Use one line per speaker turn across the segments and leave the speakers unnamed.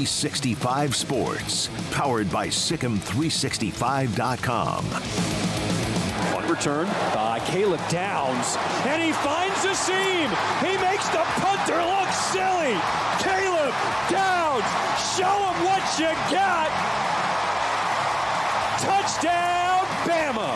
365 Sports, powered by Sikkim365.com.
On return by Caleb Downs, and he finds the seam. He makes the punter look silly. Caleb Downs, show him what you got. Touchdown, Bama.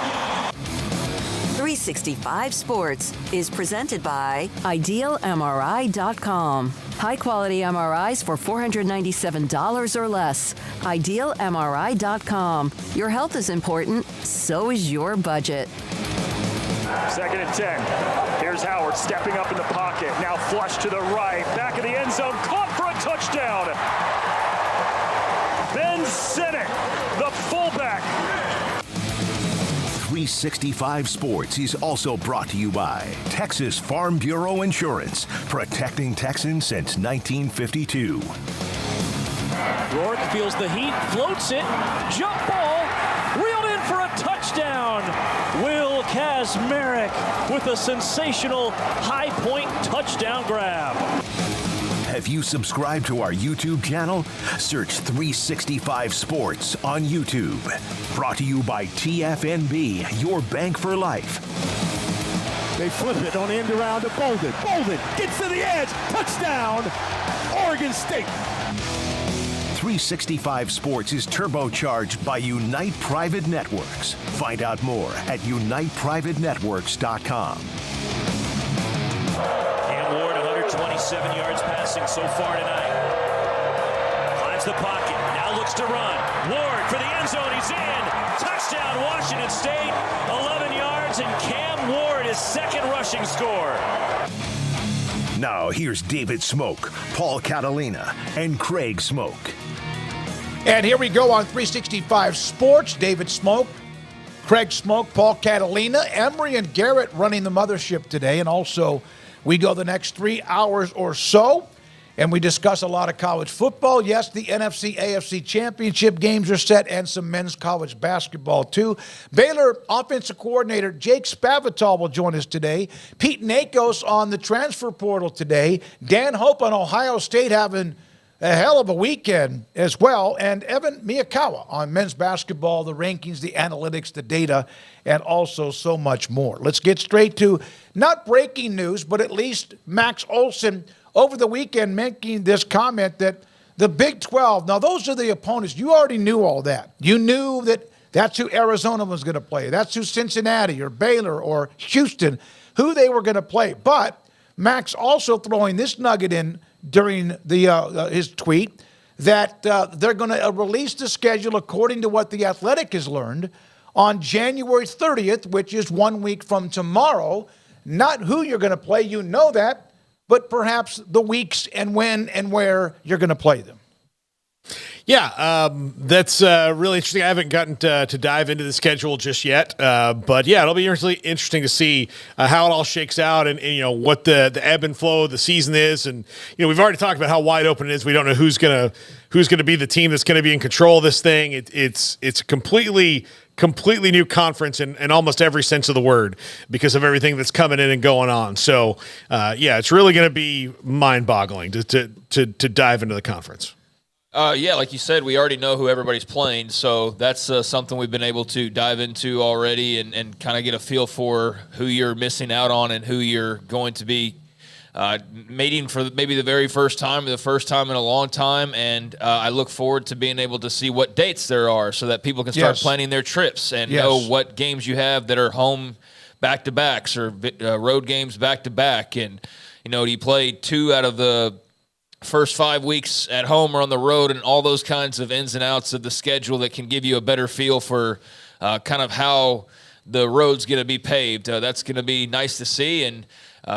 365 Sports is presented by IdealMRI.com. High-quality MRIs for $497 or less. IdealMRI.com. Your health is important, so is your budget.
2nd and 10. Here's Howard stepping up in the pocket. Now flush to the right. Back of the end zone. Caught for a touchdown. Ben Sinnott, the fullback.
365 Sports is also brought to you by Texas Farm Bureau Insurance, protecting Texans since 1952.
Rourke feels the heat, floats it, jump ball, reeled in for a touchdown. Will Kazmarek with a sensational high point touchdown grab.
Have you subscribed to our YouTube channel? Search 365 Sports on YouTube. Brought to you by TFNB, your bank for life.
They flip it on the end around to Bolden. Bolden gets to the edge. Touchdown, Oregon State.
365 Sports is turbocharged by Unite Private Networks. Find out more at uniteprivatenetworks.com.
Cam Ward, 127 yards passing so far tonight. Climbs the pocket, now looks to run. Ward for the end zone, he's in. Touchdown, Washington State, 11 yards, and Cam Ward is second rushing score.
Now here's David Smoak, Paul Catalina, and Craig Smoak.
And here we go on 365 Sports. David Smoak, Craig Smoak, Paul Catalina, Emery and Garrett running the mothership today. And also, we go the next 3 hours or so, and we discuss a lot of college football. Yes, the NFC, AFC championship games are set, and some men's college basketball, too. Baylor offensive coordinator Jake Spavital will join us today. Pete Nakos on the transfer portal today. Dan Hope on Ohio State having a hell of a weekend as well. And Evan Miyakawa on men's basketball, the rankings, the analytics, the data, and also so much more. Let's get straight to not breaking news, but at least Max Olson over the weekend making this comment that the Big 12, now those are the opponents. You already knew all that. You knew that that's who Arizona was going to play. That's who Cincinnati or Baylor or Houston, who they were going to play. But Max also throwing this nugget in during his tweet that they're going to release the schedule according to what The Athletic has learned on January 30th, which is 1 week from tomorrow. Not who you're going to play, you know that, but perhaps the weeks and when and where you're going to play them.
Yeah, that's really interesting. I haven't gotten to dive into the schedule just yet, but yeah, it'll be really interesting to see how it all shakes out and you know what the ebb and flow of the season is. And you know, we've already talked about how wide open it is. We don't know who's gonna be the team that's gonna be in control of this thing. It's a completely new conference in almost every sense of the word because of everything that's coming in and going on. So yeah, it's really going to be mind-boggling to dive into the conference.
Yeah, like you said, we already know who everybody's playing, so that's something we've been able to dive into already and kind of get a feel for who you're missing out on and who you're going to be meeting for maybe the very first time or the first time in a long time. And I look forward to being able to see what dates there are so that people can start planning their trips and know what games you have that are home back-to-backs or road games back-to-back. And, you know, do you play 2 out of the first 5 weeks at home or on the road, and all those kinds of ins and outs of the schedule that can give you a better feel for kind of how the road's going to be paved. That's going to be nice to see and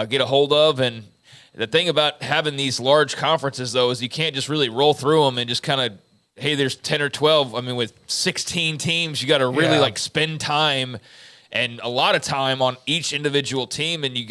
get a hold of. And the thing about having these large conferences, though, is you can't just really roll through them and just kind of, hey, there's 10 or 12. I mean, with 16 teams, you got to really like spend time and a lot of time on each individual team, and you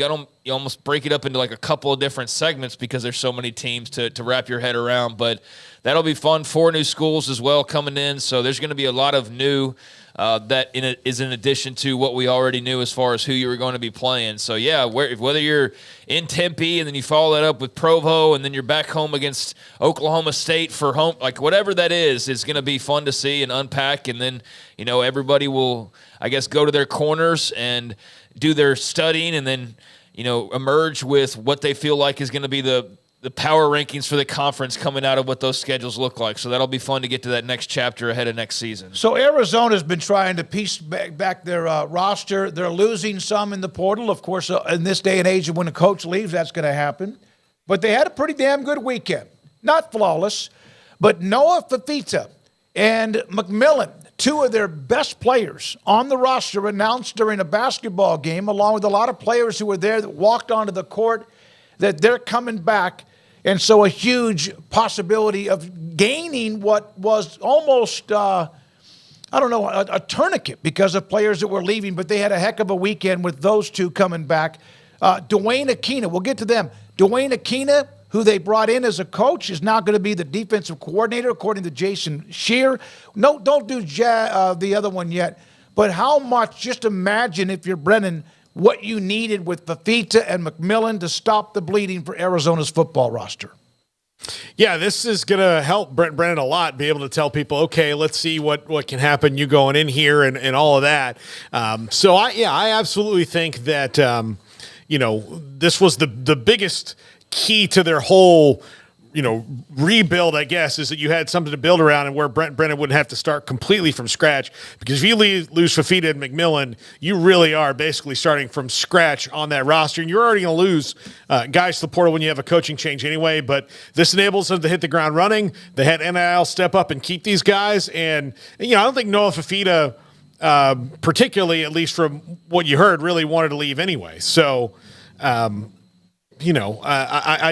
almost break it up into like a couple of different segments because there's so many teams to wrap your head around. But that'll be fun. 4 new schools as well coming in, so there's going to be a lot of new that is in addition to what we already knew as far as who you were going to be playing. So, yeah, whether you're in Tempe and then you follow that up with Provo and then you're back home against Oklahoma State for home, like whatever that is going to be fun to see and unpack. And then, everybody will, I guess, go to their corners and do their studying and then, emerge with what they feel like is going to be the power rankings for the conference coming out of what those schedules look like. So that'll be fun to get to that next chapter ahead of next season.
So Arizona's been trying to piece back their roster. They're losing some in the portal. Of course, in this day and age, when a coach leaves, that's going to happen. But they had a pretty damn good weekend. Not flawless, but Noah Fafita and McMillan, two of their best players on the roster, announced during a basketball game, along with a lot of players who were there that walked onto the court, that they're coming back. And so a huge possibility of gaining what was almost, a tourniquet because of players that were leaving. But they had a heck of a weekend with those two coming back. Dwayne Aquina, we'll get to them. Dwayne Aquina, who they brought in as a coach, is now going to be the defensive coordinator, according to Jason Scheer. No, don't do the other one yet. But how much, just imagine if you're Brennan, what you needed with Fafita and McMillan to stop the bleeding for Arizona's football roster.
Yeah, this is going to help Brent Brennan a lot, be able to tell people, okay, let's see what can happen, you going in here and all of that. So, I absolutely think that, this was the biggest key to their whole rebuild, I guess, is that you had something to build around and where Brent Brennan wouldn't have to start completely from scratch. Because if you lose Fafita and McMillan, you really are basically starting from scratch on that roster. And you're already going to lose guys to the portal when you have a coaching change anyway. But this enables them to hit the ground running. They had NIL step up and keep these guys. And I don't think Noah Fafita, particularly, at least from what you heard, really wanted to leave anyway. So, I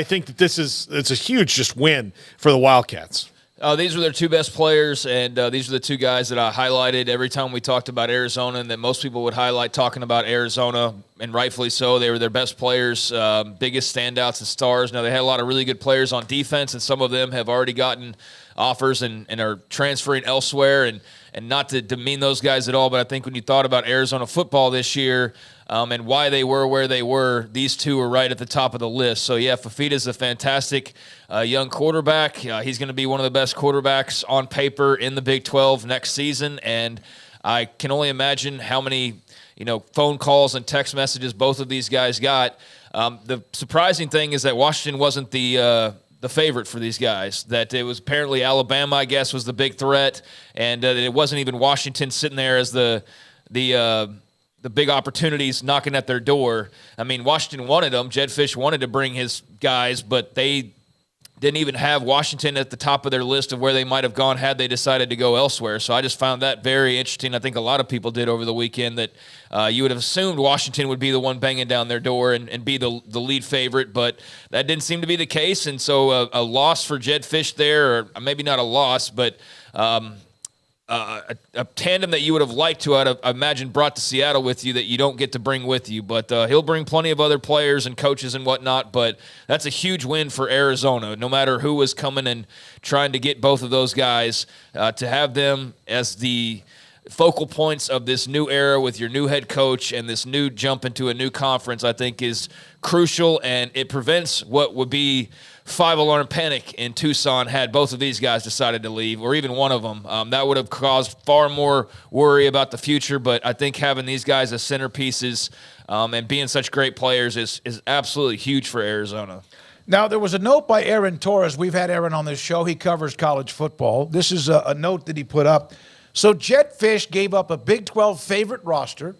think that it's a huge just win for the Wildcats.
These were their two best players, and these are the two guys that I highlighted every time we talked about Arizona, and that most people would highlight talking about Arizona, and rightfully so. They were their best players, biggest standouts and stars. Now, they had a lot of really good players on defense, and some of them have already gotten offers and are transferring elsewhere, and not to demean those guys at all, but I think when you thought about Arizona football this year, and why they were where they were, these two were right at the top of the list. So, yeah, Fafita's a fantastic young quarterback. He's going to be one of the best quarterbacks on paper in the Big 12 next season, and I can only imagine how many phone calls and text messages both of these guys got. The surprising thing is that Washington wasn't the favorite for these guys, that it was apparently Alabama, I guess, was the big threat, and it wasn't even Washington sitting there as the big opportunities knocking at their door. I mean, Washington wanted them. Jed Fish wanted to bring his guys, but they didn't even have Washington at the top of their list of where they might have gone had they decided to go elsewhere. So I just found that very interesting. I think a lot of people did over the weekend, that you would have assumed Washington would be the one banging down their door and be the lead favorite, but that didn't seem to be the case. And so a loss for Jed Fish there, or maybe not a loss, but a tandem that you would have liked to, I imagine, brought to Seattle with you that you don't get to bring with you. But he'll bring plenty of other players and coaches and whatnot. But that's a huge win for Arizona, no matter who was coming and trying to get both of those guys. To have them as the focal points of this new era with your new head coach and this new jump into a new conference, I think is crucial, and it prevents what would be five-alarm panic in Tucson had both of these guys decided to leave, or even one of them. That would have caused far more worry about the future, but I think having these guys as centerpieces and being such great players is absolutely huge for Arizona.
Now, there was a note by Aaron Torres. We've had Aaron on this show. He covers college football. This is a note that he put up. So Jed Fish gave up a Big 12 favorite roster,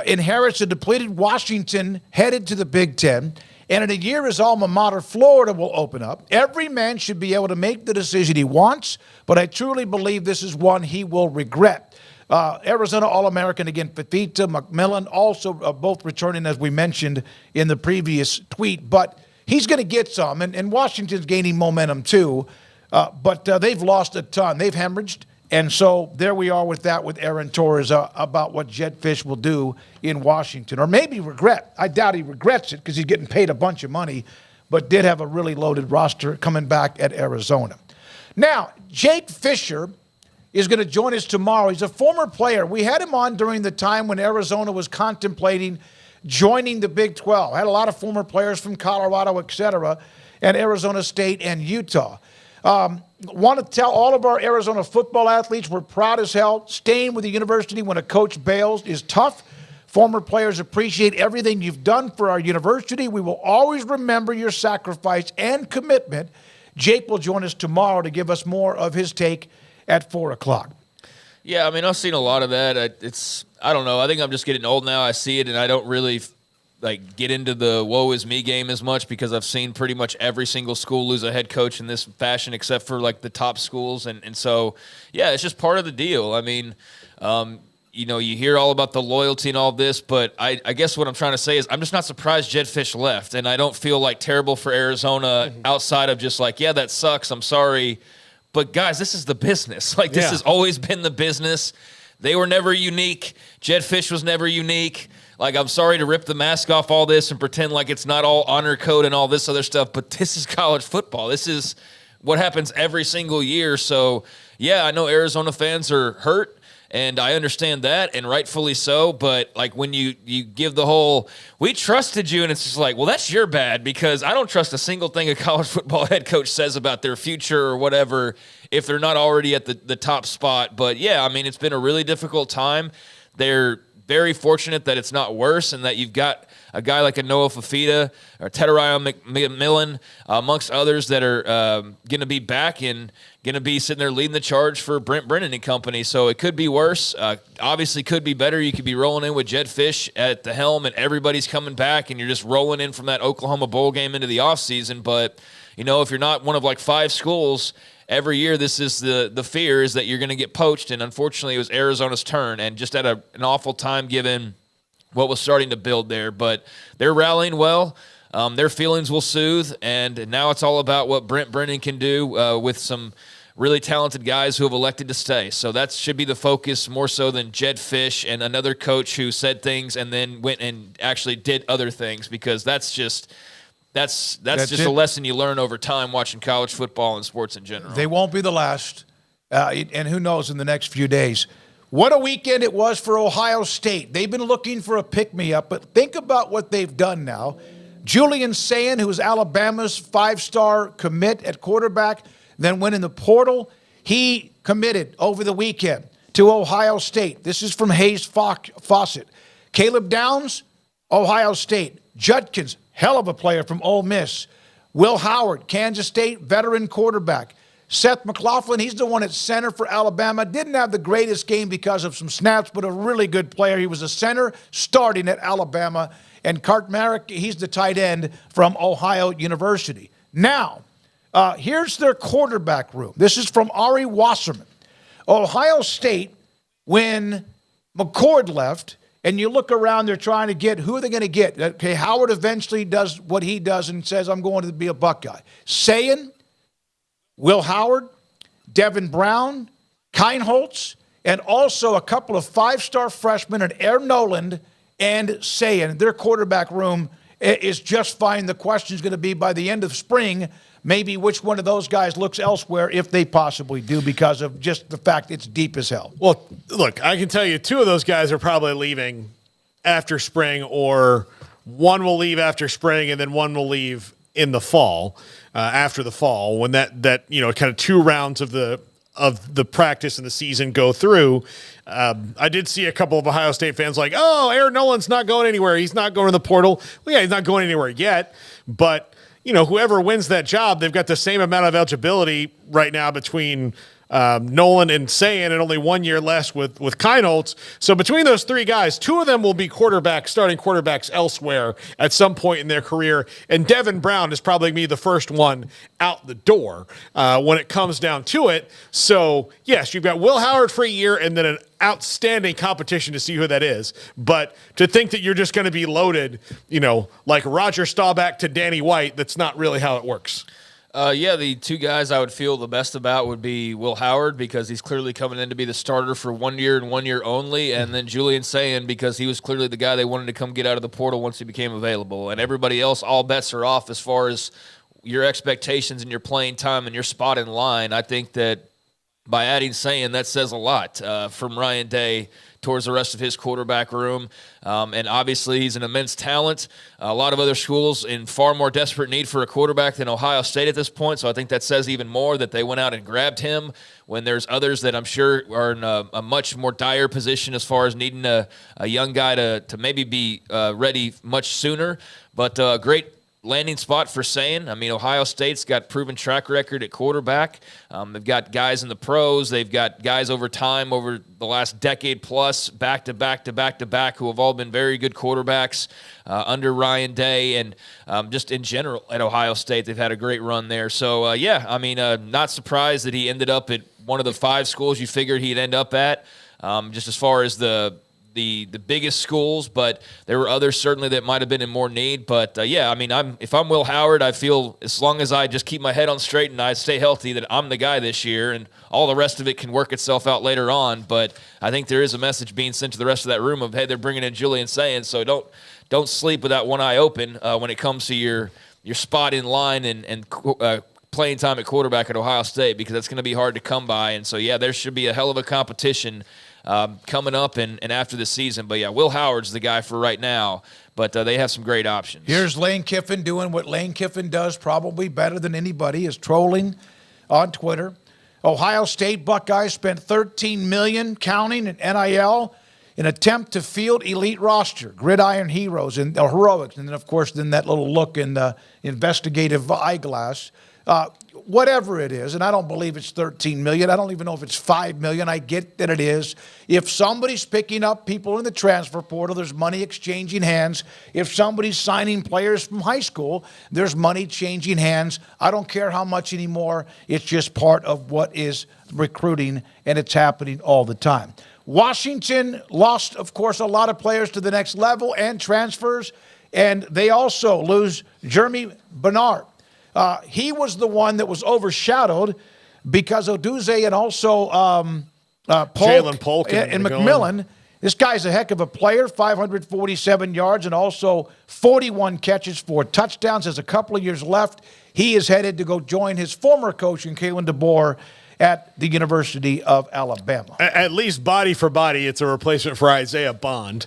inherits a depleted Washington headed to the Big 10, and in a year his alma mater, Florida, will open up. Every man should be able to make the decision he wants, but I truly believe this is one he will regret. Arizona All-American again, Fafita, McMillan, also both returning, as we mentioned in the previous tweet. But he's going to get some, and Washington's gaining momentum too. But they've lost a ton. They've hemorrhaged. And so there we are with that with Aaron Torres about what Jed Fish will do in Washington. Or maybe regret. I doubt he regrets it because he's getting paid a bunch of money, but did have a really loaded roster coming back at Arizona. Now, Jake Fisher is going to join us tomorrow. He's a former player. We had him on during the time when Arizona was contemplating joining the Big 12. Had a lot of former players from Colorado, et cetera, and Arizona State and Utah. Want to tell all of our Arizona football athletes we're proud as hell. Staying with the university when a coach bails is tough. Former players appreciate everything you've done for our university. We will always remember your sacrifice and commitment. Jake will join us tomorrow to give us more of his take at 4 o'clock.
Yeah, I mean, I've seen a lot of that. I don't know. I think I'm just getting old now. I see it, and I don't really get into the woe is me game as much because I've seen pretty much every single school lose a head coach in this fashion except for the top schools. And so, yeah, it's just part of the deal. I mean, you hear all about the loyalty and all this, but I guess what I'm trying to say is I'm just not surprised Jedd Fisch left, and I don't feel terrible for Arizona outside of just yeah, that sucks, I'm sorry. But, guys, this is the business. This has always been the business. They were never unique. Jedd Fisch was never unique. I'm sorry to rip the mask off all this and pretend it's not all honor code and all this other stuff, but this is college football. This is what happens every single year. So, yeah, I know Arizona fans are hurt, and I understand that, and rightfully so. But, when you give the whole, we trusted you, and it's just well, that's your bad because I don't trust a single thing a college football head coach says about their future or whatever if they're not already at the top spot. But, yeah, I mean, it's been a really difficult time. They're very fortunate that it's not worse and that you've got a guy like a Noah Fafita or Tedariah McMillan, amongst others that are going to be back and going to be sitting there leading the charge for Brent Brennan and company. So it could be worse. Obviously could be better. You could be rolling in with Jedd Fisch at the helm and everybody's coming back and you're just rolling in from that Oklahoma Bowl game into the offseason. But, if you're not one of 5 schools – every year, this is the fear is that you're going to get poached, and unfortunately, it was Arizona's turn, and just at an awful time given what was starting to build there. But they're rallying well. Their feelings will soothe, and now it's all about what Brent Brennan can do with some really talented guys who have elected to stay. So that should be the focus more so than Jedd Fisch and another coach who said things and then went and actually did other things because that's just a lesson you learn over time watching college football and sports in general.
They won't be the last, and who knows in the next few days. What a weekend it was for Ohio State. They've been looking for a pick-me-up, but think about what they've done now. Julian Sayin, who was Alabama's 5-star commit at quarterback, then went in the portal. He committed over the weekend to Ohio State. This is from Hayes Fawcett. Caleb Downs, Ohio State. Judkins, hell of a player from Ole Miss. Will Howard, Kansas State, veteran quarterback. Seth McLaughlin, he's the one at center for Alabama. Didn't have the greatest game because of some snaps, but a really good player. He was a center starting at Alabama. And Cart Merrick, he's the tight end from Ohio University. Now, here's their quarterback room. This is from Ari Wasserman. Ohio State, when McCord left, and you look around, they're trying to get, who are they going to get? Okay, Howard eventually does what he does and says, I'm going to be a Buckeye. Sayin, Will Howard, Devin Brown, Keinholz, and also a couple of 5-star freshmen at Air Noland and Sayin. Their quarterback room is just fine. The question is going to be by the end of spring, maybe which one of those guys looks elsewhere if they possibly do because of just the fact it's deep as hell.
Well, look, I can tell you 2 of those guys are probably leaving after spring, or one will leave after spring and then one will leave in the fall, after the fall, when that kind of 2 rounds of the practice and the season go through. I did see a couple of Ohio State fans Aaron Nolan's not going anywhere. He's not going to the portal. Well, yeah, he's not going anywhere yet, but whoever wins that job, they've got the same amount of eligibility right now between Nolan and Sayin, and only 1 year less with Keinholz. So between those 3 guys, 2 of them will be starting quarterbacks elsewhere at some point in their career. And Devin Brown is probably be the first one out the door when it comes down to it. So yes, you've got Will Howard for a year and then an outstanding competition to see who that is. But to think that you're just going to be loaded, like Roger Staubach to Danny White, that's not really how it works.
The 2 guys I would feel the best about would be Will Howard because he's clearly coming in to be the starter for 1 year and 1 year only, and then Julian Sayin because he was clearly the guy they wanted to come get out of the portal once he became available. And everybody else, all bets are off as far as your expectations and your playing time and your spot in line. I think that by adding Sayin, that says a lot from Ryan Day towards the rest of his quarterback room. And obviously he's an immense talent. A lot of other schools in far more desperate need for a quarterback than Ohio State at this point. So I think that says even more that they went out and grabbed him when there's others that I'm sure are in a much more dire position as far as needing a young guy to maybe be ready much sooner. But great landing spot for Sayin. I mean, Ohio State's got proven track record at quarterback. They've got guys in the pros. They've got guys over time, over the last decade plus, back to back to back to back, who have all been very good quarterbacks under Ryan Day. And just in general at Ohio State, they've had a great run there. So, not surprised that he ended up at one of the 5 schools you figured he'd end up at, just as far as the biggest schools, but there were others certainly that might have been in more need. But if I'm Will Howard, I feel as long as I just keep my head on straight and I stay healthy, that I'm the guy this year, and all the rest of it can work itself out later on. But I think there is a message being sent to the rest of that room of, hey, they're bringing in Julian Sayin, so don't sleep with that one eye open when it comes to your spot in line and playing time at quarterback at Ohio State, because that's going to be hard to come by. And so there should be a hell of a competition coming up and after the season. But, Will Howard's the guy for right now, but they have some great options.
Here's Lane Kiffin doing what Lane Kiffin does probably better than anybody, is trolling on Twitter. Ohio State Buckeyes spent $13 million, counting, in NIL in attempt to field elite roster, gridiron heroes, and heroics. And then, of course, that little look in the investigative eyeglass. Whatever it is, and I don't believe it's $13 million. I don't even know if it's $5 million. I get that it is. If somebody's picking up people in the transfer portal, there's money exchanging hands. If somebody's signing players from high school, there's money changing hands. I don't care how much anymore. It's just part of what is recruiting, and it's happening all the time. Washington lost, of course, a lot of players to the next level and transfers, and they also lose Jeremy Bernard. He was the one that was overshadowed because Odunze and also Polk and McMillan. This guy's a heck of a player, 547 yards and also 41 catches, 4 touchdowns. Has a couple of years left. He is headed to go join his former coach in Kalen DeBoer at the University of Alabama.
At least body for body, it's a replacement for Isaiah Bond,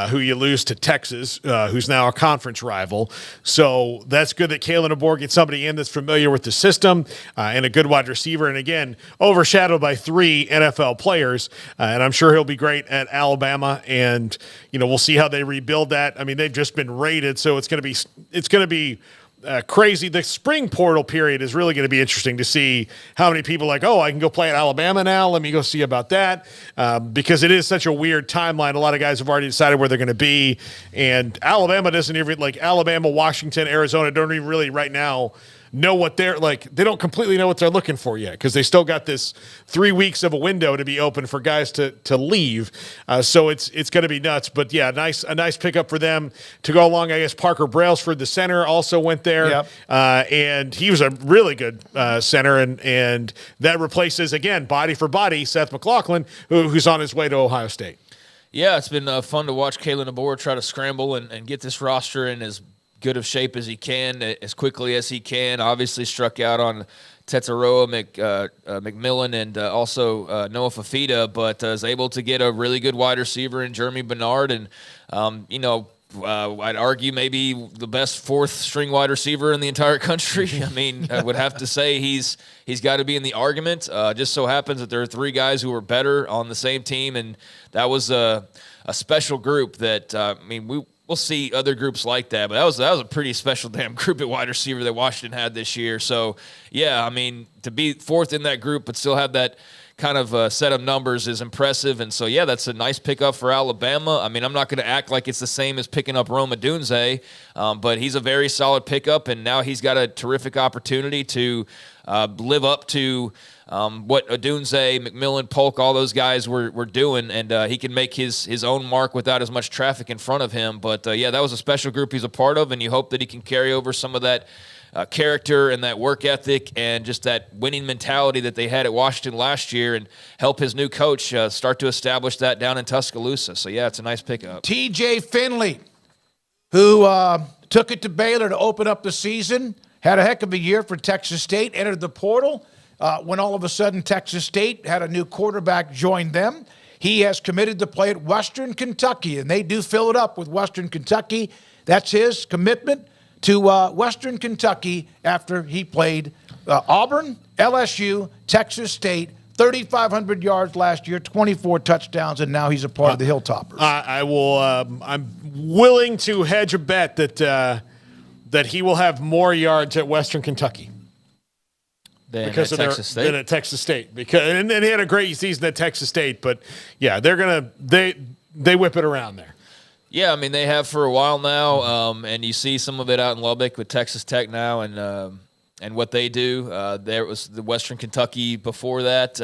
who you lose to Texas, who's now a conference rival. So that's good that Kalen DeBoer gets somebody in that's familiar with the system and a good wide receiver. And again, overshadowed by 3 NFL players. And I'm sure he'll be great at Alabama. And, we'll see how they rebuild that. I mean, they've just been rated, so it's going to be crazy. The spring portal period is really going to be interesting to see how many people I can go play at Alabama now. Let me go see about that, because it is such a weird timeline. A lot of guys have already decided where they're going to be, and Alabama doesn't even Alabama, Washington, Arizona don't even really right now know what they're like. They don't completely know what they're looking for yet, because they still got this 3 weeks of a window to be open for guys to leave. So it's going to be nuts. But a nice pickup for them to go along. I guess Parker Brailsford, the center, also went there.
Yep.
And he was a really good center. And that replaces, again, body for body, Seth McLaughlin, who's on his way to Ohio State. Yeah,
it's been fun to watch Kalen DeBoer try to scramble and get this roster in as good of shape as he can, as quickly as he can. Obviously struck out on Tetsuroa McMillan and also Noah Fafita, but is able to get a really good wide receiver in Jeremy Bernard. And, I'd argue maybe the best 4th string wide receiver in the entire country. I mean, I would have to say he's got to be in the argument. Just so happens that there are 3 guys who are better on the same team, and that was a special group that, we'll see other groups like that, but that was a pretty special damn group at wide receiver that Washington had this year. So, to be 4th in that group but still have that kind of set of numbers is impressive. And so, that's a nice pickup for Alabama. I mean, I'm not going to act like it's the same as picking up Rome Odunze, but he's a very solid pickup, and now he's got a terrific opportunity to live up to what Odunze, McMillan, Polk, all those guys were doing, and he can make his own mark without as much traffic in front of him. But, that was a special group he's a part of, and you hope that he can carry over some of that character and that work ethic and just that winning mentality that they had at Washington last year and help his new coach start to establish that down in Tuscaloosa. So, it's a nice pickup.
TJ Finley, who took it to Baylor to open up the season, had a heck of a year for Texas State, entered the portal. when all of a sudden Texas State had a new quarterback join them. He has committed to play at Western Kentucky, and they do fill it up with Western Kentucky. That's his commitment to Western Kentucky after he played Auburn, LSU, Texas State, 3,500 yards last year, 24 touchdowns, and now he's a part of the Hilltoppers.
I will. I'm willing to hedge a bet that he will have more yards at Western Kentucky
than at Texas State.
Than at Texas State, because and he had a great season at Texas State, but yeah, they whip it around there.
Yeah, I mean they have for a while now, and you see some of it out in Lubbock with Texas Tech now, and what they do. There was the Western Kentucky before that.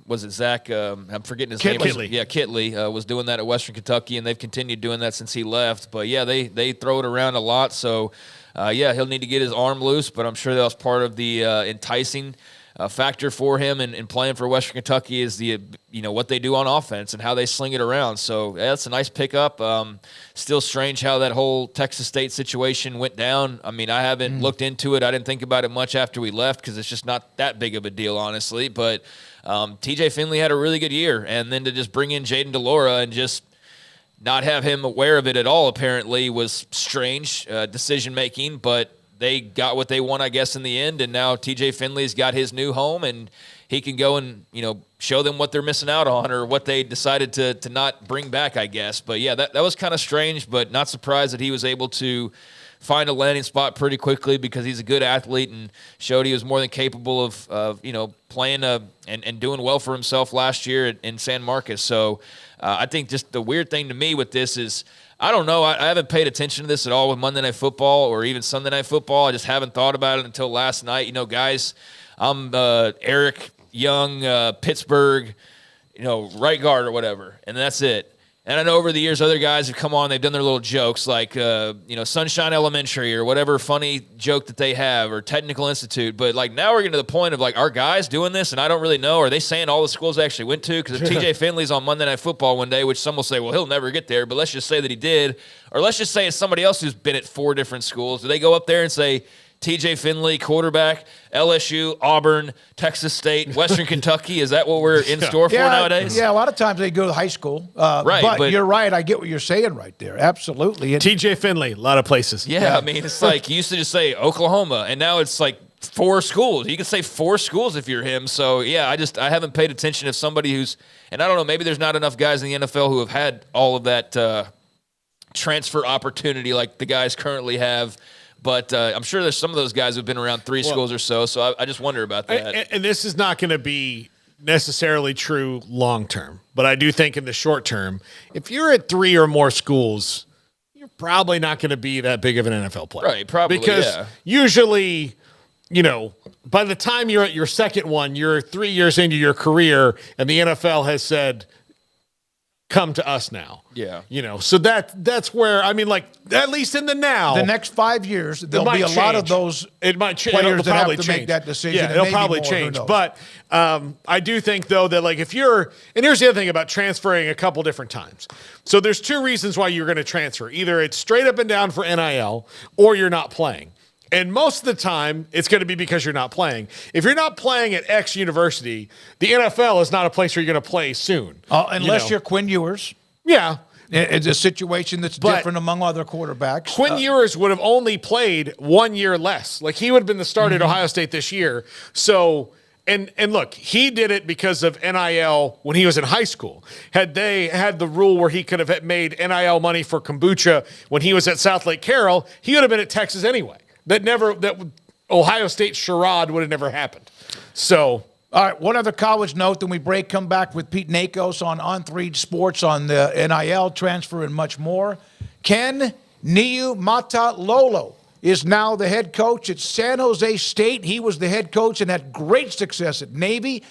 Was it Zach? I'm forgetting his name.
Kitley.
Yeah, Kitley was doing that at Western Kentucky, and they've continued doing that since he left. But yeah, they throw it around a lot. So yeah, he'll need to get his arm loose. But I'm sure that was part of the enticing factor for him in playing for Western Kentucky is the what they do on offense and how they sling it around. So yeah, that's a nice pickup. Still strange how that whole Texas State situation went down. I mean, I haven't looked into it. I didn't think about it much after we left because it's just not that big of a deal, honestly. But TJ Finley had a really good year, and then to just bring in Jaden DeLaura and just not have him aware of it at all apparently was strange decision making, but they got what they want, I guess, in the end, and now TJ Finley's got his new home, and he can go and show them what they're missing out on or what they decided to not bring back, I guess. But yeah, that was kind of strange, but not surprised that he was able to find a landing spot pretty quickly because he's a good athlete and showed he was more than capable of playing and doing well for himself last year in San Marcos. So I think just the weird thing to me with this is, I don't know. I haven't paid attention to this at all with Monday Night Football or even Sunday Night Football. I just haven't thought about it until last night. Guys, I'm Eric Young, Pittsburgh, right guard or whatever, and that's it. And I know over the years other guys have come on, they've done their little jokes like, Sunshine Elementary or whatever funny joke that they have or Technical Institute. But, now we're getting to the point of, are guys doing this? And I don't really know. Are they saying all the schools they actually went to? Because if TJ Finley's on Monday Night Football one day, which some will say, well, he'll never get there, but let's just say that he did. Or let's just say it's somebody else who's been at 4 different schools. Do they go up there and say, TJ Finley, quarterback, LSU, Auburn, Texas State, Western Kentucky. Is that what we're in store for nowadays?
Yeah, a lot of times they go to high school.
Right,
but you're right. I get what you're saying right there. Absolutely.
TJ Finley, a lot of places.
Yeah, I mean, it's like you used to just say Oklahoma, and now it's like 4 schools. You can say 4 schools if you're him. So, yeah, I haven't paid attention if somebody who's – and I don't know, maybe there's not enough guys in the NFL who have had all of that transfer opportunity like the guys currently have. But I'm sure there's some of those guys who've been around 3 schools or so. So I just wonder about that.
And this is not going to be necessarily true long term, but I do think in the short term, if you're at 3 or more schools, you're probably not going to be that big of an NFL player.
Right, probably.
Because usually, by the time you're at your second one, you're 3 years into your career, and the NFL has said, come to us now.
Yeah.
So that's where, I mean, at least in the now.
The next 5 years, there'll be a lot of those players that have to make that decision.
Yeah, it'll probably change. But I do think, though, that, if you're – and here's the other thing about transferring a couple different times. So there's 2 reasons why you're going to transfer. Either it's straight up and down for NIL or you're not playing. And most of the time, it's going to be because you're not playing. If you're not playing at X university, the NFL is not a place where you're going to play soon.
Unless you're Quinn Ewers.
Yeah.
It's a situation that's different among other quarterbacks.
Quinn Ewers would have only played 1 year less. He would have been the starter at Ohio State this year. So, and look, he did it because of NIL when he was in high school. Had they had the rule where he could have made NIL money for kombucha when he was at South Lake Carroll, he would have been at Texas anyway. That Ohio State charade would have never happened. So,
all right, one other college note, then we break, come back with Pete Nakos on On3 Sports on the NIL transfer and much more. Ken Niumatalolo is now the head coach at San Jose State. He was the head coach and had great success at Navy.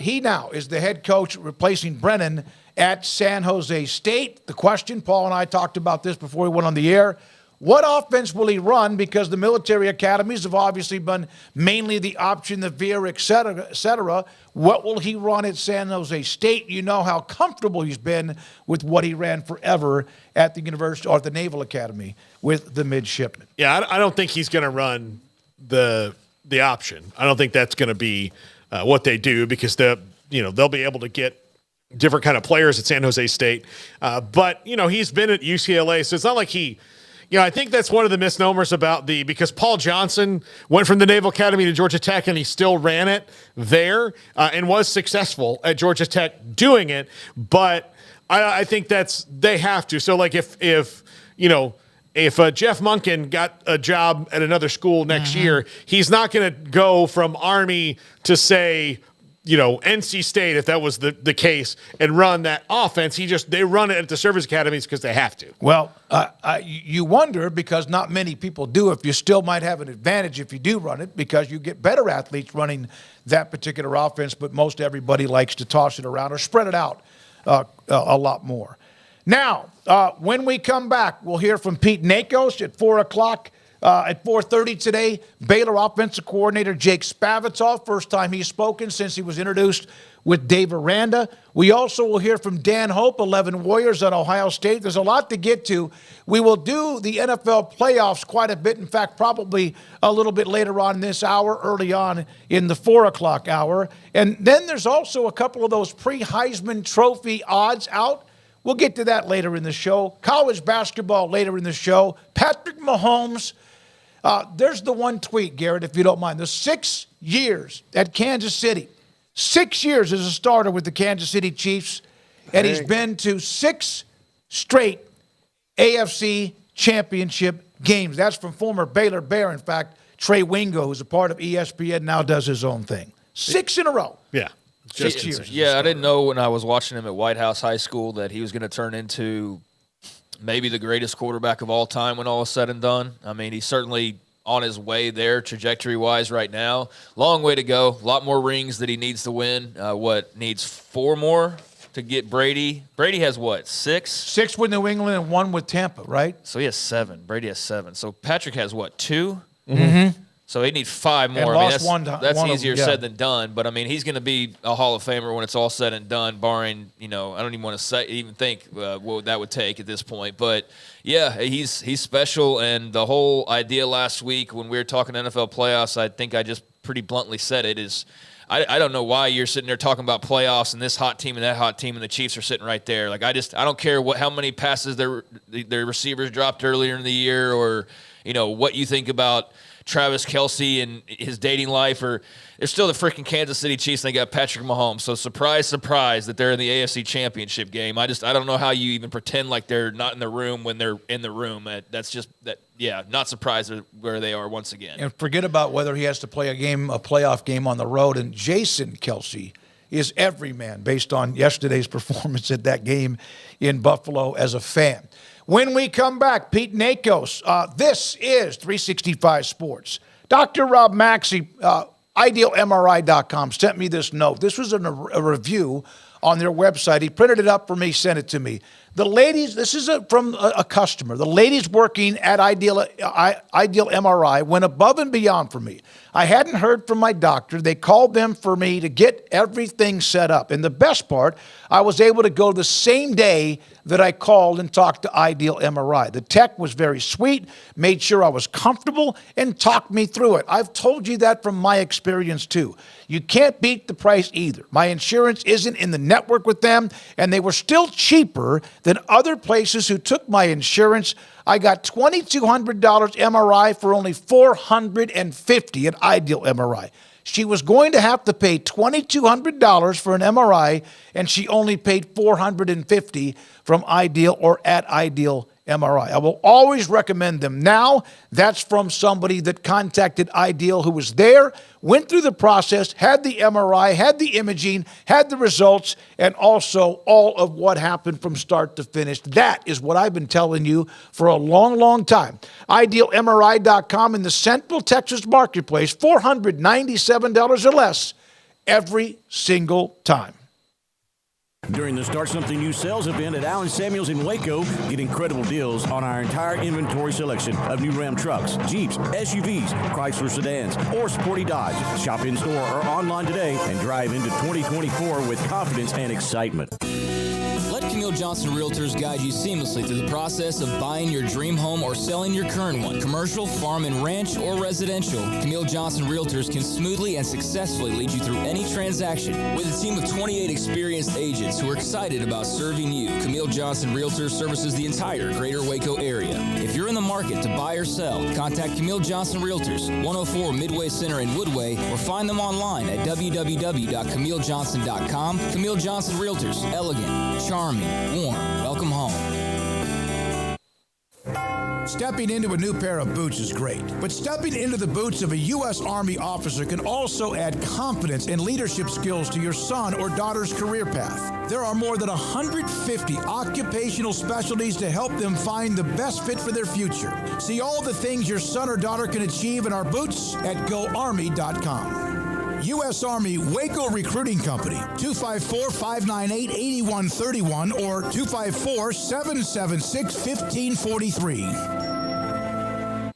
He now is the head coach replacing Brennan at San Jose State. The question, Paul and I talked about this before we went on the air, what offense will he run? Because the military academies have obviously been mainly the option, the veer, et cetera, et cetera. What will he run at San Jose State? You know how comfortable he's been with what he ran forever at the University or the Naval Academy with the midshipmen.
Yeah, I don't think he's going to run the the option. I don't think that's going to be what they do because they'll be able to get different kind of players at San Jose State. But he's been at UCLA, so it's not like he. I think that's one of the misnomers about because Paul Johnson went from the Naval Academy to Georgia Tech and he still ran it there and was successful at Georgia Tech doing it. But I think they have to. So like if Jeff Monken got a job at another school next year, he's not going to go from Army to say, NC State, if that was the case, and run that offense. They run it at the service academies because they have to.
Well, you wonder, because not many people do, if you still might have an advantage if you do run it, because you get better athletes running that particular offense, but most everybody likes to toss it around or spread it out a lot more. Now, when we come back, we'll hear from Pete Nakos at 4 o'clock. At 4:30 today, Baylor offensive coordinator Jake Spavital, first time he's spoken since he was introduced with Dave Aranda. We also will hear from Dan Hope, 11 Warriors at Ohio State. There's a lot to get to. We will do the NFL playoffs quite a bit. In fact, probably a little bit later on this hour, early on in the 4 o'clock hour. And then there's also a couple of those pre-Heisman Trophy odds out. We'll get to that later in the show. College basketball later in the show. Patrick Mahomes. There's the one tweet, Garrett, if you don't mind. There's 6 years at Kansas City. 6 years as a starter with the Kansas City Chiefs. And he's been to 6 straight AFC championship games. That's from former Baylor Bear, in fact, Trey Wingo, who's a part of ESPN, now does his own thing. 6 in a row.
Yeah.
6 years.
Yeah, I didn't know when I was watching him at White House High School that he was going to turn into maybe the greatest quarterback of all time when all is said and done. I mean, he's certainly on his way there trajectory-wise right now. Long way to go. A lot more rings that he needs to win. Needs 4 more to get Brady? Brady has what, 6?
6 with New England and 1 with Tampa, right?
So he has 7. Brady has 7. So Patrick has what, 2?
Mm-hmm.
So he needs 5 more.
And
that's easier
yeah.
said than done. But I mean, he's going to be a Hall of Famer when it's all said and done, barring I don't even want to even think what that would take at this point. But yeah, he's special. And the whole idea last week when we were talking NFL playoffs, I think I just pretty bluntly said it is. I don't know why you're sitting there talking about playoffs and this hot team and that hot team and the Chiefs are sitting right there. Like I don't care how many passes their receivers dropped earlier in the year or what you think about Travis Kelce and his dating life, or they're still the freaking Kansas City Chiefs and they got Patrick Mahomes. So surprise, surprise that they're in the AFC Championship game. I don't know how you even pretend like they're not in the room when they're in the room. Not surprised where they are once again.
And forget about whether he has to play a playoff game on the road. And Jason Kelce is every man based on yesterday's performance at that game in Buffalo as a fan. When we come back, Pete Nakos, this is 365 Sports. Dr. Rob Maxey, IdealMRI.com, sent me this note. This was a review on their website. He printed it up for me, sent it to me. The ladies, this is from a customer. The ladies working at Ideal MRI went above and beyond for me. I hadn't heard from my doctor. They called them for me to get everything set up. And the best part, I was able to go the same day that I called and talked to Ideal MRI. The tech was very sweet, made sure I was comfortable, and talked me through it. I've told you that from my experience, too. You can't beat the price either. My insurance isn't in the network with them, and they were still cheaper than other places who took my insurance. I got $2,200 MRI for only $450 at Ideal MRI. She was going to have to pay $2,200 for an MRI, and she only paid $450 from Ideal or at Ideal MRI. I will always recommend them. Now, that's from somebody that contacted Ideal, who was there, went through the process, had the MRI, had the imaging, had the results, and also all of what happened from start to finish. That is what I've been telling you for a long, long time. IdealMRI.com in the Central Texas Marketplace, $497 or less every single time.
During the Start Something New sales event at Allen Samuels in Waco, get incredible deals on our entire inventory selection of new Ram trucks, Jeeps, SUVs, Chrysler sedans, or sporty Dodge. Shop in-store or online today and drive into 2024 with confidence and excitement.
Let Camille Johnson Realtors guide you seamlessly through the process of buying your dream home or selling your current one. Commercial, farm and ranch, or residential, Camille Johnson Realtors can smoothly and successfully lead you through any transaction. With a team of 28 experienced agents who are excited about serving you, Camille Johnson Realtors services the entire greater Waco area. If you're in the market to buy or sell, contact Camille Johnson Realtors, 104 Midway Center in Woodway, or find them online at www.camillejohnson.com. Camille Johnson Realtors, elegant, charming, warm. Welcome home.
Stepping into a new pair of boots is great, but stepping into the boots of a U.S. Army officer can also add confidence and leadership skills to your son or daughter's career path. There are more than 150 occupational specialties to help them find the best fit for their future. See all the things your son or daughter can achieve in our boots at GoArmy.com. U.S. Army Waco Recruiting Company, 254-598-8131 or 254-776-1543.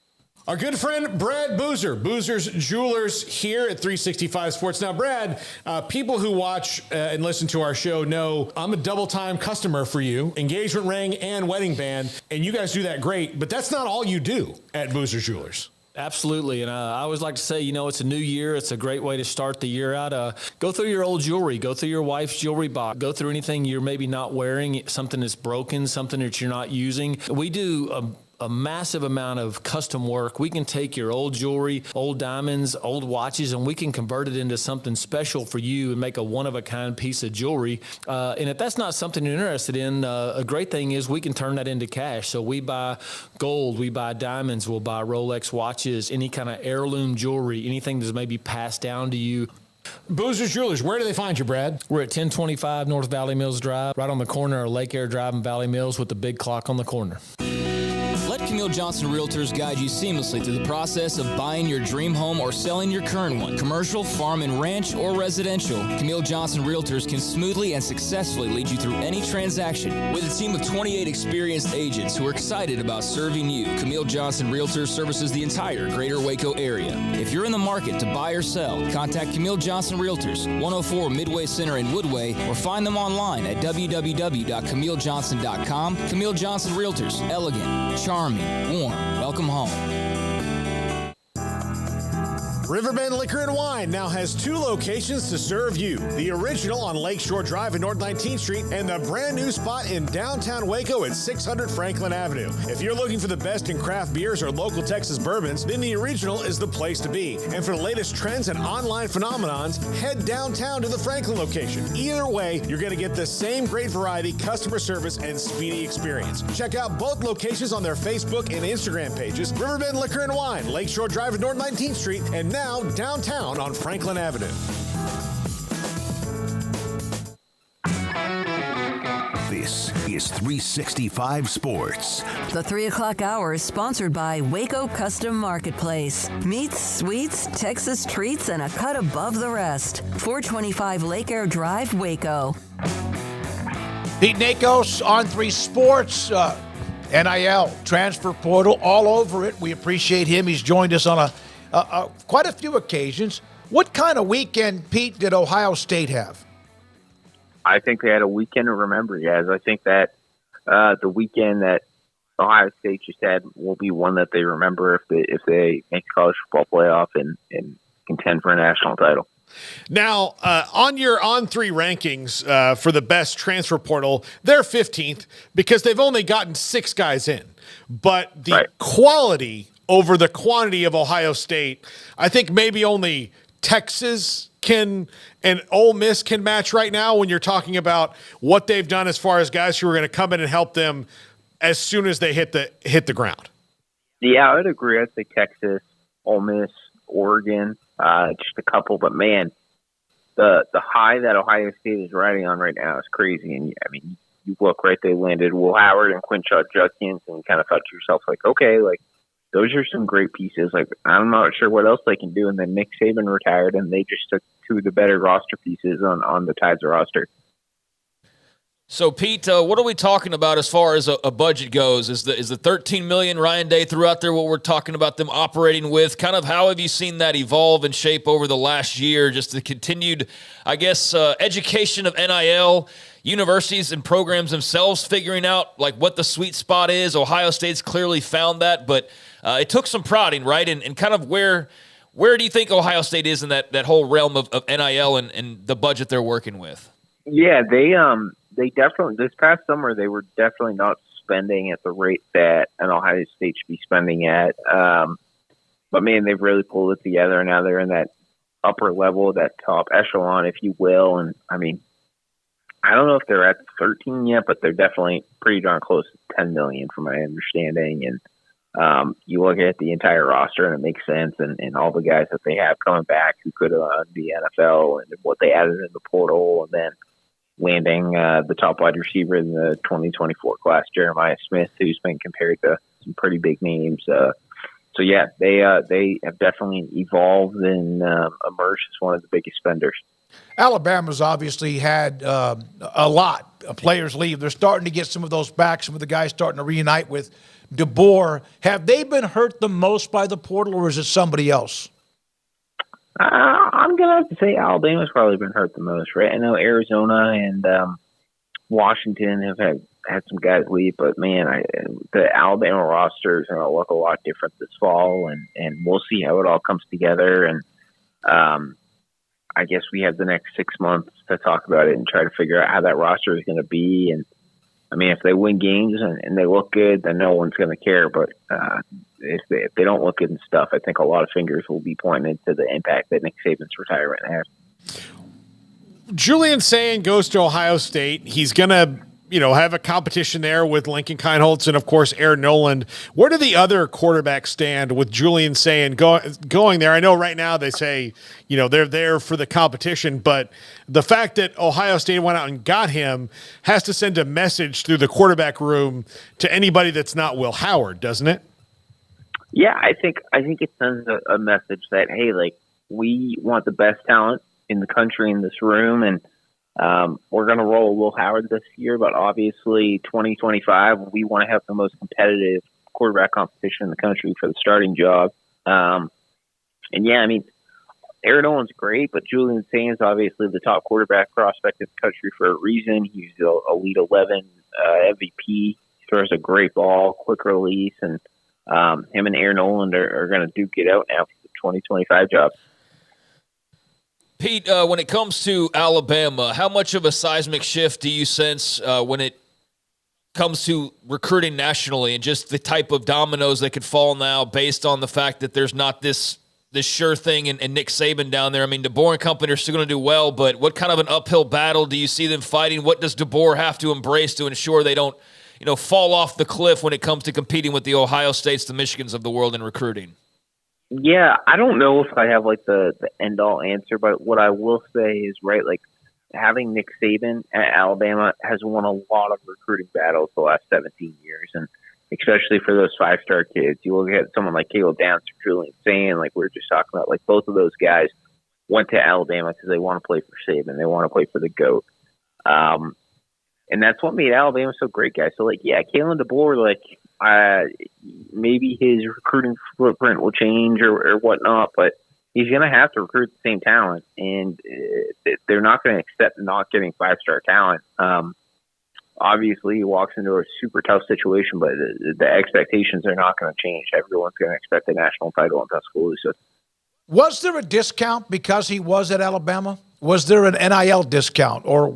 Our good friend Brad Boozer, Boozer's Jewelers here at 365 Sports. Now, Brad, people who watch and listen to our show know I'm a double-time customer for you, engagement ring and wedding band, and you guys do that great, but that's not all you do at Boozer's Jewelers.
Absolutely. And I always like to say, it's a new year. It's a great way to start the year out. Go through your old jewelry. Go through your wife's jewelry box. Go through anything you're maybe not wearing, something that's broken, something that you're not using. We do a massive amount of custom work. We can take your old jewelry, old diamonds, old watches, and we can convert it into something special for you and make a one-of-a-kind piece of jewelry. And if that's not something you're interested in, a great thing is we can turn that into cash. So we buy gold, we buy diamonds, we'll buy Rolex watches, any kind of heirloom jewelry, anything that's maybe passed down to you.
Boozer's Jewelers, where do they find you, Brad?
We're at 1025 North Valley Mills Drive, right on the corner of Lake Air Drive and Valley Mills with the big clock on the corner.
Let Camille Johnson Realtors guide you seamlessly through the process of buying your dream home or selling your current one. Commercial, farm and ranch, or residential, Camille Johnson Realtors can smoothly and successfully lead you through any transaction. With a team of 28 experienced agents who are excited about serving you, Camille Johnson Realtors services the entire greater Waco area. If you're in the market to buy or sell, contact Camille Johnson Realtors, 104 Midway Center in Woodway, or find them online at www.camillejohnson.com. Camille Johnson Realtors, elegant, charming, warm. Welcome home.
Riverbend Liquor and Wine now has 2 locations to serve you. The original on Lakeshore Drive at North 19th Street and the brand new spot in downtown Waco at 600 Franklin Avenue. If you're looking for the best in craft beers or local Texas bourbons, then the original is the place to be. And for the latest trends and online phenomenons, head downtown to the Franklin location. Either way, you're going to get the same great variety, customer service, and speedy experience. Check out both locations on their Facebook and Instagram pages, Riverbend Liquor and Wine, Lakeshore Drive at North 19th Street, and now downtown on Franklin Avenue.
This is 365 Sports.
The 3 o'clock hour is sponsored by Waco Custom Marketplace. Meats, sweets, Texas treats, and a cut above the rest. 425 Lake Air Drive, Waco.
Pete Nakos on 3 Sports. NIL, transfer portal, all over it. We appreciate him. He's joined us on quite a few occasions. What kind of weekend, Pete, did Ohio State have?
I think they had a weekend to remember, guys. I think that the weekend that Ohio State just had will be one that they remember if they make the college football playoff and contend for a national title.
Now, on your On3 rankings for the best transfer portal, they're 15th because they've only gotten 6 guys in. But the quality over the quantity of Ohio State, I think maybe only Texas can and Ole Miss can match right now when you're talking about what they've done as far as guys who are going to come in and help them as soon as they hit the ground.
Yeah, I would agree. I'd say Texas, Ole Miss, Oregon, just a couple. But, man, the high that Ohio State is riding on right now is crazy. And, I mean, you look, right, they landed Will Howard and Quinshot Judkins and you kind of thought to yourself, like, okay, like, those are some great pieces. Like, I'm not sure what else they can do. And then Nick Saban retired, and they just took 2 of the better roster pieces on the Tides roster.
So, Pete, what are we talking about as far as a budget goes? Is the $13 million Ryan Day threw out there what we're talking about them operating with? Kind of how have you seen that evolve and shape over the last year? Just the continued, I guess, education of NIL, universities and programs themselves figuring out like what the sweet spot is. Ohio State's clearly found that, but it took some prodding, right? And kind of where do you think Ohio State is in that whole realm of NIL and the budget they're working with?
Yeah, they definitely, this past summer, they were definitely not spending at the rate that an Ohio State should be spending at. But, man, they've really pulled it together. Now they're in that upper level, that top echelon, if you will. And, I mean, I don't know if they're at 13 yet, but they're definitely pretty darn close to 10 million from my understanding. And you look at the entire roster, and it makes sense. And all the guys that they have coming back who could have the NFL and what they added in the portal, and then landing the top wide receiver in the 2024 class, Jeremiah Smith, who's been compared to some pretty big names. So yeah, they have definitely evolved and emerged as one of the biggest spenders.
Alabama's obviously had a lot of players leave. They're starting to get some of those back, some of the guys starting to reunite with DeBoer. Have they been hurt the most by the portal, or is it somebody else?
I'm going to have to say Alabama's probably been hurt the most, right? I know Arizona and Washington have had some guys leave, but, man, the Alabama roster is going to look a lot different this fall, and we'll see how it all comes together. And I guess we have the next 6 months to talk about it and try to figure out how that roster is going to be. And, I mean, if they win games and they look good, then no one's going to care. But if they don't look good and stuff, I think a lot of fingers will be pointed to the impact that Nick Saban's retirement has.
Julian Sayin goes to Ohio State. He's going to, have a competition there with Lincoln Kienholz and, of course, Aaron Noland. Where do the other quarterbacks stand with Julian Sayin going there? I know right now they say, they're there for the competition, but the fact that Ohio State went out and got him has to send a message through the quarterback room to anybody that's not Will Howard, doesn't it?
Yeah, I think it sends a message that, hey, like, we want the best talent in the country in this room, and we're going to roll Will Howard this year, but obviously 2025, we want to have the most competitive quarterback competition in the country for the starting job. And yeah, I mean, Aaron Noland's great, but Julian Sayin is obviously the top quarterback prospect in the country for a reason. He's an Elite 11 MVP. He throws a great ball, quick release, and him and Aaron Noland are going to duke it out now for the 2025 job.
Pete, when it comes to Alabama, how much of a seismic shift do you sense when it comes to recruiting nationally and just the type of dominoes that could fall now based on the fact that there's not this sure thing and Nick Saban down there? I mean, DeBoer and company are still going to do well, but what kind of an uphill battle do you see them fighting? What does DeBoer have to embrace to ensure they don't, fall off the cliff when it comes to competing with the Ohio States, the Michigans of the world in recruiting?
Yeah, I don't know if I have like the end all answer, but what I will say is, right, like, having Nick Saban at Alabama has won a lot of recruiting battles the last 17 years, and especially for those 5-star kids. You look at someone like Caleb Downs or Julian Sayin, like we were just talking about, like both of those guys went to Alabama because they want to play for Saban. They want to play for the GOAT. And that's what made Alabama so great, guys. So, like, yeah, Kalen DeBoer, like, maybe his recruiting footprint will change or whatnot, but he's going to have to recruit the same talent, and they're not going to accept not getting 5-star talent. Obviously, he walks into a super tough situation, but the expectations are not going to change. Everyone's going to expect a national title in Tuscaloosa.
Was there a discount because he was at Alabama? Was there an NIL discount or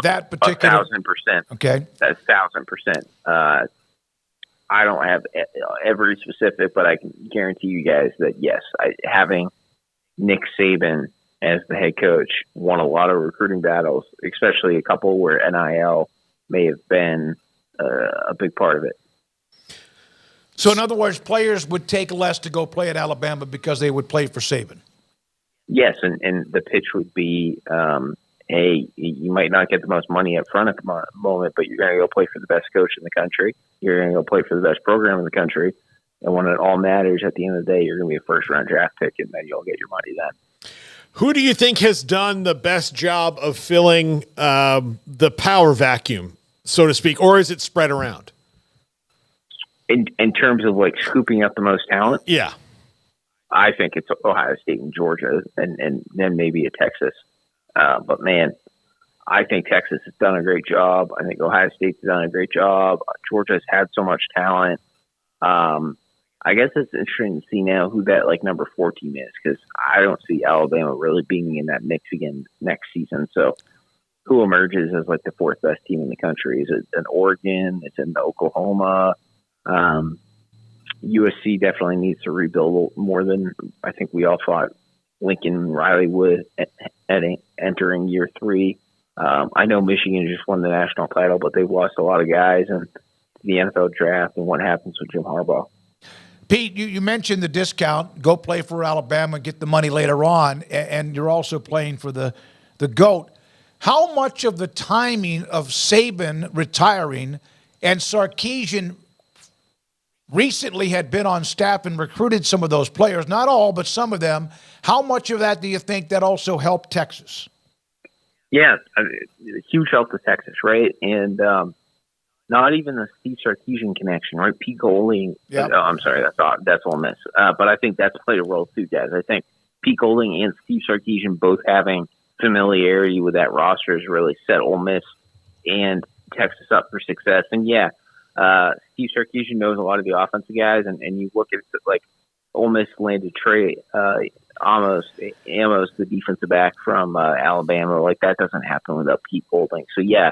that particular?
1,000%.
Okay.
That's 1,000%. I don't have every specific, but I can guarantee you guys that, yes, having Nick Saban as the head coach won a lot of recruiting battles, especially a couple where NIL may have been a big part of it.
So, in other words, players would take less to go play at Alabama because they would play for Saban.
Yes, and the pitch would be, hey, you might not get the most money up front at the moment, but you're going to go play for the best coach in the country. You're going to go play for the best program in the country. And when it all matters, at the end of the day, you're going to be a first-round draft pick, and then you'll get your money then.
Who do you think has done the best job of filling the power vacuum, so to speak, or is it spread around?
In terms of like scooping up the most talent?
Yeah.
I think it's Ohio State and Georgia, and then maybe a Texas. But man, I think Texas has done a great job. I think Ohio State's done a great job. Georgia's had so much talent. I guess it's interesting to see now who that like number 4 team is, because I don't see Alabama really being in that mix again next season. So who emerges as like the 4th best team in the country? Is it an Oregon? Is it an Oklahoma? USC definitely needs to rebuild more than I think we all thought Lincoln Riley would at entering year 3. I know Michigan just won the national title, but they've lost a lot of guys in the NFL draft and what happens with Jim Harbaugh.
Pete, you mentioned the discount. Go play for Alabama, get the money later on, and you're also playing for the GOAT. How much of the timing of Saban retiring and Sarkisian recently had been on staff and recruited some of those players, not all, but some of them, how much of that do you think that also helped Texas?
Yeah, I mean, huge help to Texas, right? And not even the Steve Sarkisian connection, right? Pete Golding.
Yep.
Oh, I'm sorry, that's Ole Miss. But I think that's played a role too, guys. I think Pete Golding and Steve Sarkisian both having familiarity with that roster has really set Ole Miss and Texas up for success. And yeah, Steve Sarkisian knows a lot of the offensive guys, and you look at like Ole Miss landed Trey Amos, the defensive back from Alabama. Like that doesn't happen without Pete Golding. So yeah,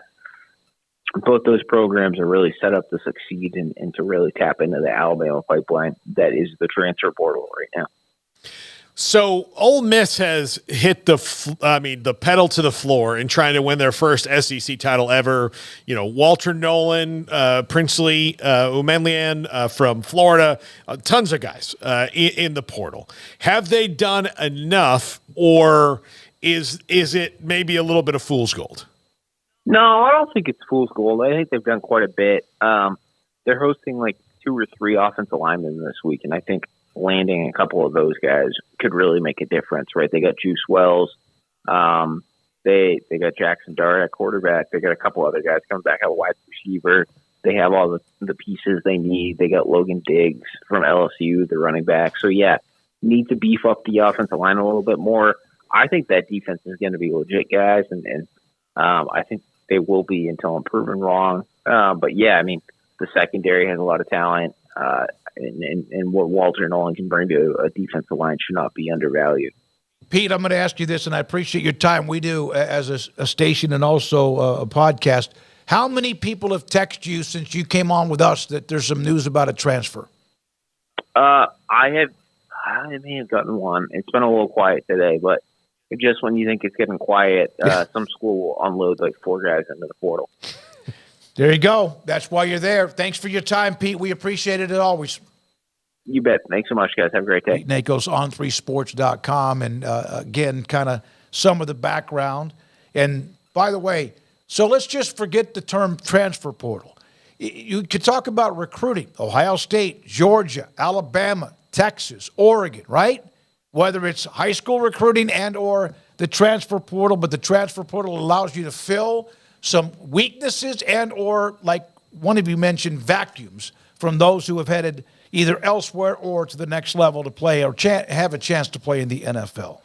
both those programs are really set up to succeed and to really tap into the Alabama pipeline that is the transfer portal right now.
So Ole Miss has hit the pedal to the floor in trying to win their first SEC title ever. You know, Walter Nolan, Princely, Umenlian from Florida, tons of guys in the portal. Have they done enough, or is it maybe a little bit of fool's gold?
No, I don't think it's fool's gold. I think they've done quite a bit. They're hosting like 2 or 3 offensive linemen this week, and I think landing a couple of those guys could really make a difference, right? They got Juice Wells. They got Jackson Dart at quarterback. They got a couple other guys coming back at wide receiver. They have all the pieces they need. They got Logan Diggs from LSU, the running back. So, yeah, need to beef up the offensive line a little bit more. I think that defense is going to be legit, guys, and I think they will be until I'm proven wrong. But, yeah, I mean, the secondary has a lot of talent. And what Walter Nolan can bring to a defensive line should not be undervalued.
Pete, I'm going to ask you this, and I appreciate your time. We do as a station and also a podcast. How many people have texted you since you came on with us that there's some news about a transfer?
I may have gotten one. It's been a little quiet today, but just when you think it's getting quiet, some school will unload like 4 guys into the portal.
There you go. That's why you're there. Thanks for your time, Pete. We appreciate it as always.
You bet. Thanks so much, guys. Have a great day.
Pete Nakos, on3sports.com. And again, kind of some of the background. And by the way, so let's just forget the term transfer portal. You could talk about recruiting. Ohio State, Georgia, Alabama, Texas, Oregon, right? Whether it's high school recruiting and or the transfer portal, but the transfer portal allows you to fill some weaknesses and or, like one of you mentioned, vacuums from those who have headed either elsewhere or to the next level to play or have a chance to play in the NFL.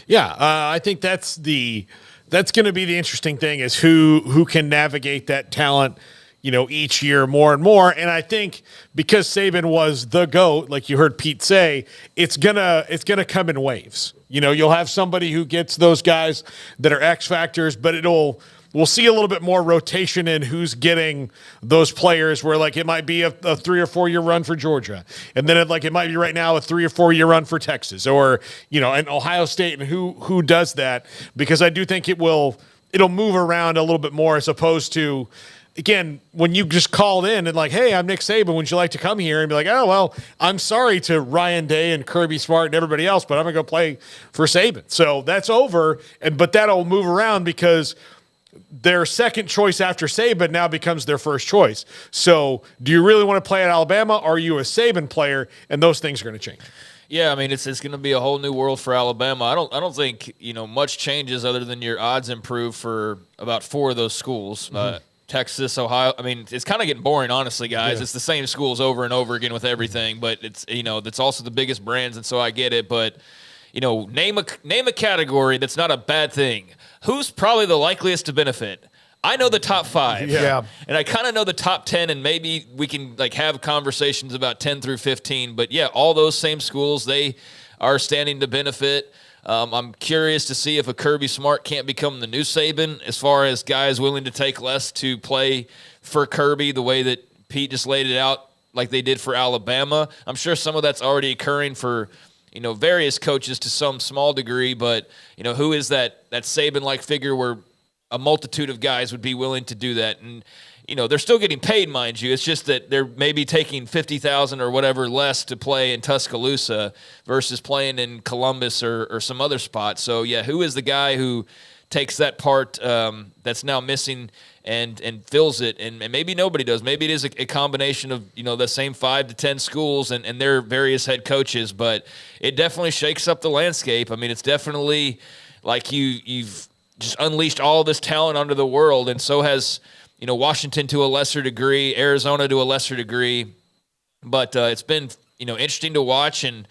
Yeah, I think that's going to be the interesting thing is who can navigate that talent, you know, each year more and more. And I think because Saban was the GOAT, like you heard Pete say, it's gonna come in waves. You know, you'll have somebody who gets those guys that are X factors, but we'll see a little bit more rotation in who's getting those players where, like, it might be a 3 or 4 year run for Georgia. And then it might be right now a 3 or 4 year run for Texas or, you know, and Ohio State and who does that, because I do think it'll move around a little bit more as opposed to, again, when you just called in and like, hey, I'm Nick Saban, would you like to come here? And be like, oh, well, I'm sorry to Ryan Day and Kirby Smart and everybody else, but I'm going to go play for Saban. So that's over, but that'll move around because their second choice after Saban now becomes their first choice. So do you really want to play at Alabama? Or are you a Saban player? And those things are going to change.
Yeah, I mean it's going to be a whole new world for Alabama. I don't think much changes other than your odds improve for about 4 of those schools. Texas, Ohio. I mean, it's kind of getting boring, honestly, guys. Yeah. It's the same schools over and over again with everything, but it's also the biggest brands, and so I get it. But name a category that's not a bad thing. Who's probably the likeliest to benefit? I know the top 5, and I kind of know the top 10, and maybe we can have conversations about 10 through 15. But yeah, all those same schools, they are standing to benefit. I'm curious to see if a Kirby Smart can't become the new Saban as far as guys willing to take less to play for Kirby the way that Pete just laid it out like they did for Alabama. I'm sure some of that's already occurring for various coaches to some small degree, but who is that Saban-like figure where a multitude of guys would be willing to do that? And they're still getting paid, mind you. It's just that they're maybe taking $50,000 or whatever less to play in Tuscaloosa versus playing in Columbus or some other spot. So, yeah, who is the guy who takes that part that's now missing and fills it? And maybe nobody does. Maybe it is a combination of, the same 5 to 10 schools and their various head coaches. But it definitely shakes up the landscape. I mean, it's definitely like you've just unleashed all this talent onto the world, and so has – Washington to a lesser degree, Arizona to a lesser degree. But it's been, interesting to watch. And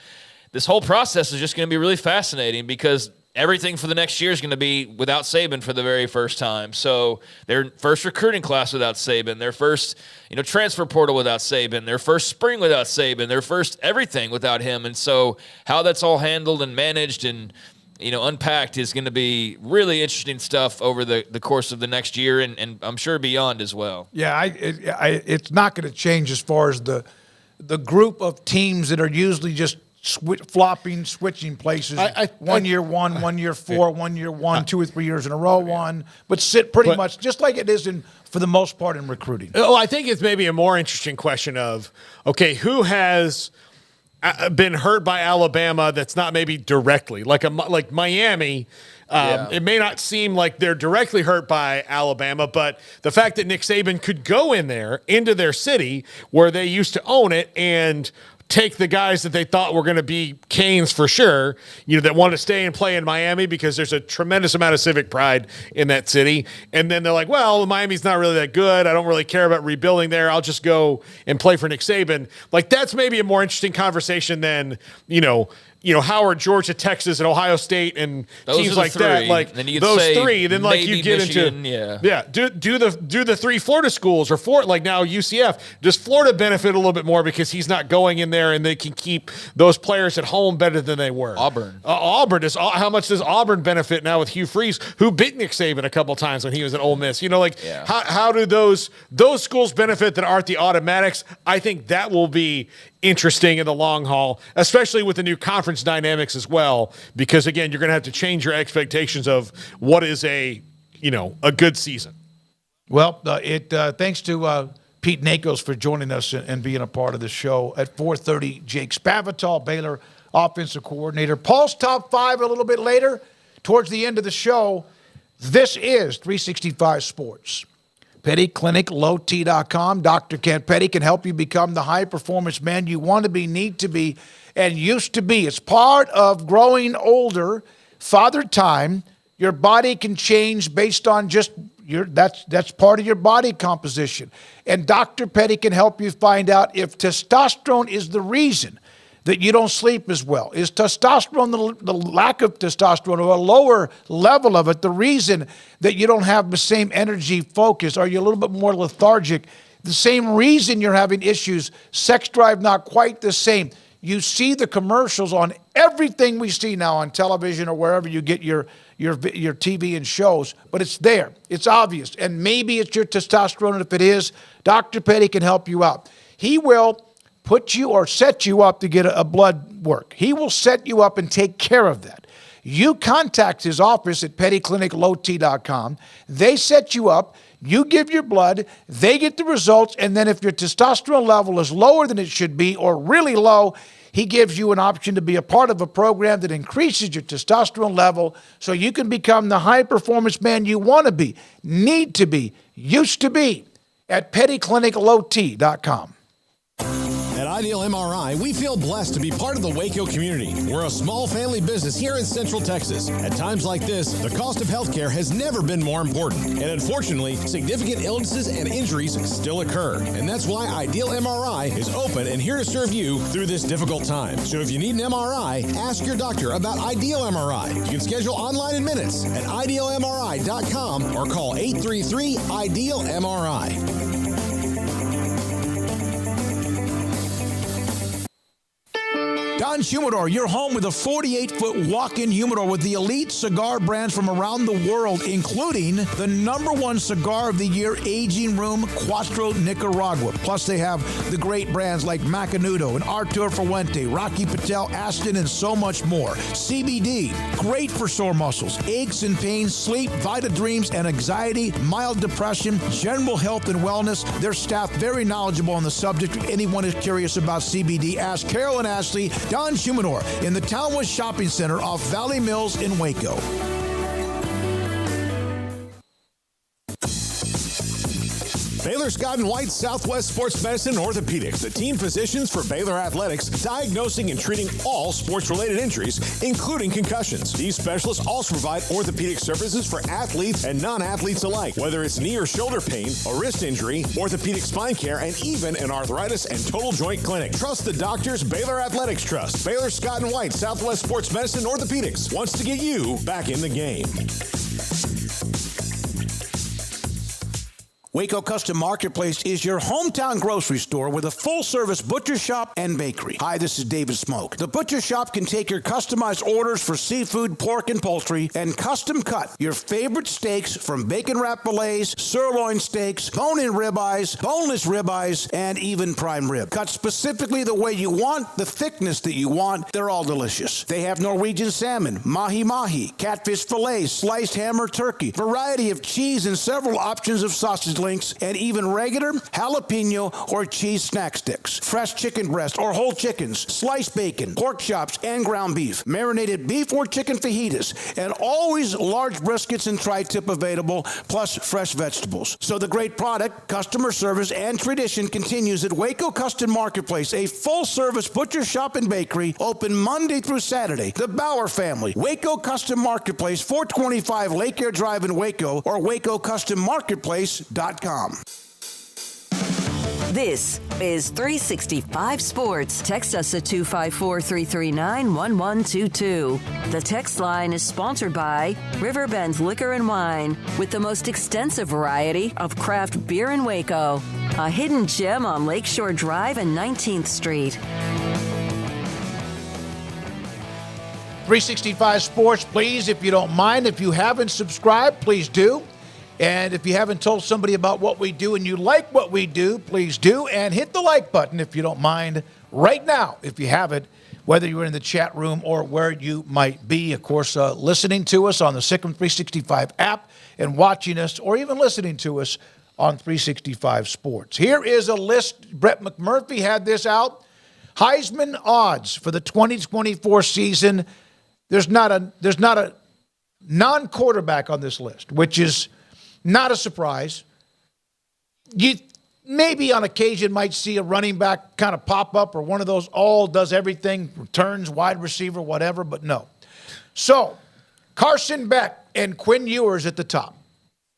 this whole process is just going to be really fascinating because everything for the next year is going to be without Saban for the very first time. So their first recruiting class without Saban, their first, transfer portal without Saban, their first spring without Saban, their first everything without him. And so how that's all handled and managed and unpacked is going to be really interesting stuff over the course of the next year and I'm sure beyond as well.
Yeah, it's not going to change as far as the group of teams that are usually just switching places. 1 year 1, 1 year 4, 1 year 1, 2 or 3 years in a row 1, but sit pretty much just like it is for the most part in recruiting.
Well, I think it's maybe a more interesting question of, okay, who has been hurt by Alabama that's not maybe directly like Miami. It may not seem like they're directly hurt by Alabama, but the fact that Nick Saban could go into their city where they used to own it and take the guys that they thought were going to be Canes for sure, that want to stay and play in Miami because there's a tremendous amount of civic pride in that city. And then they're like, well, Miami's not really that good. I don't really care about rebuilding there. I'll just go and play for Nick Saban. Like, that's maybe a more interesting conversation than, Howard, Georgia, Texas, and Ohio State, and
those
teams like
3.
that. Like
then you
those 3, then like you get
Michigan,
into do the 3 Florida schools or 4 like now UCF. Does Florida benefit a little bit more because he's not going in there and they can keep those players at home better than they were?
Auburn
how much does Auburn benefit now with Hugh Freeze, who beat Nick Saban a couple times when he was at Ole Miss? How do those schools benefit that aren't the automatics? I think that will be interesting in the long haul, especially with the new conference dynamics as well, because again, you're going to have to change your expectations of what is a good season.
Well, thanks to Pete Nakos for joining us and being a part of the show. At 4:30, Jake Spavital, Baylor offensive coordinator. Paul's top 5 a little bit later, towards the end of the show. This is 365 Sports. Petty Clinic, lowt.com. Dr. Kent Petty can help you become the high-performance man you want to be, need to be, and used to be. It's part of growing older, Father Time. Your body can change based on just that's part of your body composition. And Dr. Petty can help you find out if testosterone is the reason that you don't sleep as well. Is testosterone, the lack of testosterone or a lower level of it, the reason that you don't have the same energy focus? Are you a little bit more lethargic? The same reason you're having issues, sex drive not quite the same. You see the commercials on everything we see now on television or wherever you get your TV and shows, but it's there. It's obvious. And maybe it's your testosterone, and if it is, Dr. Petty can help you out. He will put you or set you up to get a blood work. He will set you up and take care of that. You contact his office at pettycliniclowt.com. They set you up. You give your blood. They get the results. And then if your testosterone level is lower than it should be or really low, he gives you an option to be a part of a program that increases your testosterone level so you can become the high-performance man you want to be, need to be, used to be at pettycliniclowt.com.
At
Ideal MRI, we feel blessed to be part of the Waco community. We're a small family business here in Central Texas. At times like this, the cost of healthcare has never been more important. And unfortunately, significant illnesses and injuries still occur. And that's why Ideal MRI is open and here to serve you through this difficult time. So if you need an MRI, ask your doctor about Ideal MRI. You can schedule online in minutes at idealmri.com or call 833-IDEAL-MRI.
Don Humidor, your home with a 48-foot walk-in humidor with the elite cigar brands from around the world, including the #1 cigar of the year, Aging Room Cuatro Nicaragua. Plus, they have the great brands like Macanudo and Artur Fuente, Rocky Patel, Aston, and so much more. CBD, great for sore muscles, aches and pains, sleep, Vita Dreams, and anxiety, mild depression, general health and wellness. Their staff very knowledgeable on the subject. If anyone is curious about CBD, ask Carol and Ashley. Don Humidor in the Townwest Shopping Center off Valley Mills in Waco.
Baylor Scott & White Southwest Sports Medicine and Orthopedics, the team physicians for Baylor Athletics, diagnosing and treating all sports-related injuries, including concussions. These specialists also provide orthopedic services for athletes and non-athletes alike, whether it's knee or shoulder pain, a wrist injury, orthopedic spine care, and even an arthritis and total joint clinic. Trust the doctors Baylor Athletics trust. Baylor Scott & White Southwest Sports Medicine and Orthopedics wants to get you back in the game.
Waco Custom Marketplace is your hometown grocery store with a full-service butcher shop and bakery. Hi, this is David Smoak. The butcher shop can take your customized orders for seafood, pork, and poultry and custom cut your favorite steaks from bacon-wrapped fillets, sirloin steaks, bone-in ribeyes, boneless ribeyes, and even prime rib. Cut specifically the way you want, the thickness that you want. They're all delicious. They have Norwegian salmon, mahi-mahi, catfish fillets, sliced ham or turkey, variety of cheese, and several options of sausage links, and even regular jalapeno or cheese snack sticks, fresh chicken breast or whole chickens, sliced bacon, pork chops, and ground beef, marinated beef or chicken fajitas, and always large briskets and tri-tip available, plus fresh vegetables. So the great product, customer service, and tradition continues at Waco Custom Marketplace, a full-service butcher shop and bakery, open Monday through Saturday. The Bauer family, Waco Custom Marketplace, 425 Lake Air Drive in Waco, or WacoCustomMarketplace.com.
This is 365 Sports. Text us at 254-339-1122. The text line is sponsored by Riverbend Liquor and Wine, with the most extensive variety of craft beer in Waco. A hidden gem on Lakeshore Drive and 19th Street.
365 Sports, please, if you don't mind. If you haven't subscribed, please do. And if you haven't told somebody about what we do and you like what we do, please do. And hit the like button if you don't mind right now, if you haven't, whether you're in the chat room or where you might be. Of course, listening to us on the Sikkim 365 app and watching us or even listening to us on 365 Sports. Here is a list. Brett McMurphy had this out. Heisman odds for the 2024 season. There's not a non-quarterback on this list, which is not a surprise. You maybe on occasion might see a running back kind of pop up or one of those all does everything, returns, wide receiver, whatever, but no. So, Carson Beck and Quinn Ewers at the top.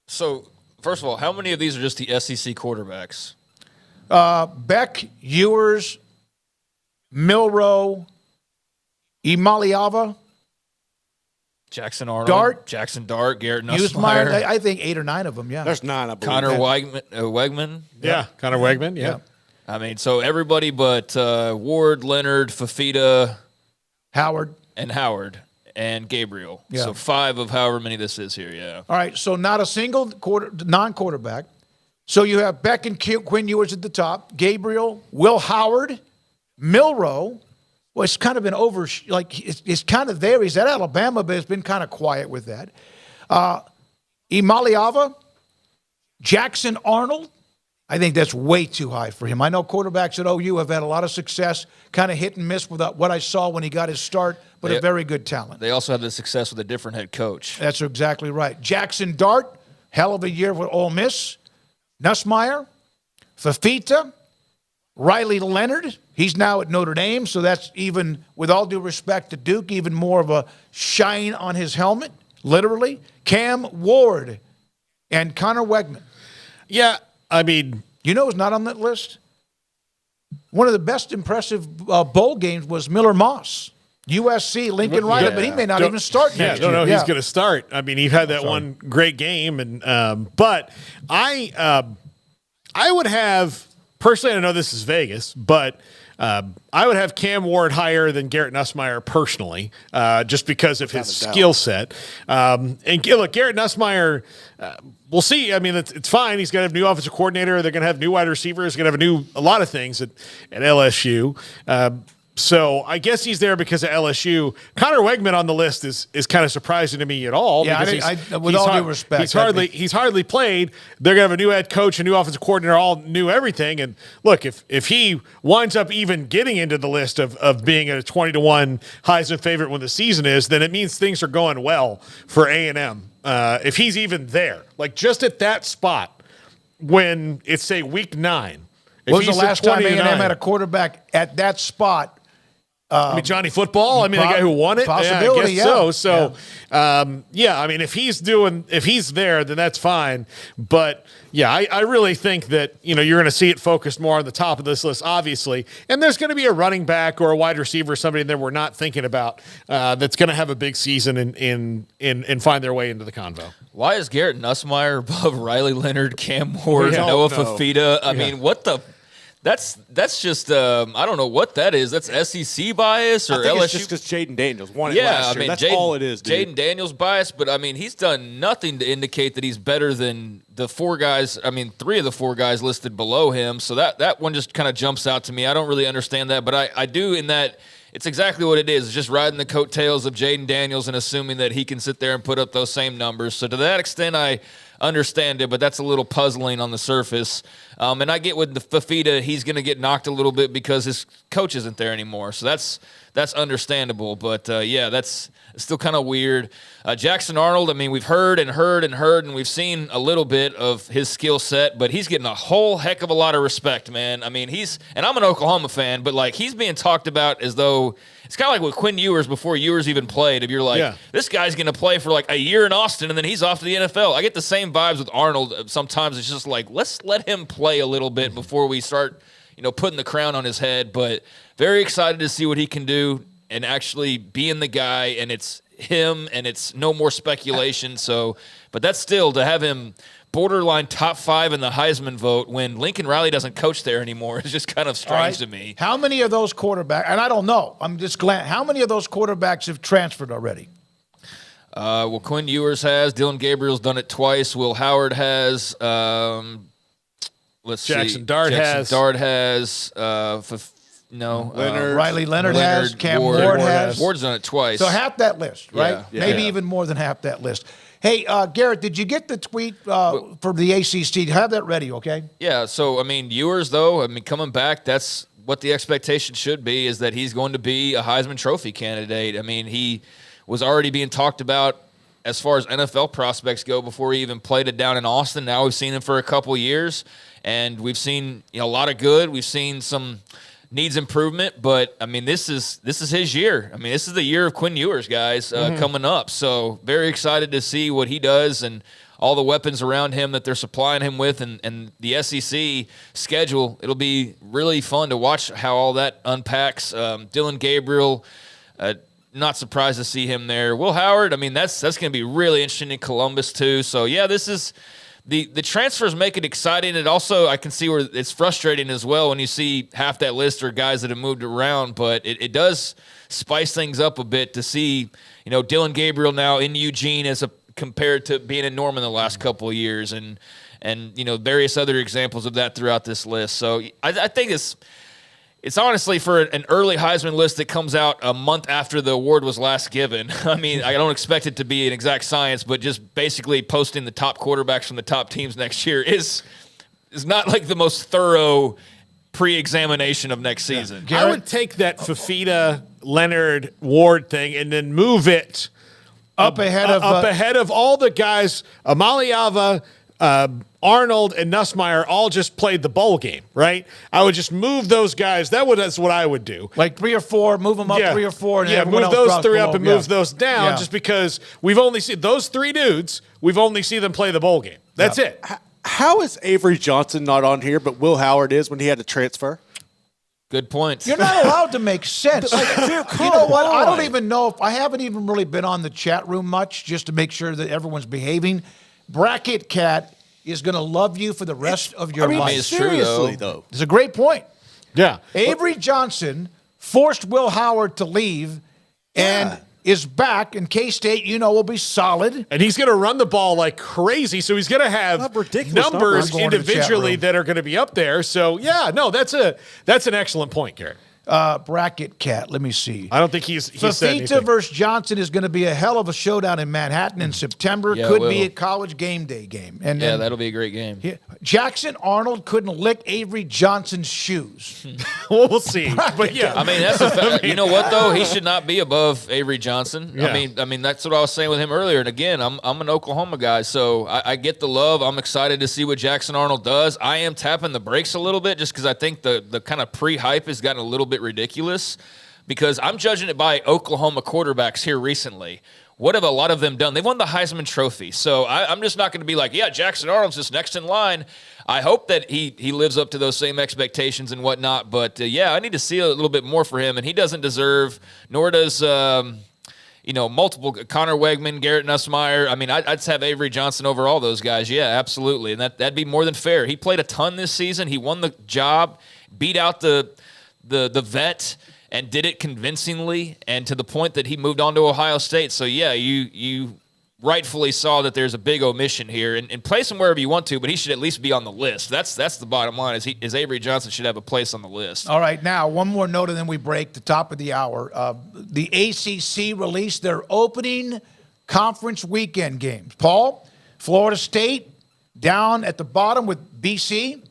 So, first of all, how many of these are just the SEC quarterbacks?
Beck, Ewers, Milroe, Imaliava,
Jackson Arnold,
Dart,
Garrett
Nussmeier.
Nussmeier.
I think 8 or 9 of them, yeah.
There's 9, I believe.
Connor Wegman.
Yeah, Connor Wegman, yeah.
I mean, so everybody but Ward, Leonard, Fafita,
Howard,
and Gabriel.
Yeah.
So 5 of however many this is here, yeah.
All right, so not a single non-quarterback. So you have Beck and Quinn Ewers at the top, Gabriel, Will Howard, Milroe. Well, it's kind of been it's kind of there. He's at Alabama, but it's been kind of quiet with that. Imaliava, Jackson Arnold. I think that's way too high for him. I know quarterbacks at OU have had a lot of success, kind of hit and miss with what I saw when he got his start, but a very good talent.
They also had the success with a different head coach.
That's exactly right. Jackson Dart, hell of a year with Ole Miss. Nussmeier, Fafita, Riley Leonard. He's now at Notre Dame, so that's even, with all due respect to Duke, even more of a shine on his helmet, literally. Cam Ward and Connor Wegman.
Yeah, I mean.
You know who's not on that list? One of the best impressive bowl games was Miller Moss. USC, Lincoln Riley, but he may not even start next year.
No, he's going to start. I mean, he had that one great game, and but I would have personally. I know this is Vegas, but I would have Cam Ward higher than Garrett Nussmeier personally, just because of his skill set. And look, Garrett Nussmeier. We'll see. I mean, it's fine. He's going to have a new offensive coordinator. They're going to have new wide receivers. Going to have a lot of things at LSU. So I guess he's there because of LSU. Connor Wegman on the list is kind of surprising to me at all.
Yeah, with all due respect,
he's hardly played. They're gonna have a new head coach, a new offensive coordinator, all new everything. And look, if he winds up even getting into the list of being a 20-1 Heisman favorite when the season is, then it means things are going well for A&M. If he's even there, like just at that spot when it's say week 9.
When was the last time A&M had a quarterback at that spot?
I mean, Johnny Football. I mean, the guy who won it.
Possibility,
yeah. I guess so. I mean, if he's there, then that's fine. But yeah, I really think that you're going to see it focused more on the top of this list, obviously. And there's going to be a running back or a wide receiver, somebody that we're not thinking about that's going to have a big season and find their way into the convo.
Why is Garrett Nussmeier above Riley Leonard, Cam Ward, Noah Fafita? I mean, what the? That's just I don't know what that is. That's SEC bias or
I think
LSU?
It's just because Jaden Daniels won it last year. That's all it is, dude.
Jaden Daniels bias, but I mean he's done nothing to indicate that he's better than the 4 guys. I mean 3 of the 4 guys listed below him. So that one just kind of jumps out to me. I don't really understand that, but I do in that. It's exactly what it is. It's just riding the coattails of Jaden Daniels and assuming that he can sit there and put up those same numbers. So to that extent, I understand it, but that's a little puzzling on the surface. And I get with the Fafita, he's going to get knocked a little bit because his coach isn't there anymore. So that's understandable. But, that's still kind of weird. Jackson Arnold, I mean, we've heard, and we've seen a little bit of his skill set, but he's getting a whole heck of a lot of respect, man. I mean, and I'm an Oklahoma fan, but, like, he's being talked about as though it's kind of like with Quinn Ewers before Ewers even played. If you're like, this guy's going to play for, like, a year in Austin, and then he's off to the NFL. I get the same vibes with Arnold. Sometimes it's just like, let's let him play a little bit before we start, putting the crown on his head. But very excited to see what he can do and actually being the guy, and it's him, and it's no more speculation. So, but that's still to have him borderline top 5 in the Heisman vote when Lincoln Riley doesn't coach there anymore is just kind of strange to me.
How many of those quarterbacks, and I don't know, I'm just glad, how many of those quarterbacks have transferred already?
Well, Quinn Ewers has. Dylan Gabriel's done it twice. Will Howard has.
Jackson Dart has.
Riley Leonard has. Cam Ward has.
Ward's done it twice.
So half that list, right?
Yeah.
Maybe even more than half that list. Hey, Garrett, did you get the tweet for the ACC? Have that ready, okay?
Yeah, so, I mean, Ewers, though, coming back, that's what the expectation should be, is that he's going to be a Heisman Trophy candidate. I mean, he was already being talked about as far as NFL prospects go before he even played it down in Austin. Now we've seen him for a couple years, and we've seen a lot of good. We've seen some needs improvement, but I mean, this is his year. I mean, this is the year of Quinn Ewers, guys, coming up. So very excited to see what he does and all the weapons around him that they're supplying him with, and the SEC schedule. It'll be really fun to watch how all that unpacks. Dylan Gabriel, not surprised to see him there. Will Howard, I mean, that's going to be really interesting in Columbus too. So yeah, this is. The transfers make it exciting. It also, I can see where it's frustrating as well when you see half that list are guys that have moved around, but it does spice things up a bit to see, Dylan Gabriel now in Eugene compared to being in Norman the last couple of years and various other examples of that throughout this list. So I think it's honestly for an early Heisman list that comes out a month after the award was last given. I mean, I don't expect it to be an exact science, but just basically posting the top quarterbacks from the top teams next year is not like the most thorough pre-examination of next season.
I would take that Fafita, Leonard, Ward thing and then move it up ahead of all the guys, Amaliava, Arnold and Nussmeier all just played the bowl game, right? I would just move those guys. That's what I would do.
Like 3 or 4, move them up 3 or 4. And
move those 3 up and move those down just because we've only seen those 3 dudes. We've only seen them play the bowl game. That's it.
How is Avery Johnson not on here, but Will Howard is when he had to transfer?
Good point.
You're not allowed to make sense. You know what? I don't even know if I haven't even really been on the chat room much just to make sure that everyone's behaving. Bracket Cat is going to love you for the rest of your life.
It's seriously, though.
It's a great point.
Yeah.
Avery Johnson forced Will Howard to leave and is back, and K-State, will be solid.
And he's going to run the ball like crazy, so he's going to have numbers individually that are going to be up there. So, that's an excellent point, Garrett.
Bracket Cat, let me see.
I don't think he's said anything.
Fafita versus Johnson is going to be a hell of a showdown in Manhattan in September. Could be a college game day game. And
that'll be a great game.
Jackson Arnold couldn't lick Avery Johnson's shoes.
Well, we'll see. But
I mean, that's a fact. You know what though? He should not be above Avery Johnson. Yeah. I mean that's what I was saying with him earlier. And again, I'm an Oklahoma guy, so I get the love. I'm excited to see what Jackson Arnold does. I am tapping the brakes a little bit just because I think the kind of pre-hype has gotten a little bit ridiculous, because I'm judging it by Oklahoma quarterbacks here recently. What have a lot of them done? They won the Heisman Trophy. So I'm just not going to be like, Jackson Arnold's just next in line. I hope that he lives up to those same expectations and whatnot. But, I need to see a little bit more for him. And he doesn't deserve, nor does, multiple Connor Wegman, Garrett Nussmeier. I mean, I'd just have Avery Johnson over all those guys. Yeah, absolutely. And that'd be more than fair. He played a ton this season. He won the job, beat out the vet, and did it convincingly, and to the point that he moved on to Ohio State. So, you rightfully saw that there's a big omission here. And place him wherever you want to, but he should at least be on the list. That's the bottom line, is Avery Johnson should have a place on the list.
All right, now, one more note, and then we break the top of the hour. The ACC released their opening conference weekend games. Paul, Florida State down at the bottom with BC.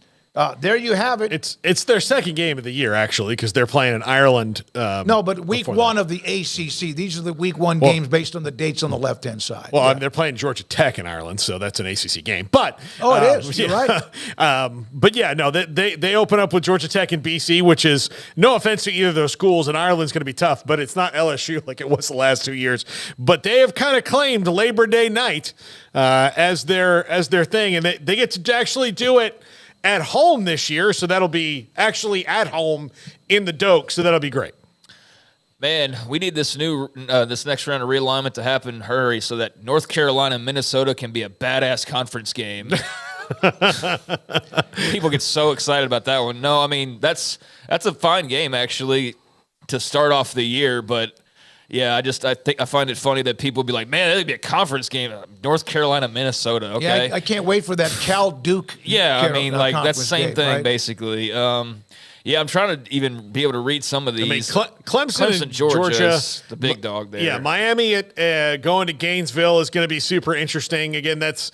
There you have it.
It's their second game of the year, actually, because they're playing in Ireland.
No, but week 1 of the ACC. These are the week 1 games based on the dates on the left-hand side.
Well, they're playing Georgia Tech in Ireland, so that's an ACC game. But
it is. You're right.
They open up with Georgia Tech and BC, which is no offense to either of those schools, and Ireland's going to be tough, but it's not LSU like it was the last 2 years. But they have kind of claimed Labor Day night as their thing, and they get to actually do it at home this year, so that'll be actually at home in the Doak, so that'll be great.
Man, we need this next round of realignment to happen in a hurry so that North Carolina and Minnesota can be a badass conference game. People get so excited about that one. No, I mean, that's a fine game, actually, to start off the year, but yeah, I find it funny that people be like, man, that'd be a conference game, North Carolina, Minnesota. Okay,
yeah, I can't wait for that Cal Duke.
Yeah, that's the same thing, right? Basically. I'm trying to even be able to read some of these. I mean,
Clemson
Georgia, the big dog there.
Yeah, Miami at going to Gainesville is going to be super interesting. Again, that's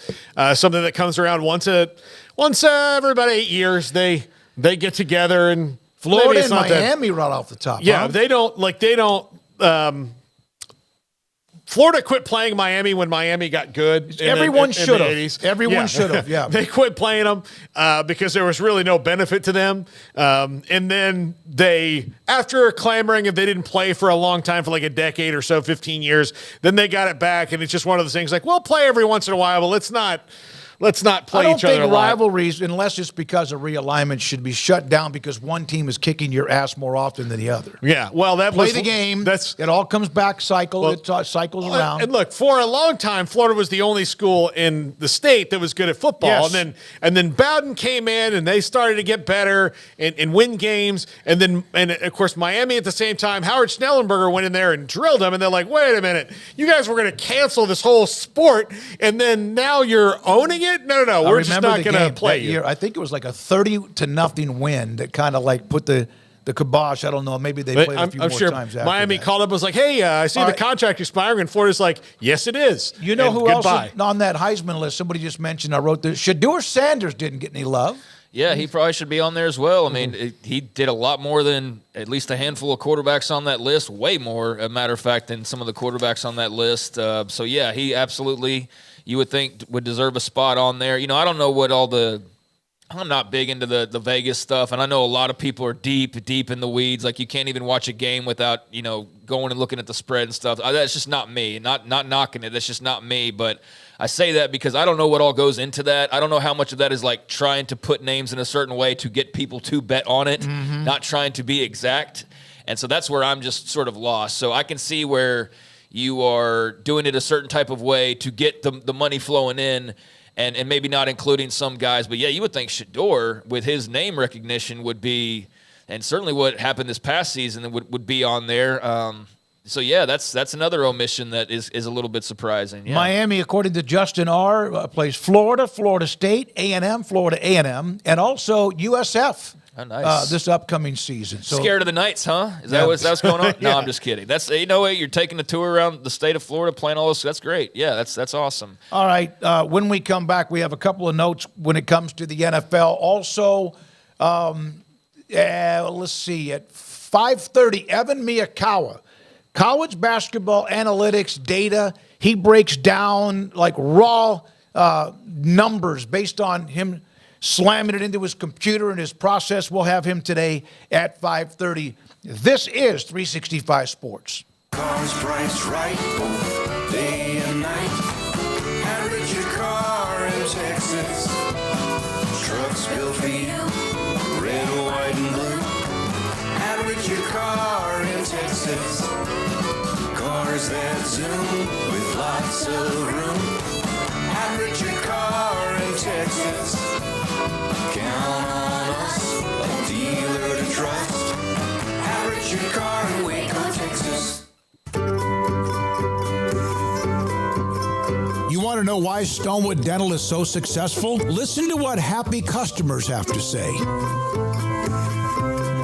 something that comes around once every about 8 years. They get together, and
Florida and Miami right off the top.
Yeah, they don't. Florida quit playing Miami when Miami got good.
Everyone should have. Everyone should have, yeah.
They quit playing them because there was really no benefit to them. And then after clamoring if they didn't play for a long time, for like a decade or so, 15 years, then they got it back. And it's just one of those things like, we'll play every once in a while, but let's not play each other.
I don't think rivalries, unless it's because of realignment, should be shut down because one team is kicking your ass more often than the other.
Yeah, well,
play the game. It all comes back, it cycles around.
And look, for a long time, Florida was the only school in the state that was good at football.
Yes.
And then Bowden came in, and they started to get better and win games. And of course, Miami at the same time, Howard Schnellenberger went in there and drilled them. And they're like, wait a minute, you guys were going to cancel this whole sport, and then now you're owning it? No. We're just not going to play you.
Year, I think it was like a 30-0 win that kind of like put the kibosh. I don't know. Maybe they played a few more times after
Miami
that.
called up and was like, hey, I see the contract expiring. And Florida's like, yes, it is.
You know who else on that Heisman list? Somebody just mentioned, I wrote this. Shedeur Sanders didn't get any love.
Yeah, he probably should be on there as well. I mean, he did a lot more than at least a handful of quarterbacks on that list, way more, a matter of fact, than some of the quarterbacks on that list. So, yeah, he absolutely, you would think, would deserve a spot on there. You know, I don't know what all the – I'm not big into the Vegas stuff, and I know a lot of people are deep in the weeds. Like, you can't even watch a game without, you know, going and looking at the spread and stuff. That's just not me. Not knocking it. That's just not me. But I say that because I don't know what all goes into that. I don't know how much of that is like trying to put names in a certain way to get people to bet on it, not trying to be exact. And so that's where I'm just sort of lost. So I can see where you are doing it a certain type of way to get the money flowing in, and maybe not including some guys. But, yeah, you would think Shedeur, with his name recognition, would be – and certainly what happened this past season would be on there. So, yeah, that's another omission that is a little bit surprising. Yeah.
Miami, according to Justin R., plays Florida, Florida State, A&M, Florida A&M, and also USF.
Oh, nice.
This upcoming season. So,
scared of the Knights, huh? Is that what's going on? No, I'm just kidding. That's, you know what, you're taking a tour around the state of Florida, playing all those. That's great. Yeah, that's awesome.
All right. When we come back, we have a couple of notes when it comes to the NFL. Also, let's see, at 5:30, Evan Miyakawa, college basketball analytics data. He breaks down like raw numbers based on him slamming it into his computer and his process. We'll have him today at 5:30. This is 365 Sports.
Cars priced right both day and night. Average your car in Texas. Trucks built for you, red, white, and blue. Average your car in Texas. Cars that zoom with lots of room. Average your car in Texas. Count on us, a dealer to trust. Average your car in Waco, Texas.
You want to know why Stonewood Dental is so successful? Listen to what happy customers have to say.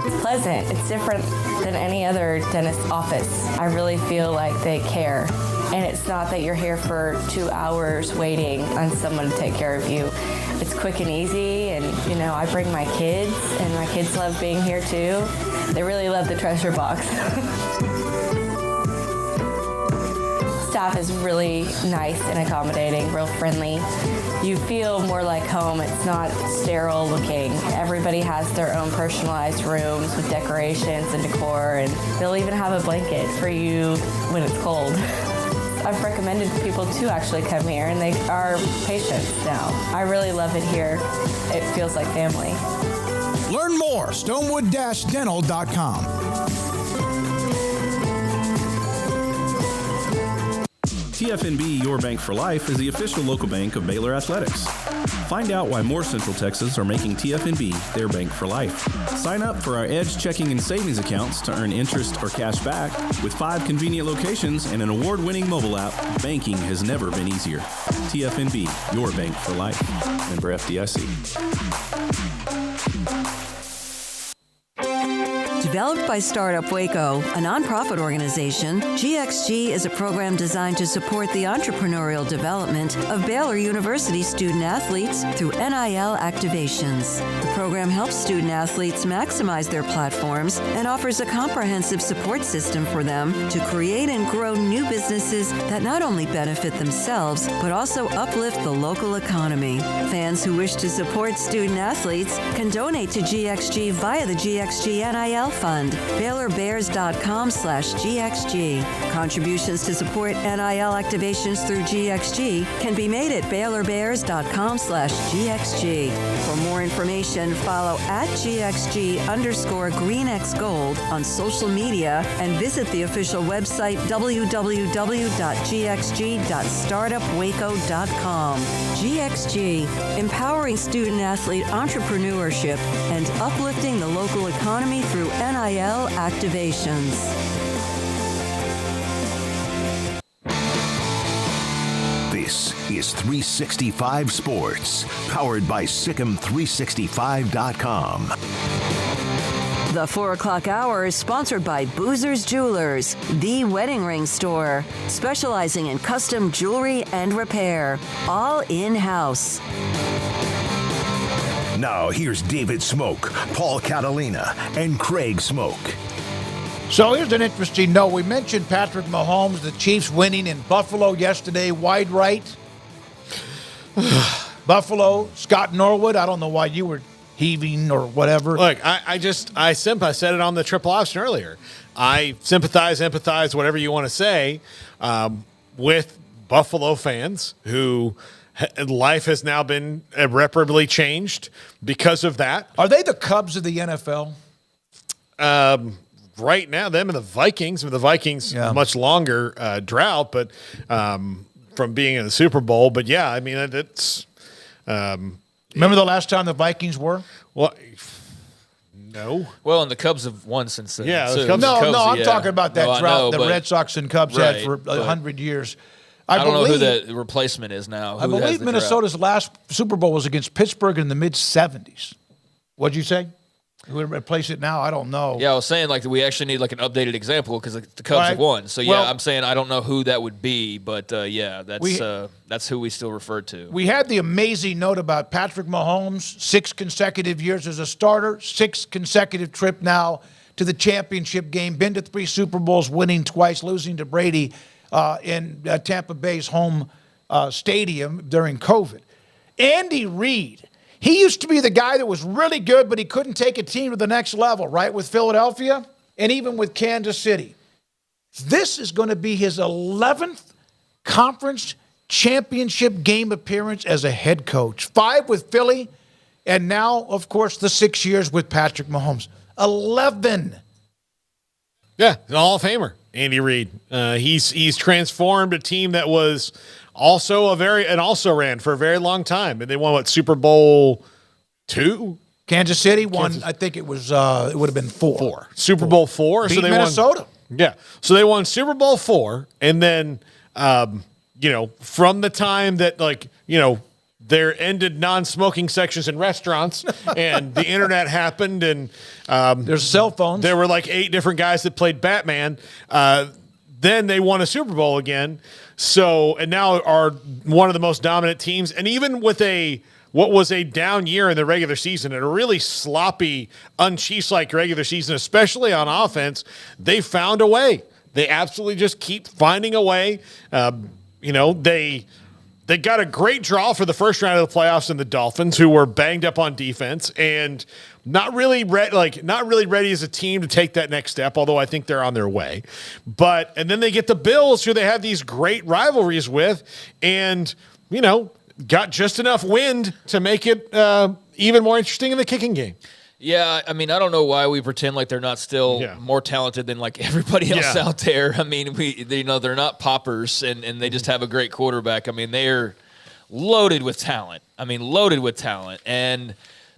It's pleasant. It's different than any other dentist office. I really feel like they care. And it's not that you're here for 2 hours waiting on someone to take care of you. It's quick and easy, and, you know, I bring my kids, and my kids love being here too. They really love the treasure box. Staff is really nice and accommodating, real friendly. You feel more like home. It's not sterile looking. Everybody has their own personalized rooms with decorations and decor, and they'll even have a blanket for you when it's cold. I've recommended people to actually come here, and they are patients now. I really love it here. It feels like family.
Learn more, stonewood-dental.com.
TFNB Your Bank for Life is the official local bank of Baylor Athletics. Find out why more Central Texas are making TFNB their bank for life. Sign up for our Edge checking and savings accounts to earn interest or cash back. With 5 convenient locations and an award-winning mobile app, banking has never been easier. TFNB, your bank for life. Member FDIC.
Developed by Startup Waco, a nonprofit organization, GXG is a program designed to support the entrepreneurial development of Baylor University student athletes through NIL activations. The program helps student athletes maximize their platforms and offers a comprehensive support system for them to create and grow new businesses that not only benefit themselves, but also uplift the local economy. Fans who wish to support student athletes can donate to GXG via the GXG NIL Fund, BaylorBears.com/GXG. Contributions to support NIL activations through GXG can be made at BaylorBears.com/GXG. For more information, follow @GXG_GreenXGold on social media and visit the official website www.gxg.startupwaco.com. GXG, empowering student athlete entrepreneurship and uplifting the local economy through NIL activations.
This is 365 Sports, powered by Sikkim365.com.
The 4 o'clock hour is sponsored by Boozer's Jewelers, the wedding ring store, specializing in custom jewelry and repair, all in-house.
Now here's David Smoak, Paul Catalina, and Craig Smoak.
So here's an interesting note. We mentioned Patrick Mahomes, the Chiefs winning in Buffalo yesterday, wide right. Buffalo, Scott Norwood. I don't know why you were heaving or whatever.
Look, I said it on the triple option earlier. I sympathize, empathize, whatever you want to say, with Buffalo fans who life has now been irreparably changed because of that.
Are they the Cubs of the NFL?
Right now, them and the Vikings. The Vikings much longer drought, but from being in the Super Bowl. But yeah, I mean it's.
Remember the last time the Vikings were?
Well, no.
Well, and the Cubs have won since then.
Yeah,
so
Cubs,
I'm talking about that drought
the
Red Sox and Cubs had for 100 years.
I don't know who the replacement is now.
I believe Minnesota's last Super Bowl was against Pittsburgh in the mid-'70s. What'd you say? Who would replace it now? I don't know.
Yeah, I was saying like we actually need like an updated example because the Cubs have won. So yeah, I'm saying I don't know who that would be, but that's who we still refer to.
We had the amazing note about Patrick Mahomes, 6 consecutive years as a starter, 6 consecutive trip now to the championship game, been to 3 Super Bowls, winning twice, losing to Brady in Tampa Bay's home stadium during COVID. Andy Reid. He used to be the guy that was really good, but he couldn't take a team to the next level, right, with Philadelphia and even with Kansas City. This is going to be his 11th conference championship game appearance as a head coach. 5 with Philly, and now, of course, the 6 years with Patrick Mahomes. 11.
Yeah, an Hall of Famer, Andy Reid. He's transformed a team that was also also ran for a very long time, and they won Super Bowl II?
Kansas City won. I think it was. It would have been 4.
Super Bowl 4.
Beat
So they
Minnesota.
Yeah, so they won Super Bowl 4, and then from the time that there ended non-smoking sections in restaurants, and the internet happened, and
there's cell phones.
There were like 8 different guys that played Batman. Then they won a Super Bowl again. So, and now are one of the most dominant teams. And even with what was a down year in the regular season and a really sloppy, un-Chiefs-like regular season, especially on offense, they found a way. They absolutely just keep finding a way. They got a great draw for the first round of the playoffs in the Dolphins, who were banged up on defense and not really ready as a team to take that next step, although I think they're on their way. And then they get the Bills, who they have these great rivalries with, and, got just enough wind to make it even more interesting in the kicking game.
Yeah, I mean, I don't know why we pretend like they're not still more talented than like everybody else out there. I mean, they're not poppers, and they just have a great quarterback. I mean, they're loaded with talent. And